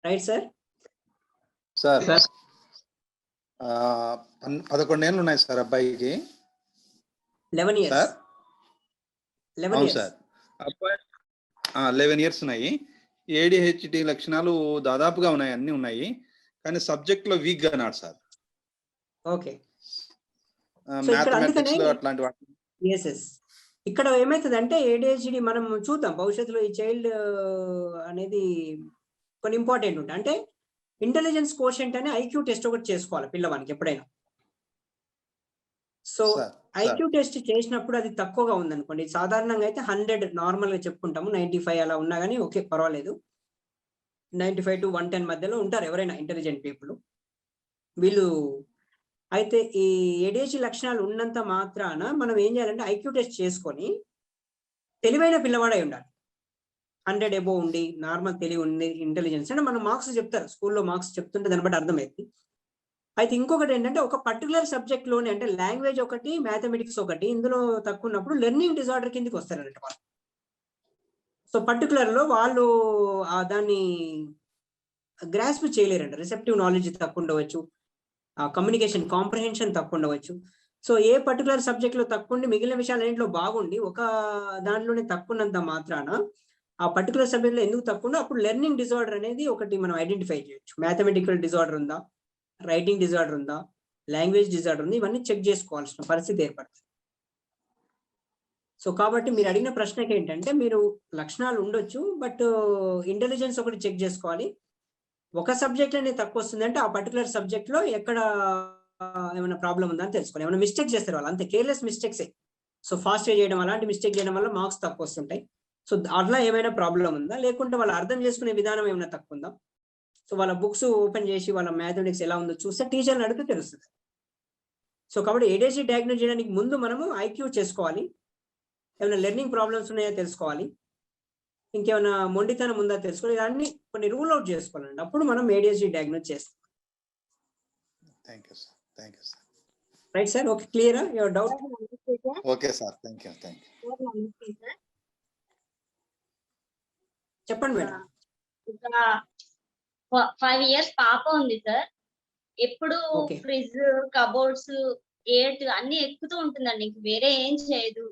right, sir? Sir 11 ఏళ్ళు ఉన్నాయి సార్ అబ్బాయికి. 11 years. సార్ 11 అవును years. సార్, అబ్బాయి 11 ఇయర్స్ ఉన్నాయి. ADHD లక్షణాలు దాదాపుగా ఉన్నాయి, అన్ని ఉన్నాయి, కానీ సబ్జెక్ట్ లో వీక్ గా నాడు సార్. Okay. మ్యాథమెటిక్స్ లో అట్లాంటి వాటి. Yes, yes. ఇక్కడ ఏమైతుందంటే ADHD మనం చూద్దాం భవిష్యత్తులో. ఈ చైల్డ్ అనేది కొన్ని ఇంపార్టెంట్ ఉంటాయి. అంటే ఇంటెలిజెన్స్ కోషెంట్ అని IQ టెస్ట్ ఒకటి చేసుకోవాలి పిల్లవానికి ఎప్పుడైనా. సో IQ టెస్ట్ చేసినప్పుడు అది తక్కువగా ఉందనుకోండి, సాధారణంగా అయితే 100 నార్మల్ గా చెప్పుకుంటాము, 95 అలా ఉన్నా కానీ ఓకే పర్వాలేదు. 95 to 110 మధ్యలో ఉంటారు ఎవరైనా ఇంటెలిజెంట్ పీపుల్. వీళ్ళు అయితే ఈ ADHD లక్షణాలు ఉన్నంత మాత్రాన మనం ఏం చేయాలంటే IQ టెస్ట్ చేసుకొని తెలివైన పిల్లవాడై ఉండాలి. 100 అబోవ్ ఉండి నార్మల్ తెలివి ఉంది, ఇంటెలిజెన్స్ అంటే మనం మార్క్స్ చెప్తారు స్కూల్లో, మార్క్స్ చెప్తుంటే దాన్ని బట్టి అర్థమైంది. అయితే ఇంకొకటి ఏంటంటే ఒక పర్టికులర్ సబ్జెక్ట్ లోనే, అంటే లాంగ్వేజ్ ఒకటి, మ్యాథమెటిక్స్ ఒకటి, ఇందులో తక్కువ ఉన్నప్పుడు లెర్నింగ్ డిజార్డర్ కిందకి వస్తారన్నమాట వాళ్ళు. సో పర్టికులర్ లో వాళ్ళు దాన్ని గ్రాస్ప్ చేయలేరంట. రిసెప్టివ్ నాలెడ్జ్ తక్కువ ఉండవచ్చు, కమ్యూనికేషన్ కాంప్రహెన్షన్ తక్కువ ఉండవచ్చు. సో ఏ పర్టికులర్ సబ్జెక్ట్ లో తక్కువ ఉండి మిగిలిన విషయాలు అన్నింటిలో బాగుండి ఒక దాంట్లోనే తక్కువ ఉన్నంత మాత్రాన ఆ పర్టికులర్ సబ్జెక్ట్ లో ఎందుకు తక్కువ ఉందో అప్పుడు లెర్నింగ్ డిజార్డర్ అనేది ఒకటి మనం ఐడెంటిఫై చేయొచ్చు. మ్యాథమెటికల్ డిజార్డర్ ఉందా, రైటింగ్ డిజార్డర్ ఉందా, లాంగ్వేజ్ డిజార్డర్ ఉంది, ఇవన్నీ చెక్ చేసుకోవాల్సిన పరిస్థితి ఏర్పడుతుంది. సో కాబట్టి మీరు అడిగిన ప్రశ్నకి ఏంటంటే మీరు లక్షణాలు ఉండొచ్చు, బట్ ఇంటెలిజెన్స్ ఒకటి చెక్ చేసుకోవాలి. ఒక సబ్జెక్ట్ అనేది తక్కువ వస్తుంది అంటే ఆ పర్టికులర్ సబ్జెక్ట్ లో ఎక్కడ ఏమైనా ప్రాబ్లం ఉందా అని తెలుసుకోవాలి. ఏమైనా మిస్టేక్ చేస్తారు వాళ్ళు, అంతే కేర్లెస్ మిస్టేక్సే. సో ఫాస్ట్ చేయడం అలాంటి మిస్టేక్ చేయడం వల్ల మార్క్స్ తక్కువ వస్తుంటాయి. సో అట్లా ఏమైనా ప్రాబ్లం ఉందా, లేకుంటే వాళ్ళు అర్థం చేసుకునే విధానం ఏమైనా తక్కువ ఉందా, సో వాళ్ళ బుక్స్ ఓపెన్ చేసి వాళ్ళ మ్యాథమెటిక్స్ ఎలా ఉందో చూస్తే టీచర్ని అడిగితే తెలుస్తుంది. సో కాబట్టి ADHD డయాగ్నోస్ చేయడానికి ముందు మనము IQ చేసుకోవాలి, ఏమైనా లెర్నింగ్ ప్రాబ్లమ్స్ ఉన్నాయో తెలుసుకోవాలి, ఇంకేమైనా మొండితనం ఉందా తెలుసుకోవాలి, ఇవన్నీ కొన్ని రూల్ అవుట్ చేసుకోవాలండి. అప్పుడు మనం ADHD డయాగ్నోస్ చేస్తాం. Thank you sir, thank you sir. Right sir, okay క్లియరా your doubt? Okay sir, thank you, thank you. చెప్పండి మేడం. 5 years పాప ఉంది సార్. ఎప్పుడు ఫ్రిడ్జ్, కబోర్డ్స్, గేట్ అన్ని ఎక్కుతూ ఉంటుందండి, ఇంక వేరే ఏం చేయదు.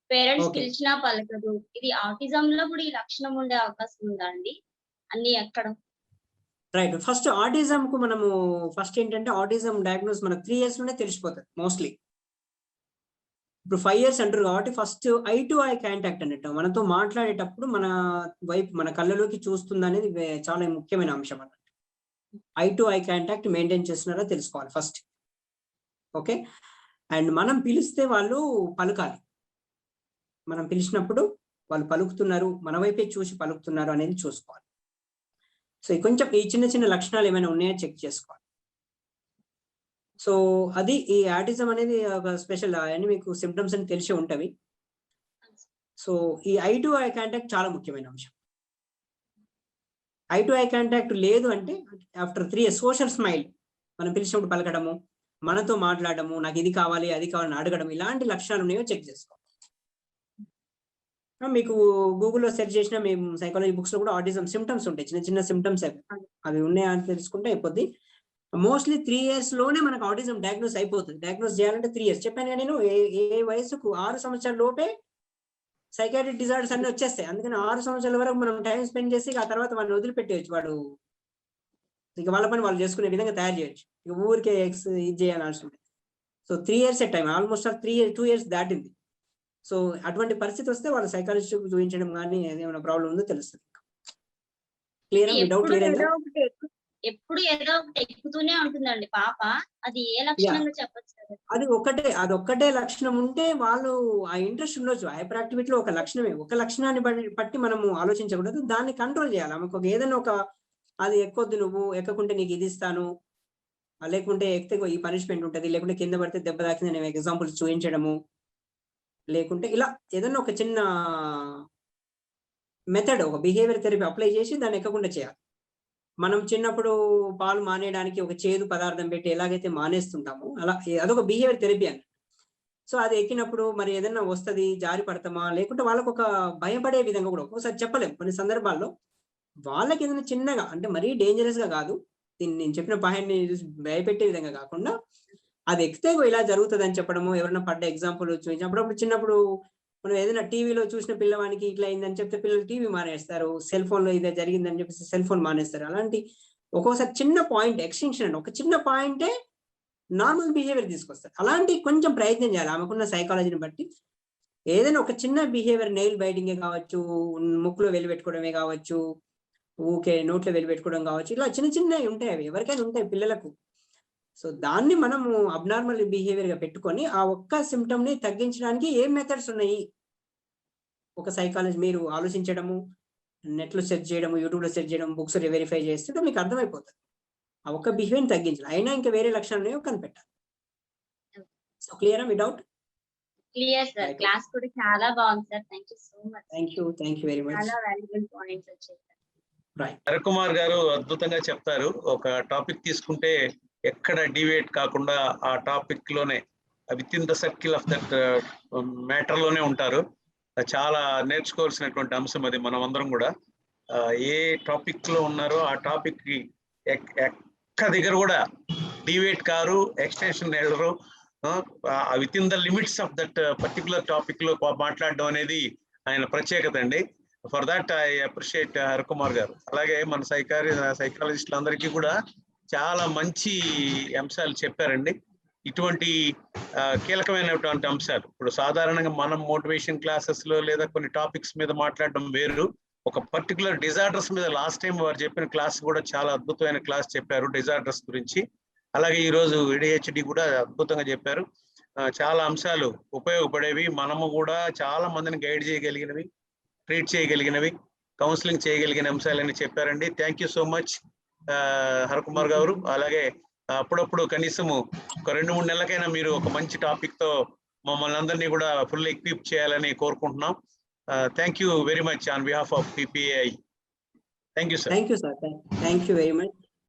పేరెంట్స్ పిలిచినా పలకదు. ఇది ఆటిజం లో కూడా ఈ లక్షణం ఉండే అవకాశం ఉందా అండి? అన్ని ఎక్కడ? రైట్, ఫస్ట్ ఆటిజం కు మనము ఫస్ట్ ఏంటంటే ఆటిజం డయాగ్నోస్ మనకు 3 years లోనే తెలిసిపోతుంది మోస్ట్లీ. ఇప్పుడు 5 years అంటారు కాబట్టి first I to eye contact అన్నట్టు, మనతో మాట్లాడేటప్పుడు మన వైపు మన కళ్ళలోకి చూస్తుంది అనేది చాలా ముఖ్యమైన అంశం అన్నట్టు. I to eye contact maintain చేస్తున్నారో తెలుసుకోవాలి ఫస్ట్. ఓకే, అండ్ మనం పిలిస్తే వాళ్ళు పలకాలి. మనం పిలిచినప్పుడు వాళ్ళు పలుకుతున్నారు, మన వైపే చూసి పలుకుతున్నారు అనేది చూసుకోవాలి. సో కొంచెం ఈ చిన్న చిన్న లక్షణాలు ఏమైనా ఉన్నాయో చెక్ చేసుకోవాలి. సో అది ఈ ఆటిజం అనేది ఒక స్పెషల్, అని మీకు సిమ్టమ్స్ అని తెలిసి ఉంటవి. సో ఈ ఐ టు ఐ కాంటాక్ట్ చాలా ముఖ్యమైన అంశం. ఐ టు ఐ కాంటాక్ట్ లేదు అంటే ఆఫ్టర్ 3 years సోషల్ స్మైల్, మనం పిలిచినప్పుడు పలకడము, మనతో మాట్లాడము, నాకు ఇది కావాలి అది కావాలని అడగడం, ఇలాంటి లక్షణాలు ఉన్నాయో చెక్ చేసుకోవాలి. మీకు గూగుల్లో సెర్చ్ చేసిన మేము సైకాలజీ బుక్స్ లో కూడా ఆటిజం సిమ్టమ్స్ ఉంటాయి, చిన్న చిన్న సిమ్టమ్స్ అవి ఉన్నాయా అని తెలుసుకుంటే అయిపోద్ది. మోస్ట్లీ 3 years లోనే మనకు ఆటిజం డయాగ్నోస్ అయిపోతుంది. డయాగ్నోస్ చేయాలంటే 3 years. చెప్పాను కదా నేను, ఏ వయసుకు 6 సంవత్సరాల లోపే సైకాట్రిక్ డిజార్డర్స్ అన్ని వచ్చేస్తాయి. అందుకని 6 సంవత్సరాల వరకు మనం టైం స్పెండ్ చేసి ఆ తర్వాత వాడిని వదిలిపెట్టేయచ్చు. వాడు ఇక వాళ్ళ పని వాళ్ళు చేసుకునే విధంగా తయారు చేయొచ్చు. ఇక ఊరికే ఎక్స్ ఇది చేయాల్సి ఉంటుంది. So 3 years time, almost 2 years దాటింది. సో అటువంటి పరిస్థితి వస్తే వాళ్ళ సైకాలజిస్ట్ చూపించడం కానీ ఏమైనా ప్రాబ్లం ఉందో తెలుస్తుంది. క్లియర్? మీ డౌట్ క్లియర్ అయిందా? ఎప్పుడు ఏదో ఒకటి ఎక్కుతూనే ఉంటుందండి పాప. అది ఏ లక్షణంగా చెప్పొచ్చు కదా? అదొక్కటే లక్షణం ఉంటే వాళ్ళు ఆ ఇంట్రెస్ట్ ఉండొచ్చు. హైపర్ యాక్టివిటీలో ఒక లక్షణమే. ఒక లక్షణాన్ని బట్టి మనము ఆలోచించకూడదు, దాన్ని కంట్రోల్ చేయాలి. ఆమెకు ఏదైనా ఒక అది ఎక్కొద్దు, నువ్వు ఎక్కకుంటే నీకు ఇది ఇస్తాను, లేకుంటే ఎక్కితే ఈ పనిష్మెంట్ ఉంటుంది, లేకుంటే కింద పడితే దెబ్బ తాకింది నేను ఎగ్జాంపుల్స్ చూపించడము, లేకుంటే ఇలా ఏదైనా ఒక చిన్న మెథడ్, ఒక బిహేవియర్ థెరపీ అప్లై చేసి దాన్ని ఎక్కకుండా చేయాలి. మనం చిన్నప్పుడు పాలు మానేయడానికి ఒక చేదు పదార్థం పెట్టి ఎలాగైతే మానేస్తుంటామో అలా అదొక బిహేవియర్ థెరపీ అని. సో అది ఎక్కినప్పుడు మరి ఏదైనా వస్తుంది, జారి పడతామా, లేకుంటే వాళ్ళకు ఒక భయపడే విధంగా కూడా ఒక్కోసారి చెప్పలేము. కొన్ని సందర్భాల్లో వాళ్ళకి ఏదైనా చిన్నగా, అంటే మరీ డేంజరస్ గా కాదు, దీన్ని నేను చెప్పిన పాయింట్ని భయపెట్టే విధంగా కాకుండా అది ఎక్కితే ఇలా జరుగుతుంది అని చెప్పడము, ఎవరైనా పడ్డ ఎగ్జాంపుల్ చూపించినప్పుడు చిన్నప్పుడు మనం ఏదైనా టీవీలో చూసిన పిల్లవానికి ఇట్లా అయిందని చెప్తే పిల్లలు టీవీ మానేస్తారు, సెల్ ఫోన్ లో ఇదే జరిగిందని చెప్పేసి సెల్ ఫోన్ మానేస్తారు. అలాంటి ఒక్కోసారి చిన్న పాయింట్ ఎక్స్టెన్షన్ అంటే ఒక చిన్న పాయింటే నార్మల్ బిహేవియర్ తీసుకొస్తారు. అలాంటి కొంచెం ప్రయత్నం చేయాలి ఆమెకున్న సైకాలజీని బట్టి. ఏదైనా ఒక చిన్న బిహేవియర్, నెయిల్ బైటింగే కావచ్చు, ముక్కులో వెలి పెట్టుకోవడమే కావచ్చు, ఊకే నోట్లో వెలి పెట్టుకోవడం కావచ్చు, ఇలా చిన్న చిన్నవి ఉంటాయి, అవి ఎవరికైనా ఉంటాయి పిల్లలకు. సో దాన్ని మనము అబ్నార్మల్ బిహేవియర్ గా పెట్టుకొని ఆ ఒక్క సిమ్టమ్ ని తగ్గించడానికి ఏం మెథడ్స్ ఉన్నాయి, ఒక సైకాలజీ మీరు ఆలోచించడము, నెట్ లో సెర్చ్ చేయడము, యూట్యూబ్ లో సెర్చ్ చేయడం, బుక్స్ వెరిఫై చేస్తుంటే మీకు అర్థమైపోతుంది. ఆ ఒక్క బిహేవియర్ తగ్గించాలి, అయినా ఇంకా వేరే లక్షణాలు కనిపెట్టాలి. సో క్లియరా మీ డౌట్? Clear sir. క్లాస్ కూడా చాలా బాగుంది sir. Thank you so much. Thank you very much. చాలా వాల్యుబుల్ పాయింట్స్ వచ్చాయి సార్. హరికుమార్ గారు అద్భుతంగా చెప్తారు. ఒక టాపిక్ తీసుకుంటే ఎక్కడ డివేట్ కాకుండా ఆ టాపిక్ లోనే with in the circle of that matter లోనే ఉంటారు. చాలా నేర్చుకోవాల్సినటువంటి అంశం అది. మనం అందరం కూడా ఏ టాపిక్ లో ఉన్నారో ఆ టాపిక్ కి ఎక్క దగ్గర కూడా డివేట్ కారు, ఎక్స్టెన్షన్ వెళ్ళరు. With in the limits of that particular topic లో మాట్లాడడం అనేది ఆయన ప్రత్యేకత అండి. For that I appreciate Harikumar గారు. అలాగే మన సైకాలజిస్టులు అందరికీ కూడా చాలా మంచి అంశాలు చెప్పారండి. ఇటువంటి కీలకమైనటువంటి అంశాలు ఇప్పుడు సాధారణంగా మనం మోటివేషన్ క్లాసెస్ లో లేదా కొన్ని టాపిక్స్ మీద మాట్లాడడం వేరు. ఒక పర్టికులర్ డిజార్డర్స్ మీద లాస్ట్ టైం వారు చెప్పిన క్లాస్ కూడా చాలా అద్భుతమైన క్లాస్ చెప్పారు డిజార్డర్స్ గురించి. అలాగే ఈరోజు ADHD కూడా అద్భుతంగా చెప్పారు. చాలా అంశాలు ఉపయోగపడేవి. మనము కూడా చాలా మందిని గైడ్ చేయగలిగినవి, ట్రీట్ చేయగలిగినవి, కౌన్సిలింగ్ చేయగలిగిన అంశాలని చెప్పారండి. Thank you so much Harikumar గారు. అలాగే అప్పుడప్పుడు కనీసము ఒక 2-3 నెలలకైనా మీరు ఒక మంచి టాపిక్ తో మమ్మల్ని అందరినీ కూడా ఫుల్ ఎక్విప్ చేయాలని కోరుకుంటున్నాం. Thank you very much on behalf of PPAI. Thank you sir. Thank you very much.